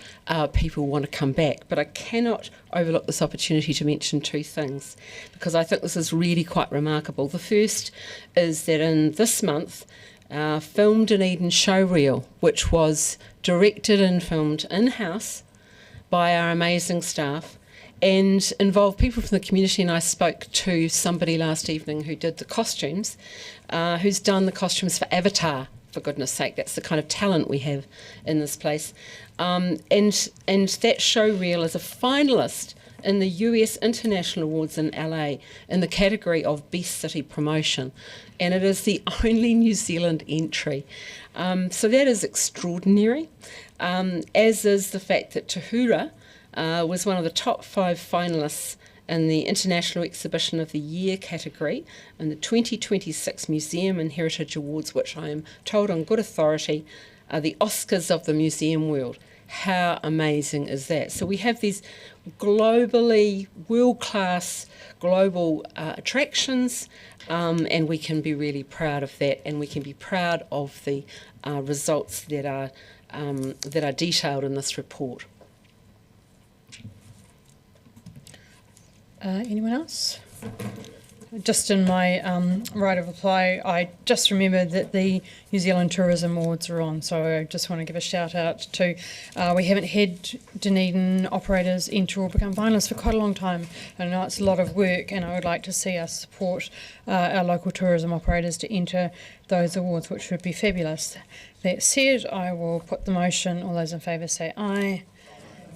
people want to come back. But I cannot overlook this opportunity to mention 2 things, because I think this is really quite remarkable. The first is that in this month, our Film Dunedin showreel, which was directed and filmed in-house by our amazing staff and involved people from the community, and I spoke to somebody last evening who did the costumes, who's done the costumes for Avatar for goodness sake. That's the kind of talent we have in this place. And that showreel is a finalist in the US International Awards in LA in the category of Best City Promotion. And it is the only New Zealand entry. So that is extraordinary, as is the fact that Tahura was one of the top 5 finalists in the International Exhibition of the Year category in the 2026 Museum and Heritage Awards, which I am told on good authority are the Oscars of the museum world. How amazing is that? So we have these globally world-class global attractions, and we can be really proud of that, and we can be proud of the results that are detailed in this report. Anyone else? Just in my right of reply, I just remembered that the New Zealand Tourism Awards are on, so I just want to give a shout out to, we haven't had Dunedin operators enter or become finalists for quite a long time. I know it's a lot of work, and I would like to see us support our local tourism operators to enter those awards, which would be fabulous. That said, I will put the motion. All those in favour say aye.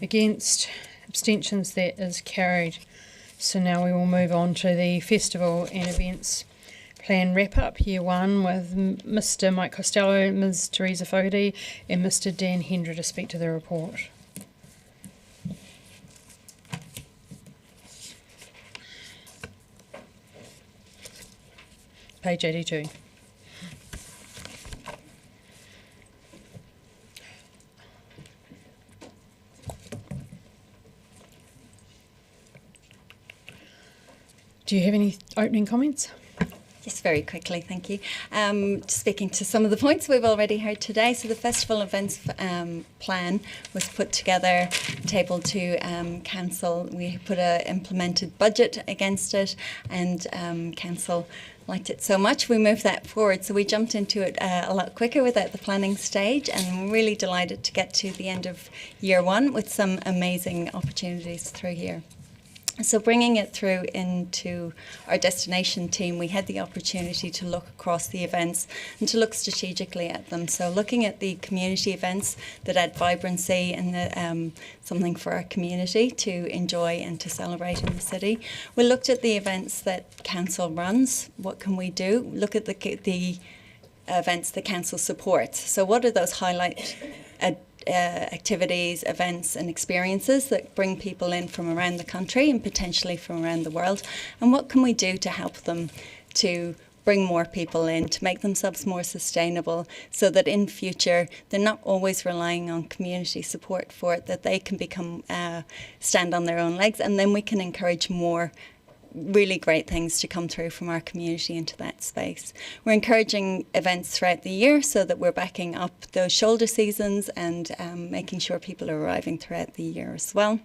Against? Abstentions? That is carried. So now we will move on to the Festival and Events Plan Wrap-Up, Year 1, with Mr Mike Costello, Ms Teresa Fogarty and Mr Dan Hendra to speak to the report. Page 82. Do you have any opening comments? Yes, very quickly, thank you. Speaking to some of the points we've already heard today, so the festival events plan was put together, tabled to council. We put a implemented budget against it, and council liked it so much we moved that forward. So we jumped into it a lot quicker without the planning stage, and we're really delighted to get to the end of Year 1 with some amazing opportunities through here. So bringing it through into our destination team, we had the opportunity to look across the events and to look strategically at them. So looking at the community events that add vibrancy and something for our community to enjoy and to celebrate in the city. We looked at the events that council runs. What can we do? Look at the events that council supports. So what are those highlight activities, events and experiences that bring people in from around the country and potentially from around the world, and what can we do to help them to bring more people in, to make themselves more sustainable, so that in future they're not always relying on community support for it, that they can become stand on their own legs, and then we can encourage more really great things to come through from our community into that space. We're encouraging events throughout the year so that we're backing up those shoulder seasons and making sure people are arriving throughout the year as well.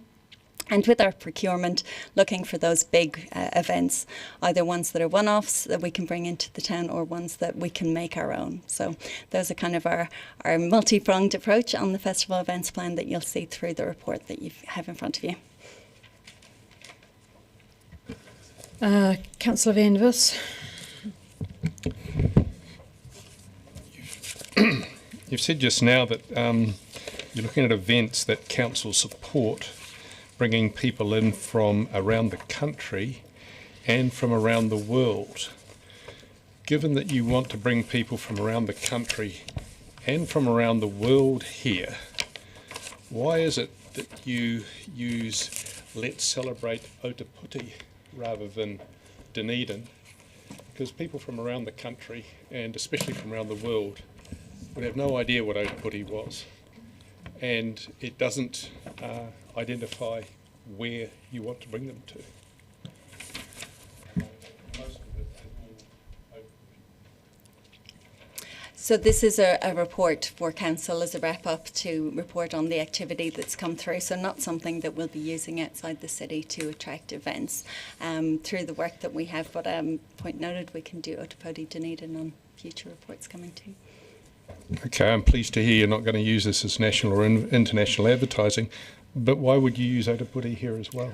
And with our procurement, looking for those big events, either ones that are one-offs that we can bring into the town or ones that we can make our own. So those are kind of our multi-pronged approach on the festival events plan that you'll see through the report that you have in front of you. Councillor Van Vis. You've said just now that you're looking at events that council support, bringing people in from around the country and from around the world. Given that you want to bring people from around the country and from around the world here, why is it that you use Let's Celebrate Ōtepoti rather than Dunedin? Because people from around the country, and especially from around the world, would have no idea what Ōtepoti was. And it doesn't identify where you want to bring them to. So this is a report for council as a wrap-up to report on the activity that's come through, so not something that we'll be using outside the city to attract events through the work that we have, but point noted, we can do Ōtepoti Dunedin on future reports coming too. Okay, I'm pleased to hear you're not going to use this as national or international advertising, but why would you use Ōtepoti here as well?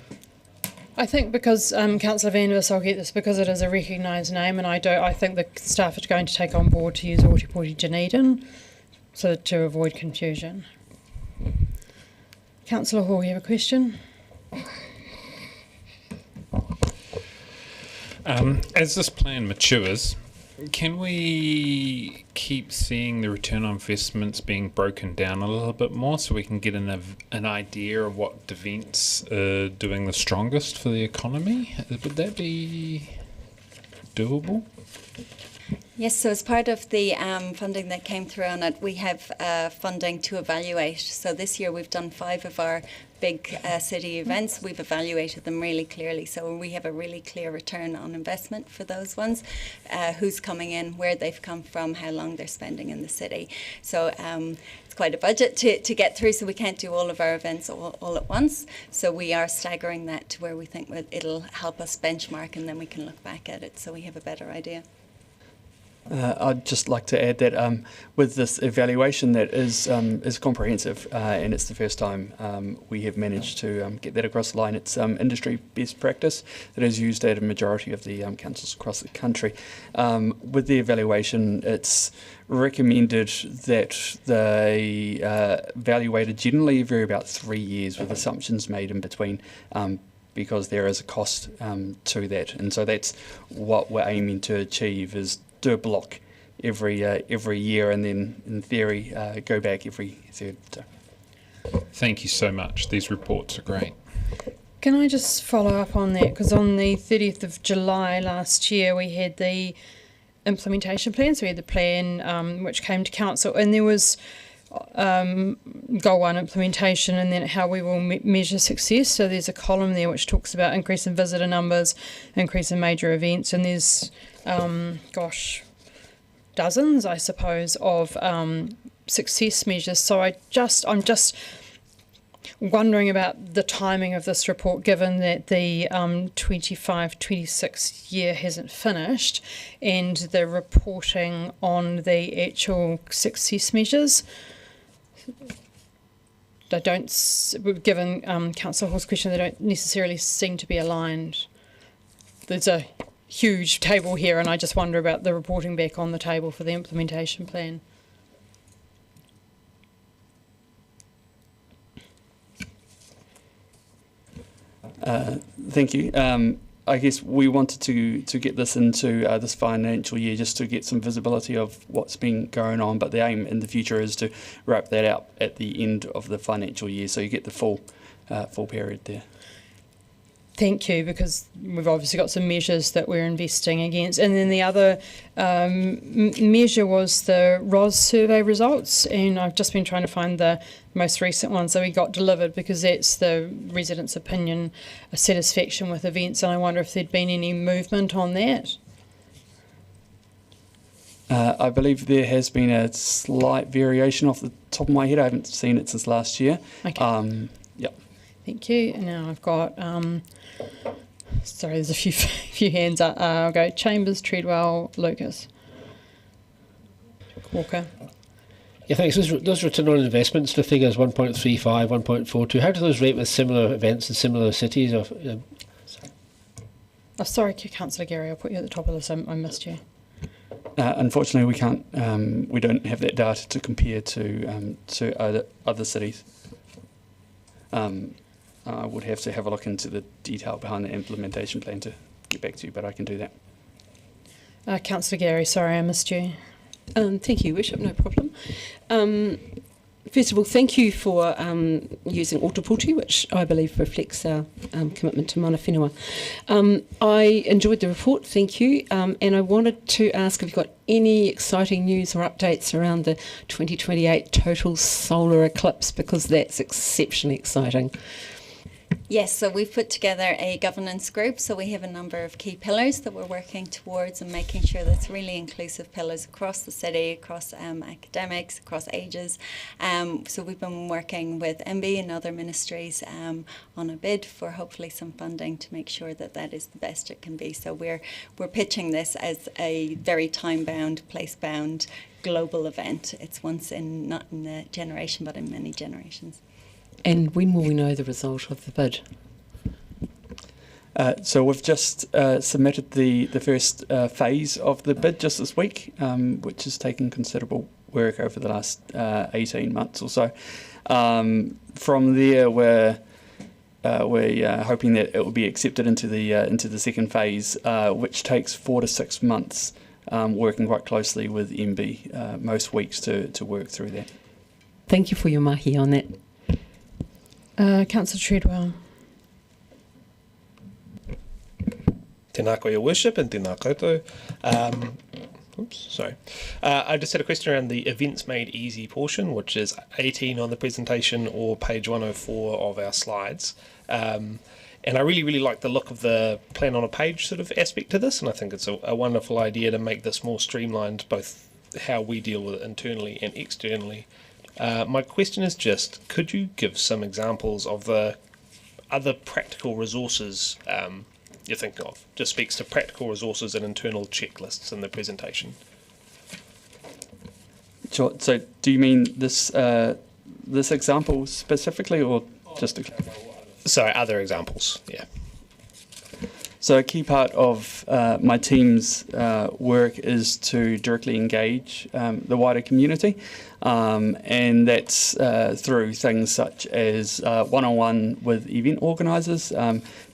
I think because Councillor Vandervis, I'll get this because it is a recognised name, and I think the staff are going to take on board to use Ōtepoti Dunedin, so to avoid confusion. Councillor Hall, you have a question? As this plan matures, can we keep seeing the return on investments being broken down a little bit more so we can get an idea of what events are doing the strongest for the economy? Would that be doable? Yes, so as part of the funding that came through on it, we have funding to evaluate. So this year we've done 5 of our big city events. We've evaluated them really clearly. So we have a really clear return on investment for those ones, who's coming in, where they've come from, how long they're spending in the city. So it's quite a budget to get through, so we can't do all of our events all at once. So we are staggering that to where we think it'll help us benchmark, and then we can look back at it so we have a better idea. I'd just like to add that with this evaluation that is comprehensive, and it's the first time we have managed to get that across the line. It's industry best practice that is used at a majority of the councils across the country. With the evaluation, it's recommended that they evaluated generally every about 3 years with assumptions made in between, because there is a cost to that. And so that's what we're aiming to achieve, is do a block every year, and then in theory go back every third. Thank you so much. These reports are great. Can I just follow up on that? Because on the 30th of July last year we had the implementation plan, so we had the plan which came to council, and there was goal 1 implementation, and then how we will measure success. So there's a column there which talks about increase in visitor numbers, increase in major events, and there's dozens, I suppose, of success measures. So I'm just wondering about the timing of this report, given that the 25-26 year hasn't finished, and the reporting on the actual success measures. They don't, given Councillor Hall's question, they don't necessarily seem to be aligned. There's a huge table here, and I just wonder about the reporting back on the table for the implementation plan. Thank you. I guess we wanted to get this into this financial year just to get some visibility of what's been going on, but the aim in the future is to wrap that up at the end of the financial year, so you get the full period there. Thank you, because we've obviously got some measures that we're investing against. And then the other measure was the ROS survey results, and I've just been trying to find the most recent one, so we got delivered, because that's the residents' opinion of satisfaction with events, and I wonder if there'd been any movement on that. I believe there has been a slight variation off the top of my head. I haven't seen it since last year. Okay. Yep. Thank you. And now I've got, sorry, there's a few hands up. I'll go Chambers, Treadwell, Lucas. Walker. Yeah, thanks. Those return on investments, the figures 1.35, 1.42, how do those rate with similar events in similar cities? Sorry, Councillor Gary, I'll put you at the top of this. I missed you. Unfortunately, we can't. We don't have that data to compare to other cities. I would have to have a look into the detail behind the implementation plan to get back to you, but I can do that. Councillor Gary, sorry, I missed you. Thank you, Bishop, no problem. First of all, thank you for using Ōtepoti, which I believe reflects our commitment to mana whenua. I enjoyed the report, thank you, and I wanted to ask if you've got any exciting news or updates around the 2028 total solar eclipse, because that's exceptionally exciting. Yes, so we've put together a governance group, so we have a number of key pillars that we're working towards and making sure that's really inclusive pillars across the city, across academics, across ages. So we've been working with MB and other ministries on a bid for hopefully some funding to make sure that that is the best it can be. So we're pitching this as a very time-bound, place-bound global event. It's once in, not in a generation, but in many generations. And when will we know the result of the bid? So we've just submitted the first phase of the bid just this week, which has taken considerable work over the last 18 months or so. From there, we're hoping that it will be accepted into the second phase, which takes 4 to 6 months, working quite closely with MB most weeks to work through that. Thank you for your mahi on that. Councillor Treadwell. Tēnā koe, Your Worship, and tēnā koutou. I just had a question around the Events Made Easy portion, which is 18 on the presentation or page 104 of our slides. And I really like the look of the plan on a page sort of aspect to this, and I think it's a wonderful idea to make this more streamlined, both how we deal with it internally and externally. My question is just, could you give some examples of the other practical resources you're thinking of? Just speaks to practical resources and internal checklists in the presentation. Sure. So do you mean this example specifically, or just Sorry, other examples, yeah. So a key part of my team's work is to directly engage the wider community, and that's through things such as one-on-one with event organisers,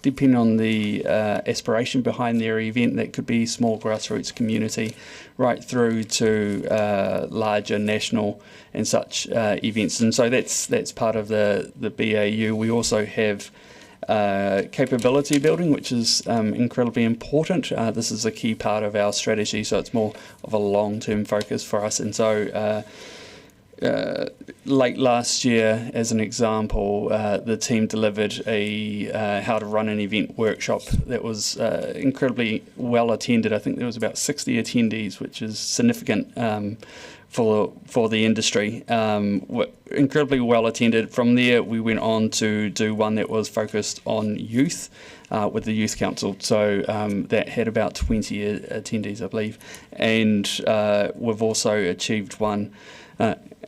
depending on the aspiration behind their event. That could be small grassroots community, right through to larger national and such events. And so that's part of the BAU. We also have capability building, which is incredibly important. This is a key part of our strategy, so it's more of a long-term focus for us. And so late last year, as an example, the team delivered a how to run an event workshop that was incredibly well attended. I think there was about 60 attendees, which is significant for the industry. Incredibly well attended. From there, we went on to do one that was focused on youth with the Youth Council. So that had about 20 attendees, I believe. And we've also achieved one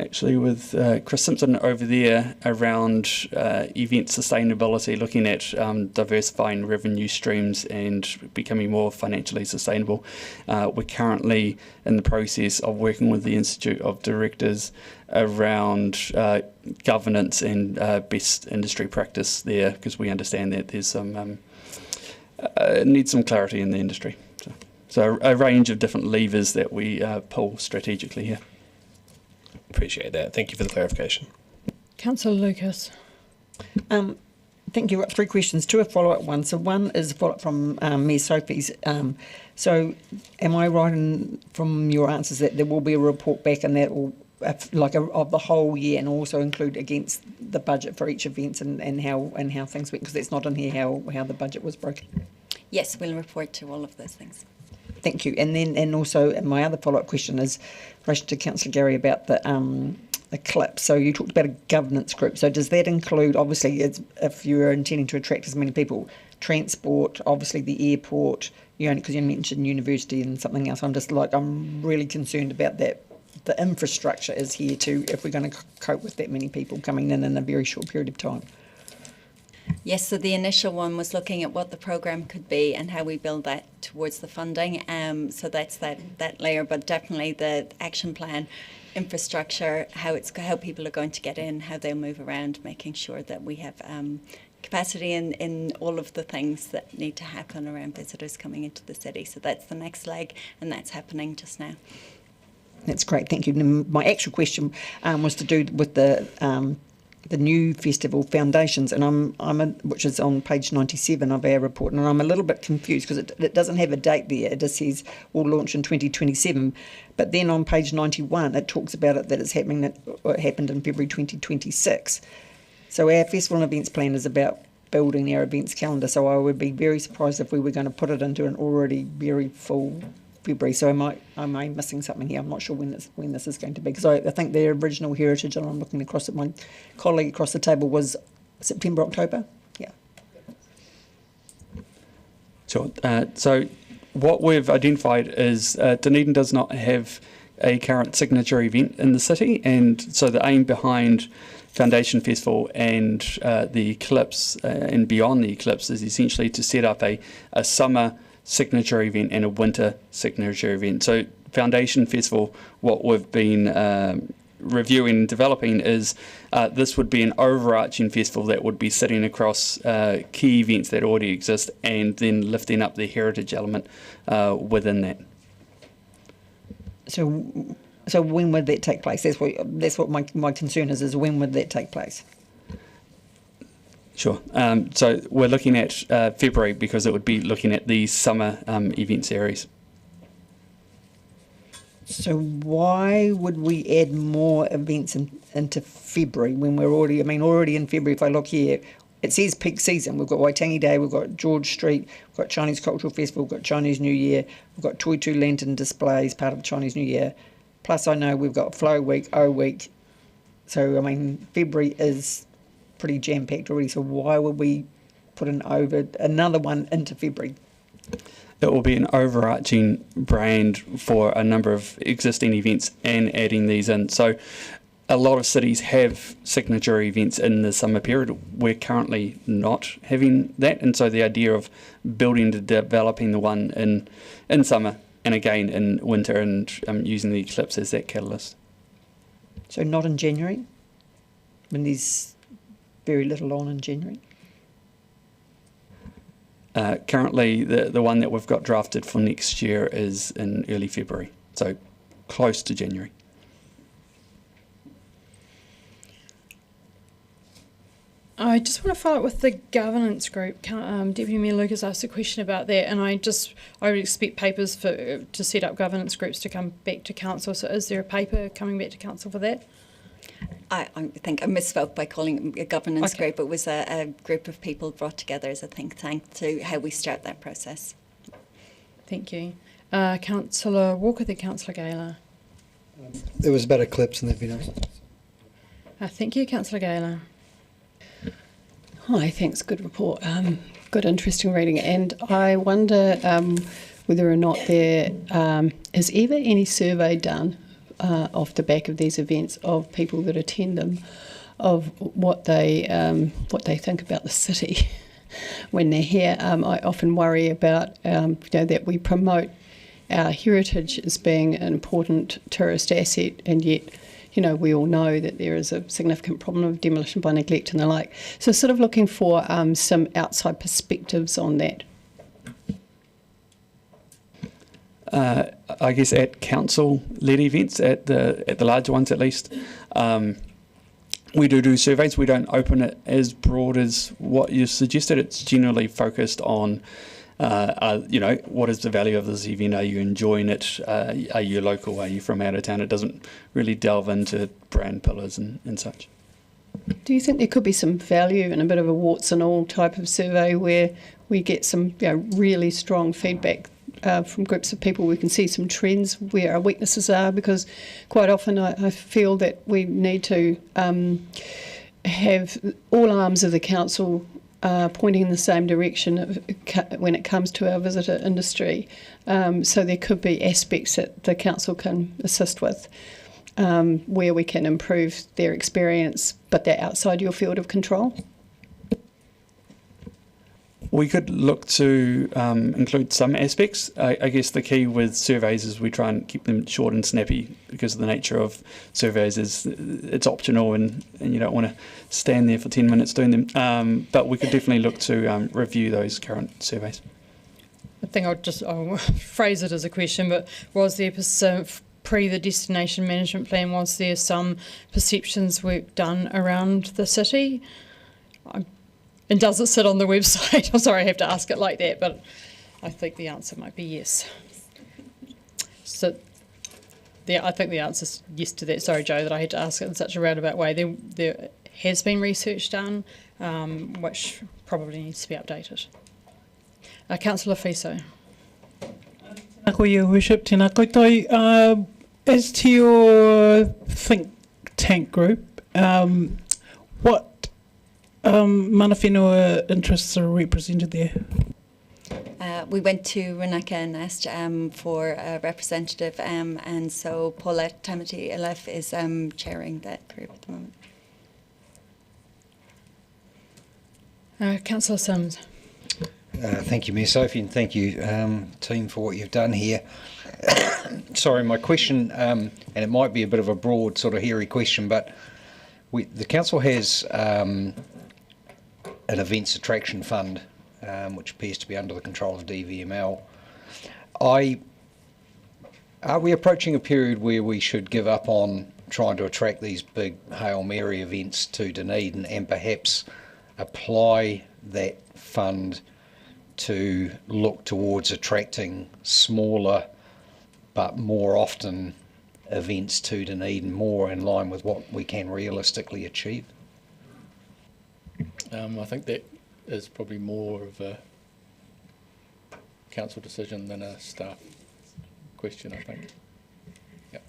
actually with Chris Simpson over there around event sustainability, looking at diversifying revenue streams and becoming more financially sustainable. We're currently in the process of working with the Institute of Directors around governance and best industry practice there, because we understand that there's some needs some clarity in the industry. So a range of different levers that we pull strategically here. Appreciate that. Thank you for the clarification. Councillor Lucas. Thank you. 3 questions, 2 are follow-up ones. So one is a follow-up from Mayor Sophie's. So am I right from your answers that there will be a report back, and that will of the whole year, and also include against the budget for each event and how things went, because it's not in here how the budget was broken? Yes, we'll report to all of those things. Thank you. And also my other follow-up question is in relation to Councillor Gary about the CLIP. So you talked about a governance group. So does that include, obviously, if you're intending to attract as many people, transport, obviously the airport, because you mentioned university and something else. I'm really concerned about that. The infrastructure is here too, if we're going to cope with that many people coming in a very short period of time. Yes, so the initial one was looking at what the programme could be and how we build that towards the funding. So that's that layer, but definitely the action plan, infrastructure, how people are going to get in, how they'll move around, making sure that we have capacity in all of the things that need to happen around visitors coming into the city. So that's the next leg, and that's happening just now. That's great, thank you. And my actual question was to do with the new festival foundations, and which is on page 97 of our report, and I'm a little bit confused because it doesn't have a date there. It just says will launch in 2027, but then on page 91 it talks about it that it's happening. It happened in February 2026. So our festival and events plan is about building our events calendar. So I would be very surprised if we were going to put it into an already very full February. So am I missing something here? I'm not sure when this is going to be, because I think the original heritage, and I'm looking across at my colleague across the table, was September, October. Yeah. Sure. So what we've identified is Dunedin does not have a current signature event in the city, and so the aim behind Foundation Festival and the Eclipse and beyond the Eclipse is essentially to set up a summer signature event and a winter signature event. So Foundation Festival, what we've been reviewing and developing is this would be an overarching festival that would be sitting across key events that already exist and then lifting up the heritage element within that. So when would that take place? That's what my concern is when would that take place? Sure. So we're looking at February because it would be looking at the summer event series. So why would we add more events into February when we're already in February, if I look here, it says peak season. We've got Waitangi Day, we've got George Street, we've got Chinese Cultural Festival, we've got Chinese New Year, we've got Toitu Lantern displays, part of Chinese New Year. Plus I know we've got Flow Week, O Week. So, February is pretty jam-packed already, so why would we put another one into February? It will be an overarching brand for a number of existing events and adding these in. So a lot of cities have signature events in the summer period. We're currently not having that, and so the idea of building to developing the one in summer and again in winter and using the Eclipse as that catalyst. So not in January, when there's very little on in January? Currently, the one that we've got drafted for next year is in early February, so close to January. I just want to follow up with the governance group. Deputy Mayor Lucas asked a question about that, and I would expect papers to set up governance groups to come back to council. So is there a paper coming back to council for that? I think I misspoke by calling it a governance group. It was a group of people brought together as a think tank to how we start that process. Thank you. Councillor Walker, then Councillor Gaylor. There was better clips and they've been Thank you, Councillor Gaylor. Hi, thanks. Good report. Good, interesting reading. And I wonder whether or not there is ever any survey done off the back of these events of people that attend them, of what they think about the city when they're here. I often worry about that we promote our heritage as being an important tourist asset, and yet we all know that there is a significant problem of demolition by neglect and the like. So sort of looking for some outside perspectives on that. I guess at council-led events, at the larger ones at least, we do surveys. We don't open it as broad as what you suggested. It's generally focused on, what is the value of this event? Are you enjoying it? Are you local? Are you from out of town? It doesn't really delve into brand pillars and such. Do you think there could be some value in a bit of a warts and all type of survey where we get some really strong feedback from groups of people? We can see some trends where our weaknesses are, because quite often I feel that we need to have all arms of the council pointing in the same direction when it comes to our visitor industry. So there could be aspects that the council can assist with where we can improve their experience, but they're outside your field of control. We could look to include some aspects. I guess the key with surveys is we try and keep them short and snappy, because of the nature of surveys is it's optional and you don't want to stand there for 10 minutes doing them. But we could definitely look to review those current surveys. I think I'll phrase it as a question, but was there pre the destination management plan, was there some perceptions work done around the city? And does it sit on the website? I'm sorry I have to ask it like that, but I think the answer might be yes. So I think the answer is yes to that. Sorry, Joe, that I had to ask it in such a roundabout way. There has been research done, which probably needs to be updated. Councillor Fiso. Tēnā koe, Your Worship, tēnā koutou. As to your think tank group, what mana whenua interests are represented there? We went to Runaka and asked for a representative, and so Paulette Tamati Elif is chairing that group at the moment. Councillor Sims. Thank you, Mayor Sophie, and thank you, team, for what you've done here. Sorry, my question, and it might be a bit of a broad, sort of hairy question, but the council has an events attraction fund, which appears to be under the control of DVML. Are we approaching a period where we should give up on trying to attract these big Hail Mary events to Dunedin and perhaps apply that fund to look towards attracting smaller but more often events to Dunedin, more in line with what we can realistically achieve? I think that is probably more of a council decision than a staff question, I think. Yep.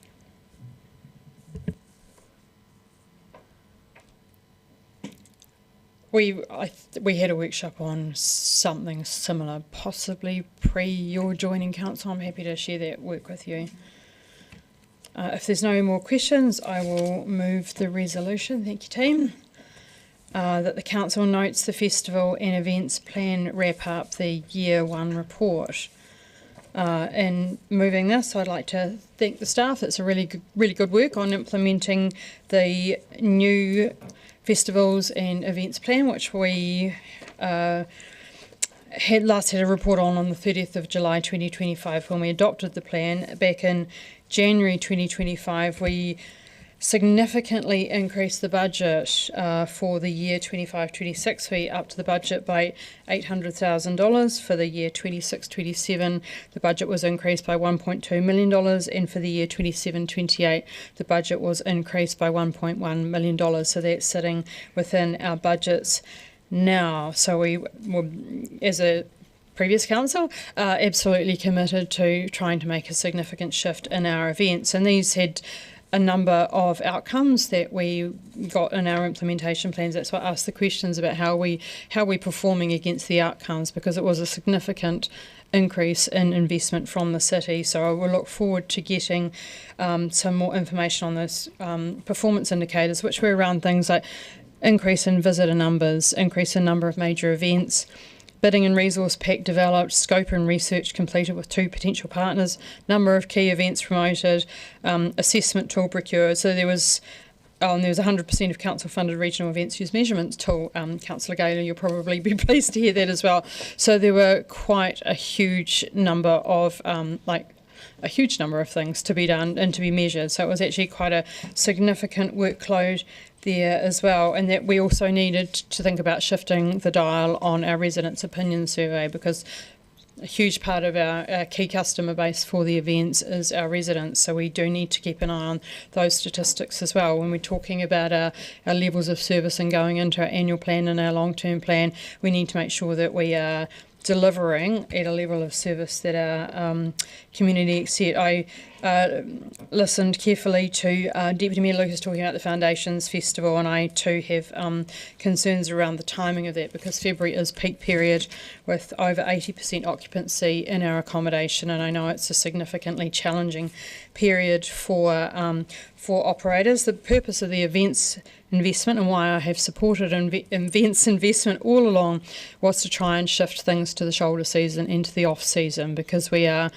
We had a workshop on something similar, possibly pre your joining council. I'm happy to share that work with you. If there's no more questions, I will move the resolution. Thank you, team. That the council notes the festival and events plan wrap up the year 1 report. In moving this, I'd like to thank the staff. It's a really good work on implementing the new festivals and events plan, which we had a report on the 30th of July 2025 when we adopted the plan. Back in January 2025, we significantly increased the budget for the year 25-26. We upped the budget by $800,000. For the year 26-27, the budget was increased by $1.2 million, and for the year 27-28, the budget was increased by $1.1 million. So that's sitting within our budgets now. So we were, as a previous council, absolutely committed to trying to make a significant shift in our events, and these had a number of outcomes that we got in our implementation plans. That's why I asked the questions about how we're performing against the outcomes, because it was a significant increase in investment from the city. So I will look forward to getting some more information on those performance indicators, which were around things like increase in visitor numbers, increase in number of major events, bidding and resource pack developed, scope and research completed with 2 potential partners, number of key events promoted, assessment tool procured. So there was 100% of council-funded regional events use measurements tool. Councillor Gaylor, you'll probably be pleased to hear that as well. So there were quite a huge number of things to be done and to be measured. So it was actually quite a significant workload there as well, and that we also needed to think about shifting the dial on our residents' opinion survey, because a huge part of our key customer base for the events is our residents, so we do need to keep an eye on those statistics as well. When we're talking about our levels of service and going into our annual plan and our long-term plan, we need to make sure that we are delivering at a level of service that our community accept. I listened carefully to Deputy Mayor Lucas talking about the Foundations Festival, and I too have concerns around the timing of that, because February is peak period with over 80% occupancy in our accommodation, and I know it's a significantly challenging period for operators. The purpose of the events investment, and why I have supported events investment all along, was to try and shift things to the shoulder season into the off season, because we are,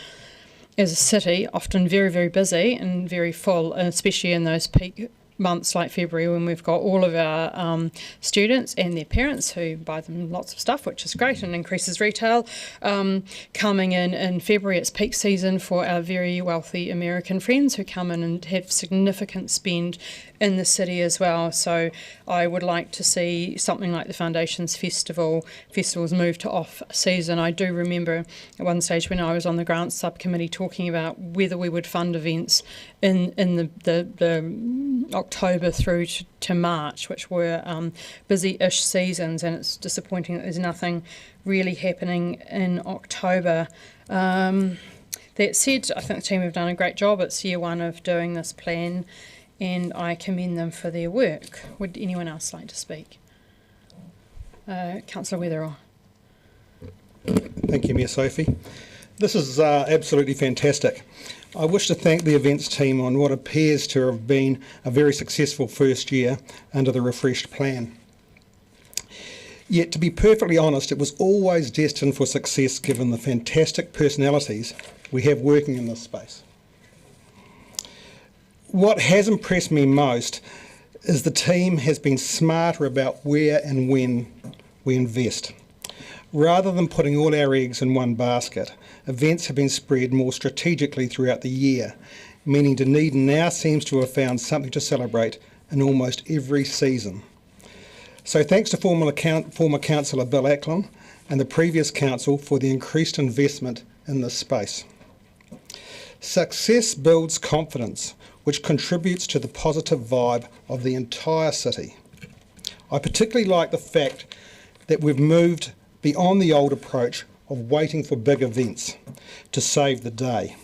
as a city, often very, very busy and very full, and especially in those peak months like February, when we've got all of our students and their parents who buy them lots of stuff, which is great and increases retail, coming in February. It's peak season for our very wealthy American friends who come in and have significant spend in the city as well. So I would like to see something like the Foundations festivals move to off season. I do remember at one stage when I was on the grants subcommittee talking about whether we would fund events in the October through to March, which were busy-ish seasons, and it's disappointing that there's nothing really happening in October. That said, I think the team have done a great job. It's year 1 of doing this plan, and I commend them for their work. Would anyone else like to speak? Councillor Weatherall. Thank you, Mayor Sophie. This is absolutely fantastic. I wish to thank the events team on what appears to have been a very successful first year under the refreshed plan. Yet, to be perfectly honest, it was always destined for success given the fantastic personalities we have working in this space. What has impressed me most is the team has been smarter about where and when we invest. Rather than putting all our eggs in one basket, events have been spread more strategically throughout the year, meaning Dunedin now seems to have found something to celebrate in almost every season. So thanks to former Councillor Bill Ackland and the previous council for the increased investment in this space. Success builds confidence, which contributes to the positive vibe of the entire city. I particularly like the fact that we've moved beyond the old approach of waiting for big events to save the day.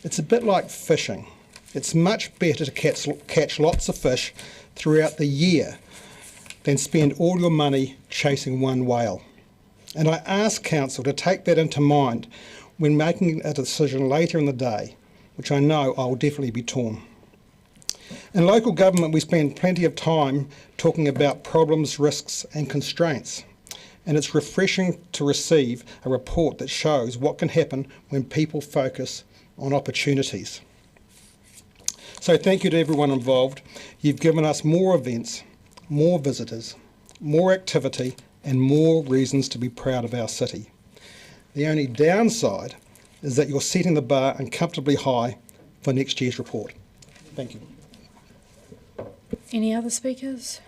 It's a bit like fishing. It's much better to catch lots of fish throughout the year than spend all your money chasing one whale. And I ask Council to take that into mind when making a decision later in the day, which I know I will definitely be torn. In local government, we spend plenty of time talking about problems, risks and constraints. And it's refreshing to receive a report that shows what can happen when people focus on opportunities. So thank you to everyone involved. You've given us more events, more visitors, more activity and more reasons to be proud of our city. The only downside is that you're setting the bar uncomfortably high for next year's report. Thank you. Any other speakers?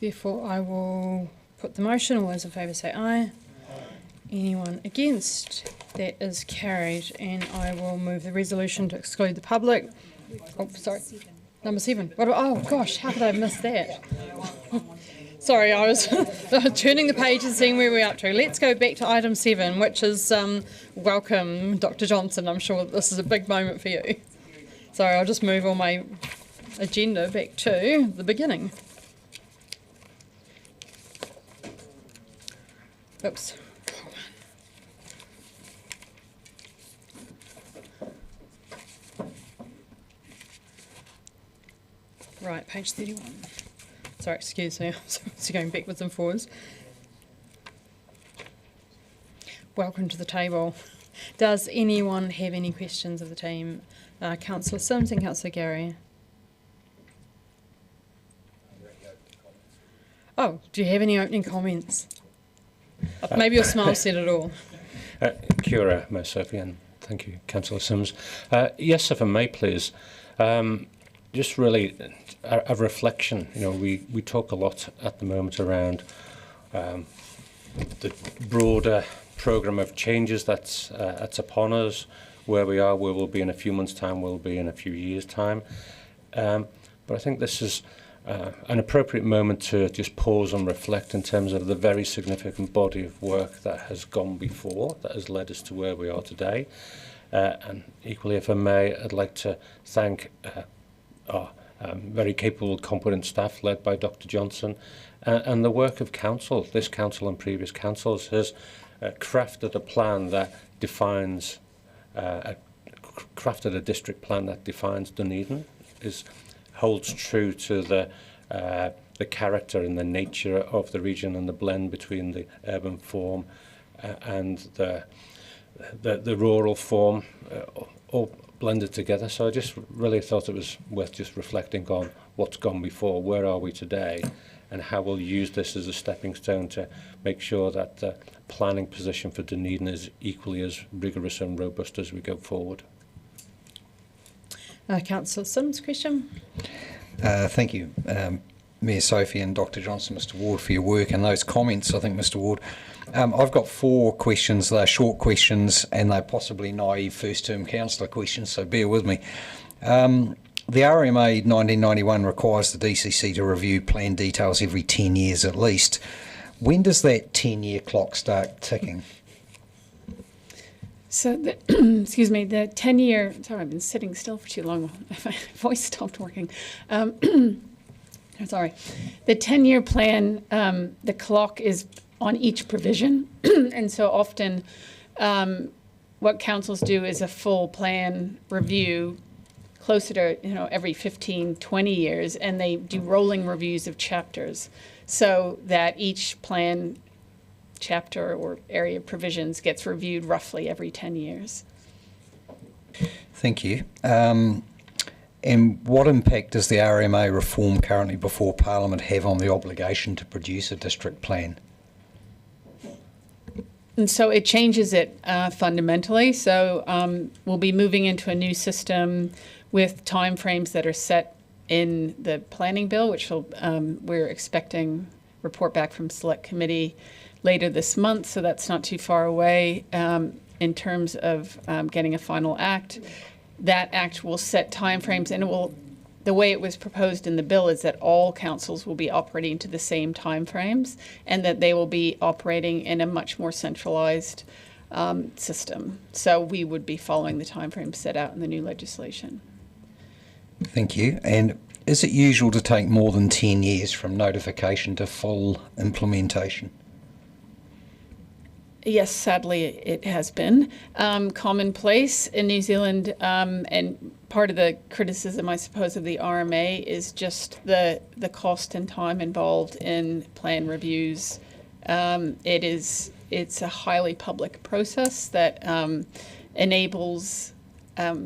Therefore, I will put the motion. All those in favour say aye. Anyone against? That is carried, and I will move the resolution to exclude the public. Oh, sorry. Number 7. What? Oh gosh, how could I have missed that? Sorry, I was turning the page and seeing where we're up to. Let's go back to item 7, which is welcome, Dr. Johnson. I'm sure this is a big moment for you. Sorry, I'll just move all my agenda back to the beginning. Oops. Right, page 31. Sorry, excuse me, I'm going backwards and forwards. Welcome to the table. Does anyone have any questions of the team? Councillor Sims and Councillor Gary. Oh, do you have any opening comments? Maybe your smile said it all. Kia ora, Mayor Sophie, and thank you, Councillor Sims. Yes, if I may, please. Just really a reflection. You know, we talk a lot at the moment around the broader programme of changes that's upon us, where we are, where we'll be in a few months' time, we'll be in a few years' time. But I think this is an appropriate moment to just pause and reflect in terms of the very significant body of work that has gone before, that has led us to where we are today. And equally, if I may, I'd like to thank our very capable, competent staff led by Dr. Johnson, and the work of council. This council and previous councils has crafted a plan that defines, crafted a district plan that defines Dunedin, holds true to the character and the nature of the region and the blend between the urban form and the rural form, all blended together. So I just really thought it was worth just reflecting on what's gone before, where are we today, and how we'll use this as a stepping stone to make sure that the planning position for Dunedin is equally as rigorous and robust as we go forward. Councillor Sims, question? Thank you, Mayor Sophie and Dr. Johnson, Mr. Ward, for your work and those comments. I think, Mr. Ward, I've got 4 questions. They're short questions and they're possibly naive first-term councillor questions, so bear with me. The RMA 1991 requires the DCC to review plan details every 10 years at least. When does that 10-year clock start ticking? So, excuse me, the 10-year, sorry, I've been sitting still for too long. My voice stopped working. Sorry. The 10-year plan, the clock is on each provision. And so often what councils do is a full plan review closer to, every 15, 20 years, and they do rolling reviews of chapters so that each plan chapter or area of provisions gets reviewed roughly every 10 years. Thank you. And what impact does the RMA reform currently before Parliament have on the obligation to produce a district plan? And so it changes it fundamentally. So we'll be moving into a new system with timeframes that are set in the planning bill, which we're expecting report back from Select Committee later this month. So that's not too far away in terms of getting a final act. That act will set timeframes, and the way it was proposed in the bill is that all councils will be operating to the same timeframes, and that they will be operating in a much more centralized system. So we would be following the timeframes set out in the new legislation. Thank you. And is it usual to take more than 10 years from notification to full implementation? Yes, sadly it has been commonplace in New Zealand, and part of the criticism, I suppose, of the RMA is just the cost and time involved in plan reviews. It's a highly public process that enables a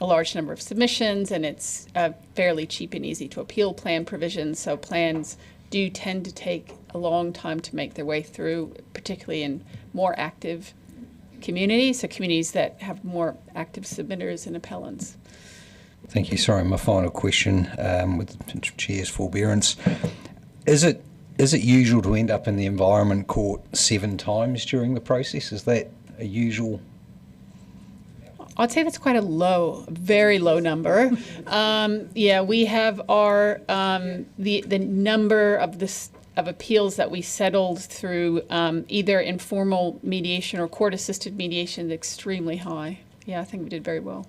large number of submissions, and it's fairly cheap and easy to appeal plan provisions. So plans do tend to take a long time to make their way through, particularly in more active communities, so communities that have more active submitters and appellants. Thank you. Sorry, my final question, with the Chair's forbearance. Is it usual to end up in the Environment Court 7 times during the process? Is that a usual? I'd say that's quite a very low number. We have our the number of appeals that we settled through either informal mediation or court-assisted mediation is extremely high. Yeah, I think we did very well.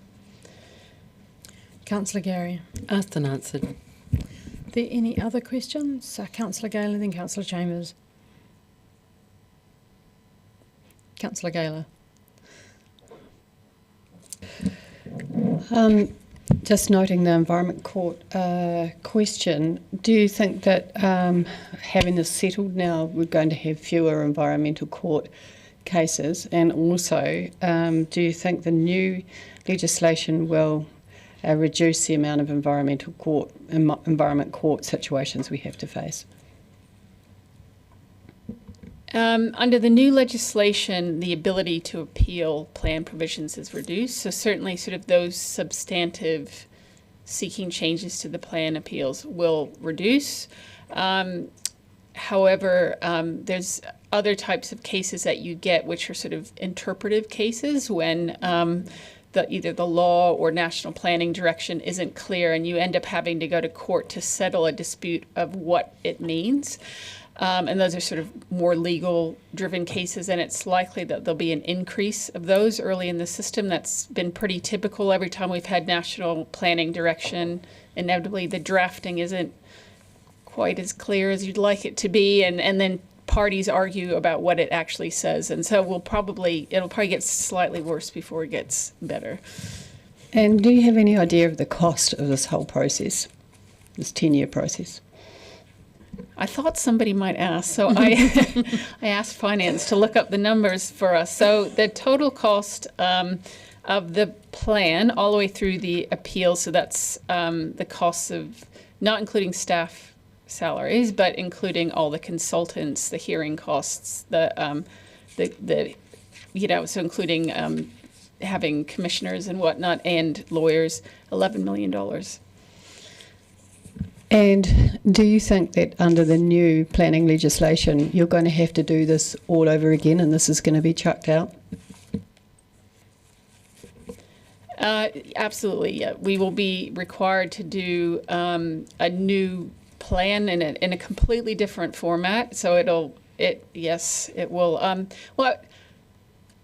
Councillor Gary. Asked and answered. Are there any other questions? Councillor Gaylor, then Councillor Chambers. Councillor Gaylor. Just noting the Environment Court question, do you think that having this settled now, we're going to have fewer environmental court cases? And also, do you think the new legislation will reduce the amount of environment court situations we have to face? Under the new legislation, the ability to appeal plan provisions is reduced. So certainly sort of those substantive seeking changes to the plan appeals will reduce. However, there's other types of cases that you get which are sort of interpretive cases when either the law or national planning direction isn't clear, and you end up having to go to court to settle a dispute of what it means. And those are sort of more legal-driven cases, and it's likely that there'll be an increase of those early in the system. That's been pretty typical every time we've had national planning direction. Inevitably, the drafting isn't quite as clear as you'd like it to be, and then parties argue about what it actually says. And so it'll probably get slightly worse before it gets better. And do you have any idea of the cost of this whole process, this 10-year process? I thought somebody might ask, so I asked finance to look up the numbers for us. So the total cost of the plan all the way through the appeal, so that's the costs of, not including staff salaries, but including all the consultants, the hearing costs, so including having commissioners and whatnot and lawyers, $11 million. And do you think that under the new planning legislation, you're going to have to do this all over again and this is going to be chucked out? Absolutely, yeah. We will be required to do a new plan in a completely different format. So it will. Well,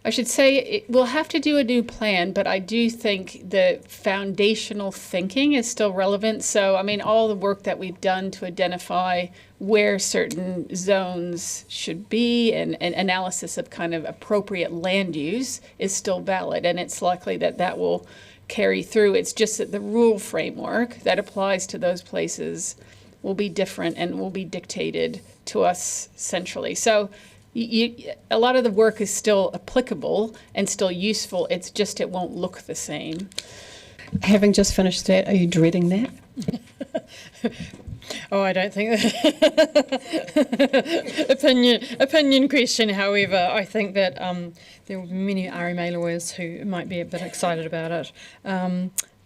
I should say we'll have to do a new plan, but I do think the foundational thinking is still relevant. So, I mean, all the work that we've done to identify where certain zones should be and analysis of kind of appropriate land use is still valid, and it's likely that that will carry through. It's just that the rule framework that applies to those places will be different and will be dictated to us centrally. So a lot of the work is still applicable and still useful. It's just it won't look the same. Having just finished that, are you dreading that? Oh, I don't think that. opinion question. However, I think that there will be many RMA lawyers who might be a bit excited about it.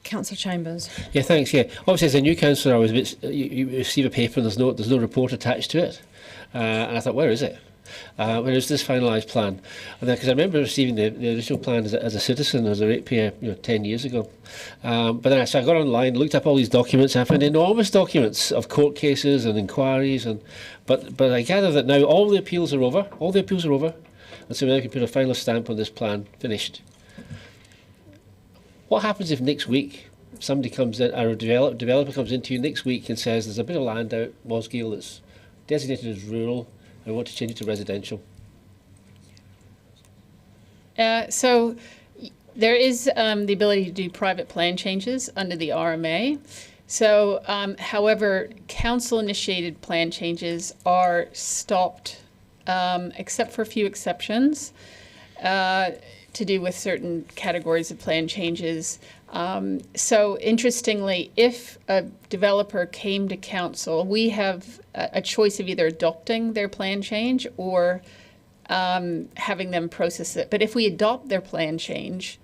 Councillor Chambers. Yeah, thanks. Yeah, obviously as a new councillor, I was a bit. You receive a paper and there's no report attached to it, and I thought, where is it? Where is this finalised plan? And because I remember receiving the original plan as a citizen, as a ratepayer, 10 years ago. But then I got online, looked up all these documents, and I found enormous documents of court cases and inquiries. But I gather that now all the appeals are over. And so we now can put a final stamp on this plan, finished. What happens if next week somebody comes in, or a developer comes into you next week and says there's a bit of land out Mosgiel that's designated as rural, I want to change it to residential? So there is the ability to do private plan changes under the RMA. So, however, council-initiated plan changes are stopped, except for a few exceptions, to do with certain categories of plan changes. So interestingly, if a developer came to council, we have a choice of either adopting their plan change or having them process it. But if we adopt their plan change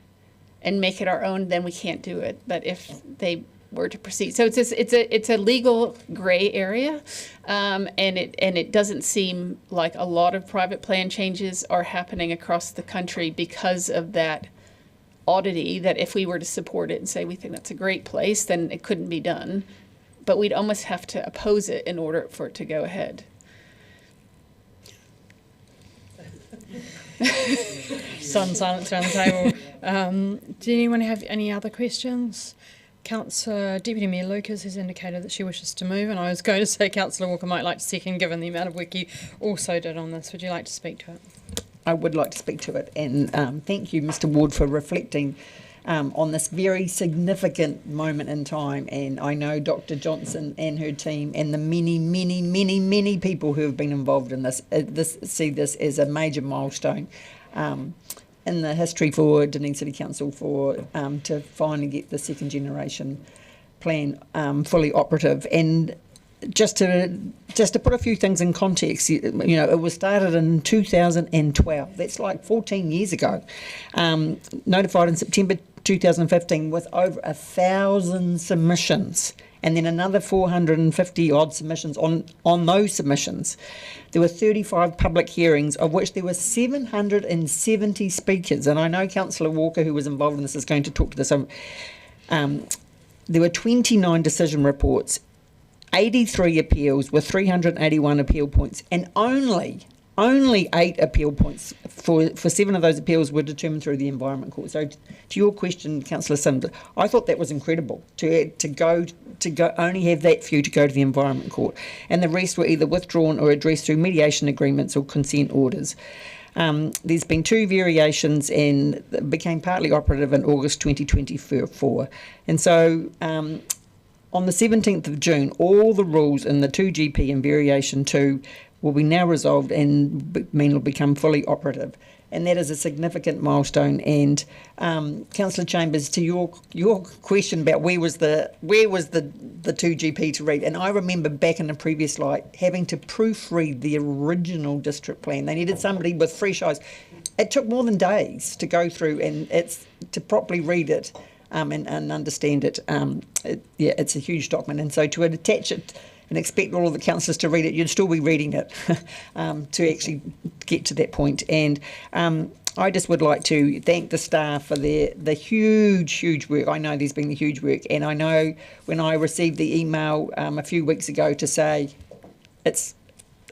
and make it our own, then we can't do it. But if they were to proceed, so it's a legal gray area, and it doesn't seem like a lot of private plan changes are happening across the country because of that oddity, that if we were to support it and say we think that's a great place, then it couldn't be done. But we'd almost have to oppose it in order for it to go ahead. Sudden silence around the table. Do anyone have any other questions? Councillor Deputy Mayor Lucas has indicated that she wishes to move, and I was going to say Councillor Walker might like to second, given the amount of work you also did on this. Would you like to speak to it? I would like to speak to it, and thank you, Mr. Ward, for reflecting on this very significant moment in time. And I know Dr. Johnson and her team and the many people who have been involved in this, see this as a major milestone in the history for Dunedin City Council to finally get the second generation plan fully operative. And just to put a few things in context, it was started in 2012. That's like 14 years ago. Notified in September 2015 with over 1,000 submissions, and then another 450 odd submissions on those submissions. There were 35 public hearings, of which there were 770 speakers. And I know Councillor Walker, who was involved in this, is going to talk to this. There were 29 decision reports, 83 appeals with 381 appeal points, and only 8 appeal points for 7 of those appeals were determined through the Environment Court. So to your question, Councillor Sims, I thought that was incredible to only have that few to go to the Environment Court, and the rest were either withdrawn or addressed through mediation agreements or consent orders. There's been 2 variations, and it became partly operative in August 2024. And so on the 17th of June, all the rules in the 2GP and Variation 2 will be now resolved and will become fully operative. And that is a significant milestone. And Councillor Chambers, to your question about where was the 2GP to read, and I remember back in the previous life having to proofread the original district plan. They needed somebody with fresh eyes. It took more than days to go through and to properly read it. And understand it. It's a huge document, and so to attach it and expect all of the councillors to read it, you'd still be reading it to actually get to that point. And I just would like to thank the staff for the huge work. I know there's been huge work, and I know when I received the email a few weeks ago to say it's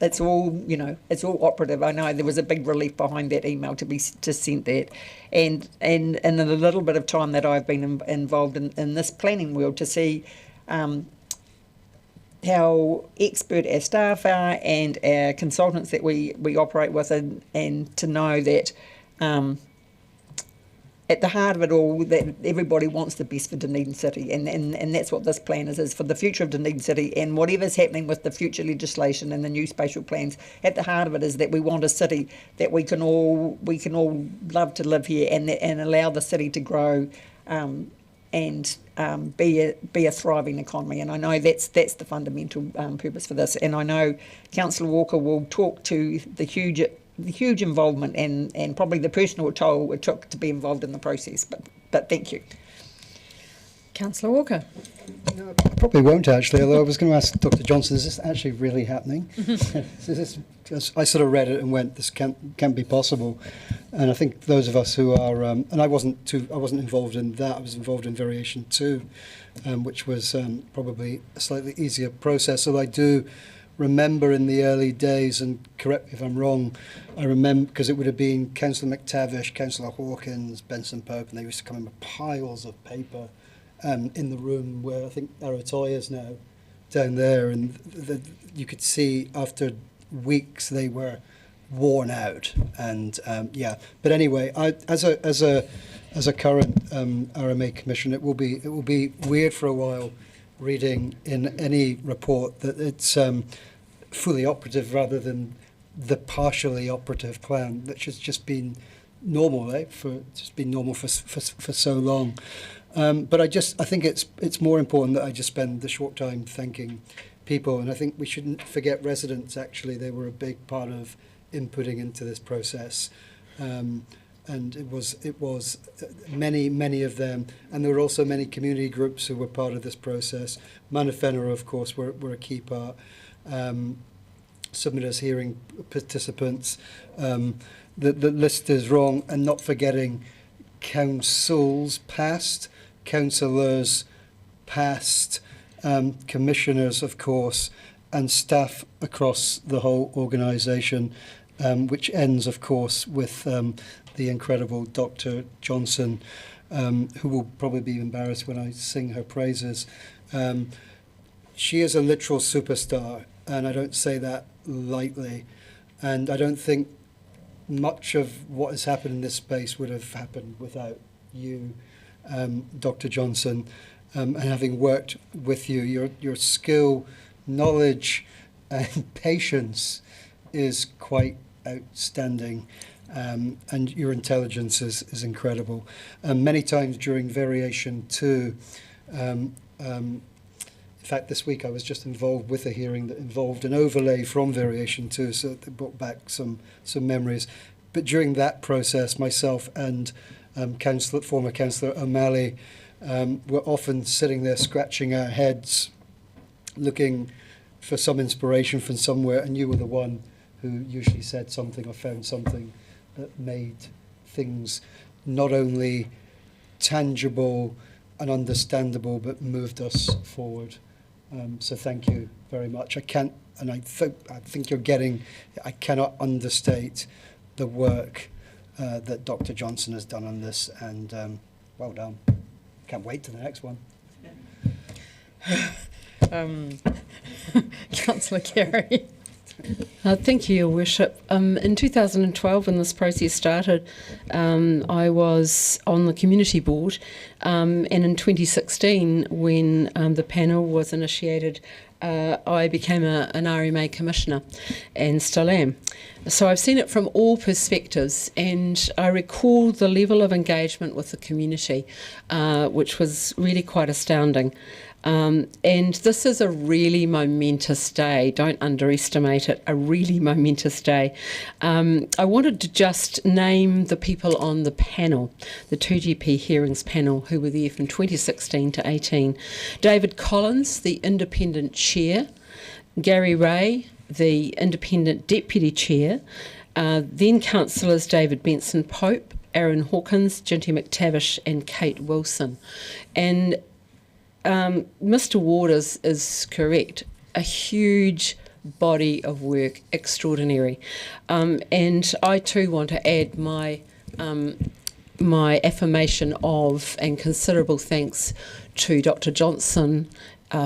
it's all, you know, it's all operative. I know there was a big relief behind that email to send that, and in the little bit of time that I've been involved in this planning world, to see how expert our staff are and our consultants that we operate with, and to know that at the heart of it all, that everybody wants the best for Dunedin City, and that's what this plan is for the future of Dunedin City, and whatever's happening with the future legislation and the new spatial plans. At the heart of it is that we want a city that we can all love to live here, and allow the city to grow, and be a thriving economy. And I know that's the fundamental purpose for this. And I know Councillor Walker will talk to the huge involvement and probably the personal toll it took to be involved in the process. But thank you. Councillor Walker. No, I probably won't actually, although I was going to ask Dr. Johnson, is this actually really happening? I sort of read it and went, this can't be possible. And I think those of us who are, and I wasn't involved in that, I was involved in Variation 2, which was probably a slightly easier process. So I do remember in the early days, and correct me if I'm wrong, I remember, because it would have been Councillor McTavish, Councillor Hawkins, Benson Pope, and they used to come in with piles of paper in the room where I think Arotoy is now, down there, and you could see after weeks they were worn out. And yeah, but anyway, as a current RMA commissioner, it will be weird for a while reading in any report that it's fully operative rather than the partially operative plan, which has just been normal, for so long. But I think it's more important that I just spend the short time thanking people, and I think we shouldn't forget residents. Actually, they were a big part of inputting into this process, and it was many of them, and there were also many community groups who were part of this process. Manawhenua, of course, were a key part. Submitters, hearing participants. The list is wrong, and not forgetting councils past, councillors past, commissioners, of course, and staff across the whole organisation, which ends, of course, with the incredible Dr. Johnson, who will probably be embarrassed when I sing her praises. She is a literal superstar, and I don't say that lightly. And I don't think much of what has happened in this space would have happened without you, Dr. Johnson. And having worked with you, your skill, knowledge, and patience is quite outstanding. And your intelligence is incredible. Many times during Variation 2, in fact, this week I was just involved with a hearing that involved an overlay from Variation 2, so it brought back some memories. But during that process, myself and former Councillor O'Malley were often sitting there scratching our heads, looking for some inspiration from somewhere, and you were the one who usually said something or found something that made things not only tangible and understandable, but moved us forward. So thank you very much. I think you're getting, I cannot understate the work that Dr. Johnson has done on this, and well done. Can't wait to the next one. Councillor Carey. Thank you, Your Worship. In 2012, when this process started, I was on the community board, and in 2016, when the panel was initiated, I became an RMA commissioner, and still am. So I've seen it from all perspectives, and I recall the level of engagement with the community, which was really quite astounding. And this is a really momentous day. Don't underestimate it. A really momentous day. I wanted to just name the people on the panel, the 2GP hearings panel, who were there from 2016 to 18. David Collins, the independent chair. Gary Ray, the independent deputy chair. Then councillors David Benson Pope, Aaron Hawkins, Ginty McTavish, and Kate Wilson. And Mr. Waters is correct. A huge body of work extraordinary. And I too want to add my my affirmation of and considerable thanks to Dr. Johnson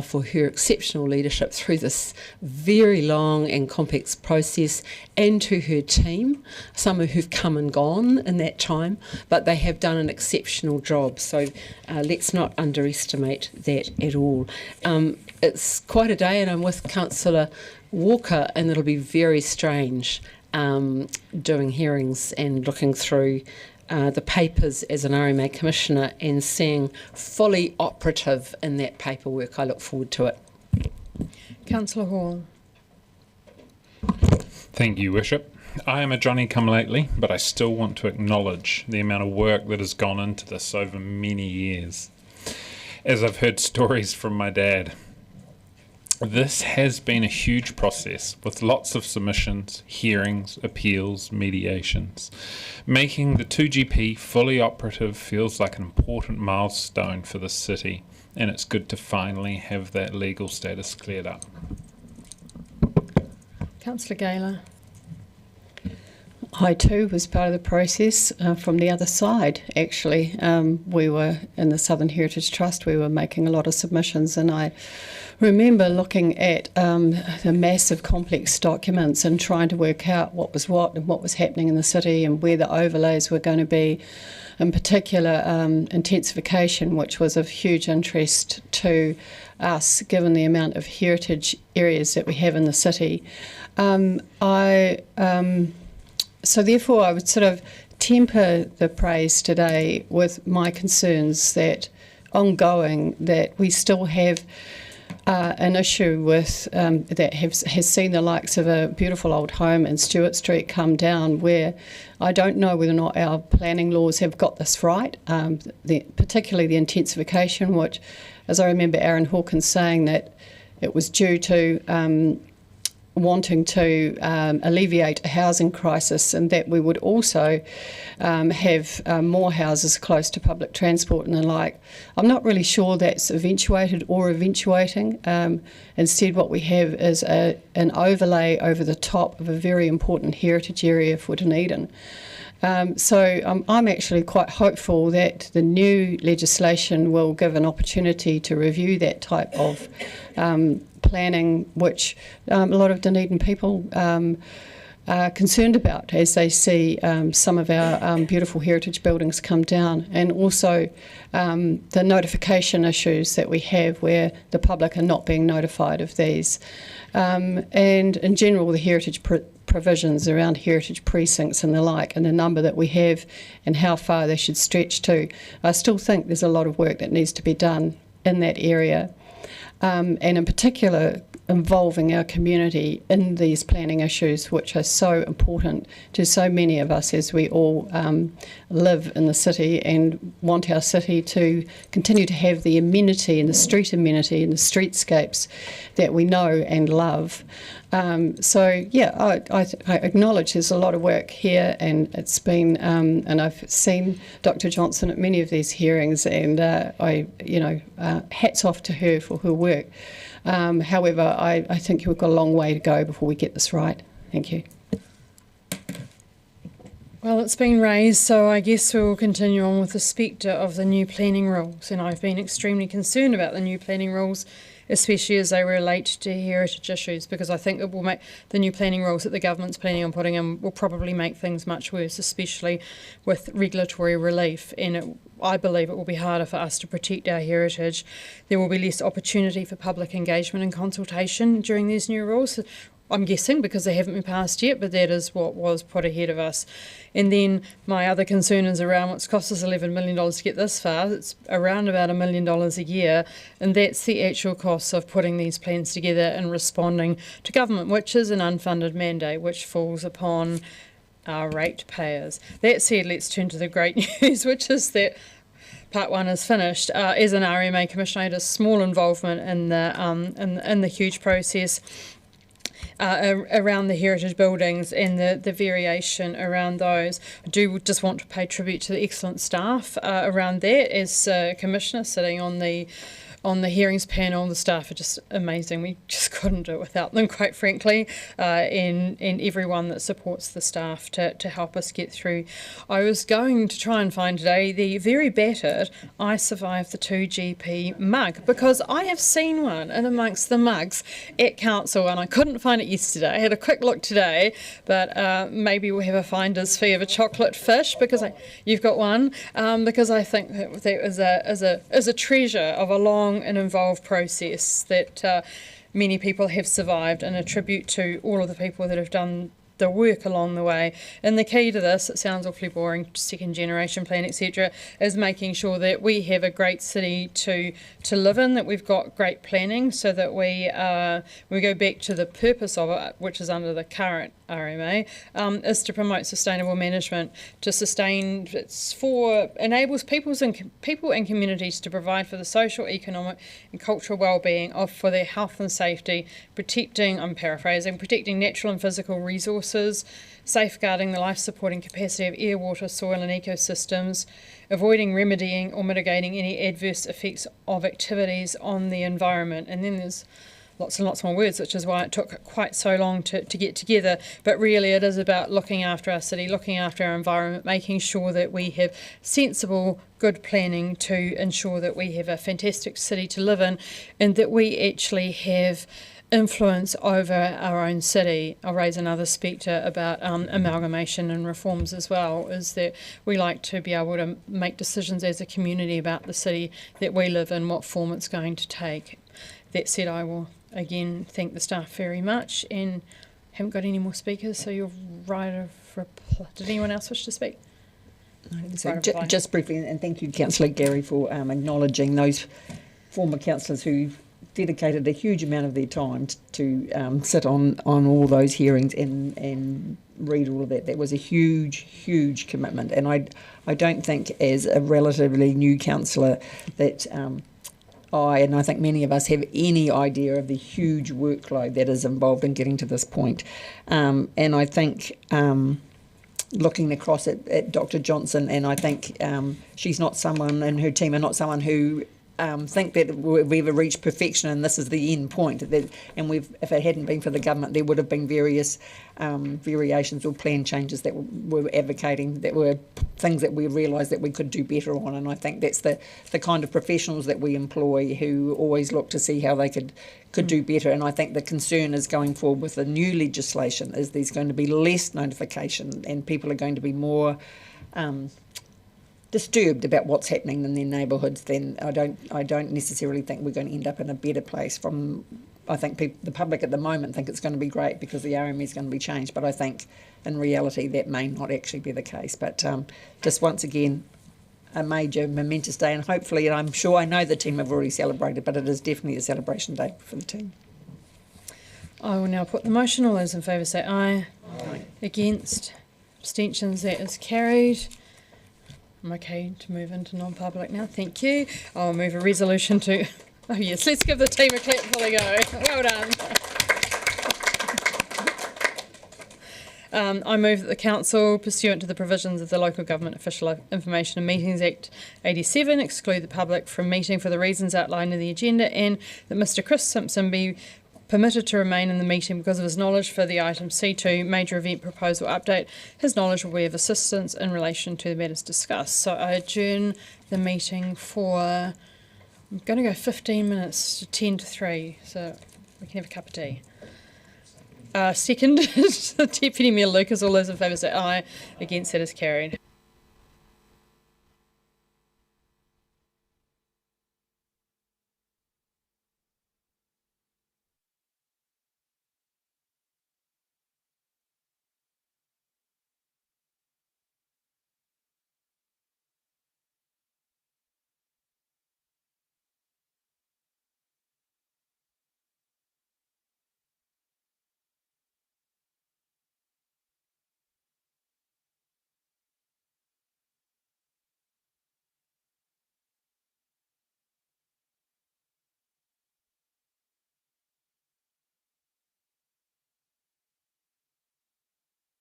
for her exceptional leadership through this very long and complex process, and to her team, some who've come and gone in that time, but they have done an exceptional job. So let's not underestimate that at all. It's quite a day, and I'm with Councillor Walker, and it'll be very strange doing hearings and looking through the papers as an RMA Commissioner and seeing fully operative in that paperwork. I look forward to it. Councillor Hall. Thank you, Bishop. I am a Johnny-come-lately, but I still want to acknowledge the amount of work that has gone into this over many years. As I've heard stories from my dad, this has been a huge process with lots of submissions, hearings, appeals, mediations. Making the 2GP fully operative feels like an important milestone for the city, and it's good to finally have that legal status cleared up. Councillor Gaylor. I too was part of the process from the other side, actually. We were in the Southern Heritage Trust, we were making a lot of submissions, and I remember looking at the massive complex documents and trying to work out what was what and what was happening in the city and where the overlays were going to be. In particular, intensification, which was of huge interest to us given the amount of heritage areas that we have in the city. So therefore I would sort of temper the praise today with my concerns that ongoing, that we still have an issue with that has seen the likes of a beautiful old home in Stewart Street come down, where I don't know whether or not our planning laws have got this right, particularly the intensification, which, as I remember Aaron Hawkins saying, that it was due to wanting to alleviate a housing crisis, and that we would also have more houses close to public transport and the like. I'm not really sure that's eventuated or eventuating. Instead, what we have is an overlay over the top of a very important heritage area for Dunedin. So I'm actually quite hopeful that the new legislation will give an opportunity to review that type of planning, which a lot of Dunedin people are concerned about as they see some of our beautiful heritage buildings come down, and also the notification issues that we have where the public are not being notified of these. And in general, the heritage provisions around heritage precincts and the like, and the number that we have and how far they should stretch to. I still think there's a lot of work that needs to be done in that area. And in particular involving our community in these planning issues, which are so important to so many of us as we all live in the city and want our city to continue to have the amenity and the street amenity and the streetscapes that we know and love. So yeah, I acknowledge there's a lot of work here, and it's been, and I've seen Dr. Johnson at many of these hearings, and hats off to her for her work. However, I think we've got a long way to go before we get this right. Thank you. Well, it's been raised, so I guess we'll continue on with the spectre of the new planning rules, and I've been extremely concerned about the new planning rules, especially as they relate to heritage issues, because I think it will make the new planning rules that the government's planning on putting in will probably make things much worse, especially with regulatory relief, and I believe it will be harder for us to protect our heritage. There will be less opportunity for public engagement and consultation during these new rules. I'm guessing because they haven't been passed yet, but that is what was put ahead of us. And then my other concern is around what's cost us $11 million to get this far. It's around about $1 million a year, and that's the actual cost of putting these plans together and responding to government, which is an unfunded mandate, which falls upon our ratepayers. That said, let's turn to the great news, which is that Part 1 is finished. As an RMA Commissioner, I had a small involvement in the huge process around the heritage buildings and the variation around those. I do just want to pay tribute to the excellent staff around that. As Commissioner sitting on the on the hearings panel. The staff are just amazing. We just couldn't do it without them, quite frankly, and everyone that supports the staff to help us get through. I was going to try and find today the very battered I Survived the 2GP mug, because I have seen one in amongst the mugs at council and I couldn't find it yesterday. I had a quick look today, but maybe we'll have a finder's fee of a chocolate fish, because you've got one, because I think that is a treasure of a long and involved process that many people have survived, and a tribute to all of the people that have done the work along the way. And the key to this, it sounds awfully boring, second generation plan, etc., is making sure that we have a great city to live in, that we've got great planning, so that we go back to the purpose of it, which is under the current RMA, is to promote sustainable management, to sustain, enables people and communities to provide for the social, economic and cultural well-being for their health and safety, protecting, I'm paraphrasing, protecting natural and physical resources, safeguarding the life-supporting capacity of air, water, soil and ecosystems, avoiding, remedying or mitigating any adverse effects of activities on the environment. And then there's lots and lots more words, which is why it took quite so long to get together. But really it is about looking after our city, looking after our environment, making sure that we have sensible, good planning to ensure that we have a fantastic city to live in, and that we actually have influence over our own city. I'll raise another spectre about amalgamation and reforms as well, is that we like to be able to make decisions as a community about the city that we live in, what form it's going to take. That said, I will again thank the staff very much, and haven't got any more speakers, so you're right of reply. Did anyone else wish to speak? So just briefly, and thank you, Councillor Gary, for acknowledging those former councillors who dedicated a huge amount of their time to sit on all those hearings and read all of that. That was a huge commitment, and I don't think, as a relatively new councillor, that I think many of us have any idea of the huge workload that is involved in getting to this point. And I think looking across at Dr. Johnson, and I think she's not someone, and her team are not someone who think that we've ever reached perfection and this is the end point. And if it hadn't been for the government, there would have been various variations or plan changes that we're advocating, that were things that we realised that we could do better on. And I think that's the kind of professionals that we employ, who always look to see how they could do better. And I think the concern is going forward with the new legislation is there's going to be less notification, and people are going to be more disturbed about what's happening in their neighbourhoods. Then I don't necessarily think we're going to end up in a better place. I think the public at the moment think it's going to be great because the RME is going to be changed, but I think in reality that may not actually be the case. But just once again, a major momentous day, and hopefully, and I know the team have already celebrated, but it is definitely a celebration day for the team. I will now put the motion. All those in favour say aye. Aye. Against? Abstentions? That is carried. I'm okay to move into non-public now, thank you. I'll move a resolution to... Oh yes, let's give the team a clap before they go. Well done. I move that the Council, pursuant to the provisions of the Local Government Official Information and Meetings Act 87, exclude the public from meeting for the reasons outlined in the agenda, and that Mr Chris Simpson be permitted to remain in the meeting because of his knowledge for the item C2, Major Event Proposal Update. His knowledge will be of assistance in relation to the matters discussed. So I adjourn the meeting for, I'm going to go 15 minutes to 10 to 3, so we can have a cup of tea. Second, Deputy Mayor Lucas. All those in favour say aye. Against, that is carried.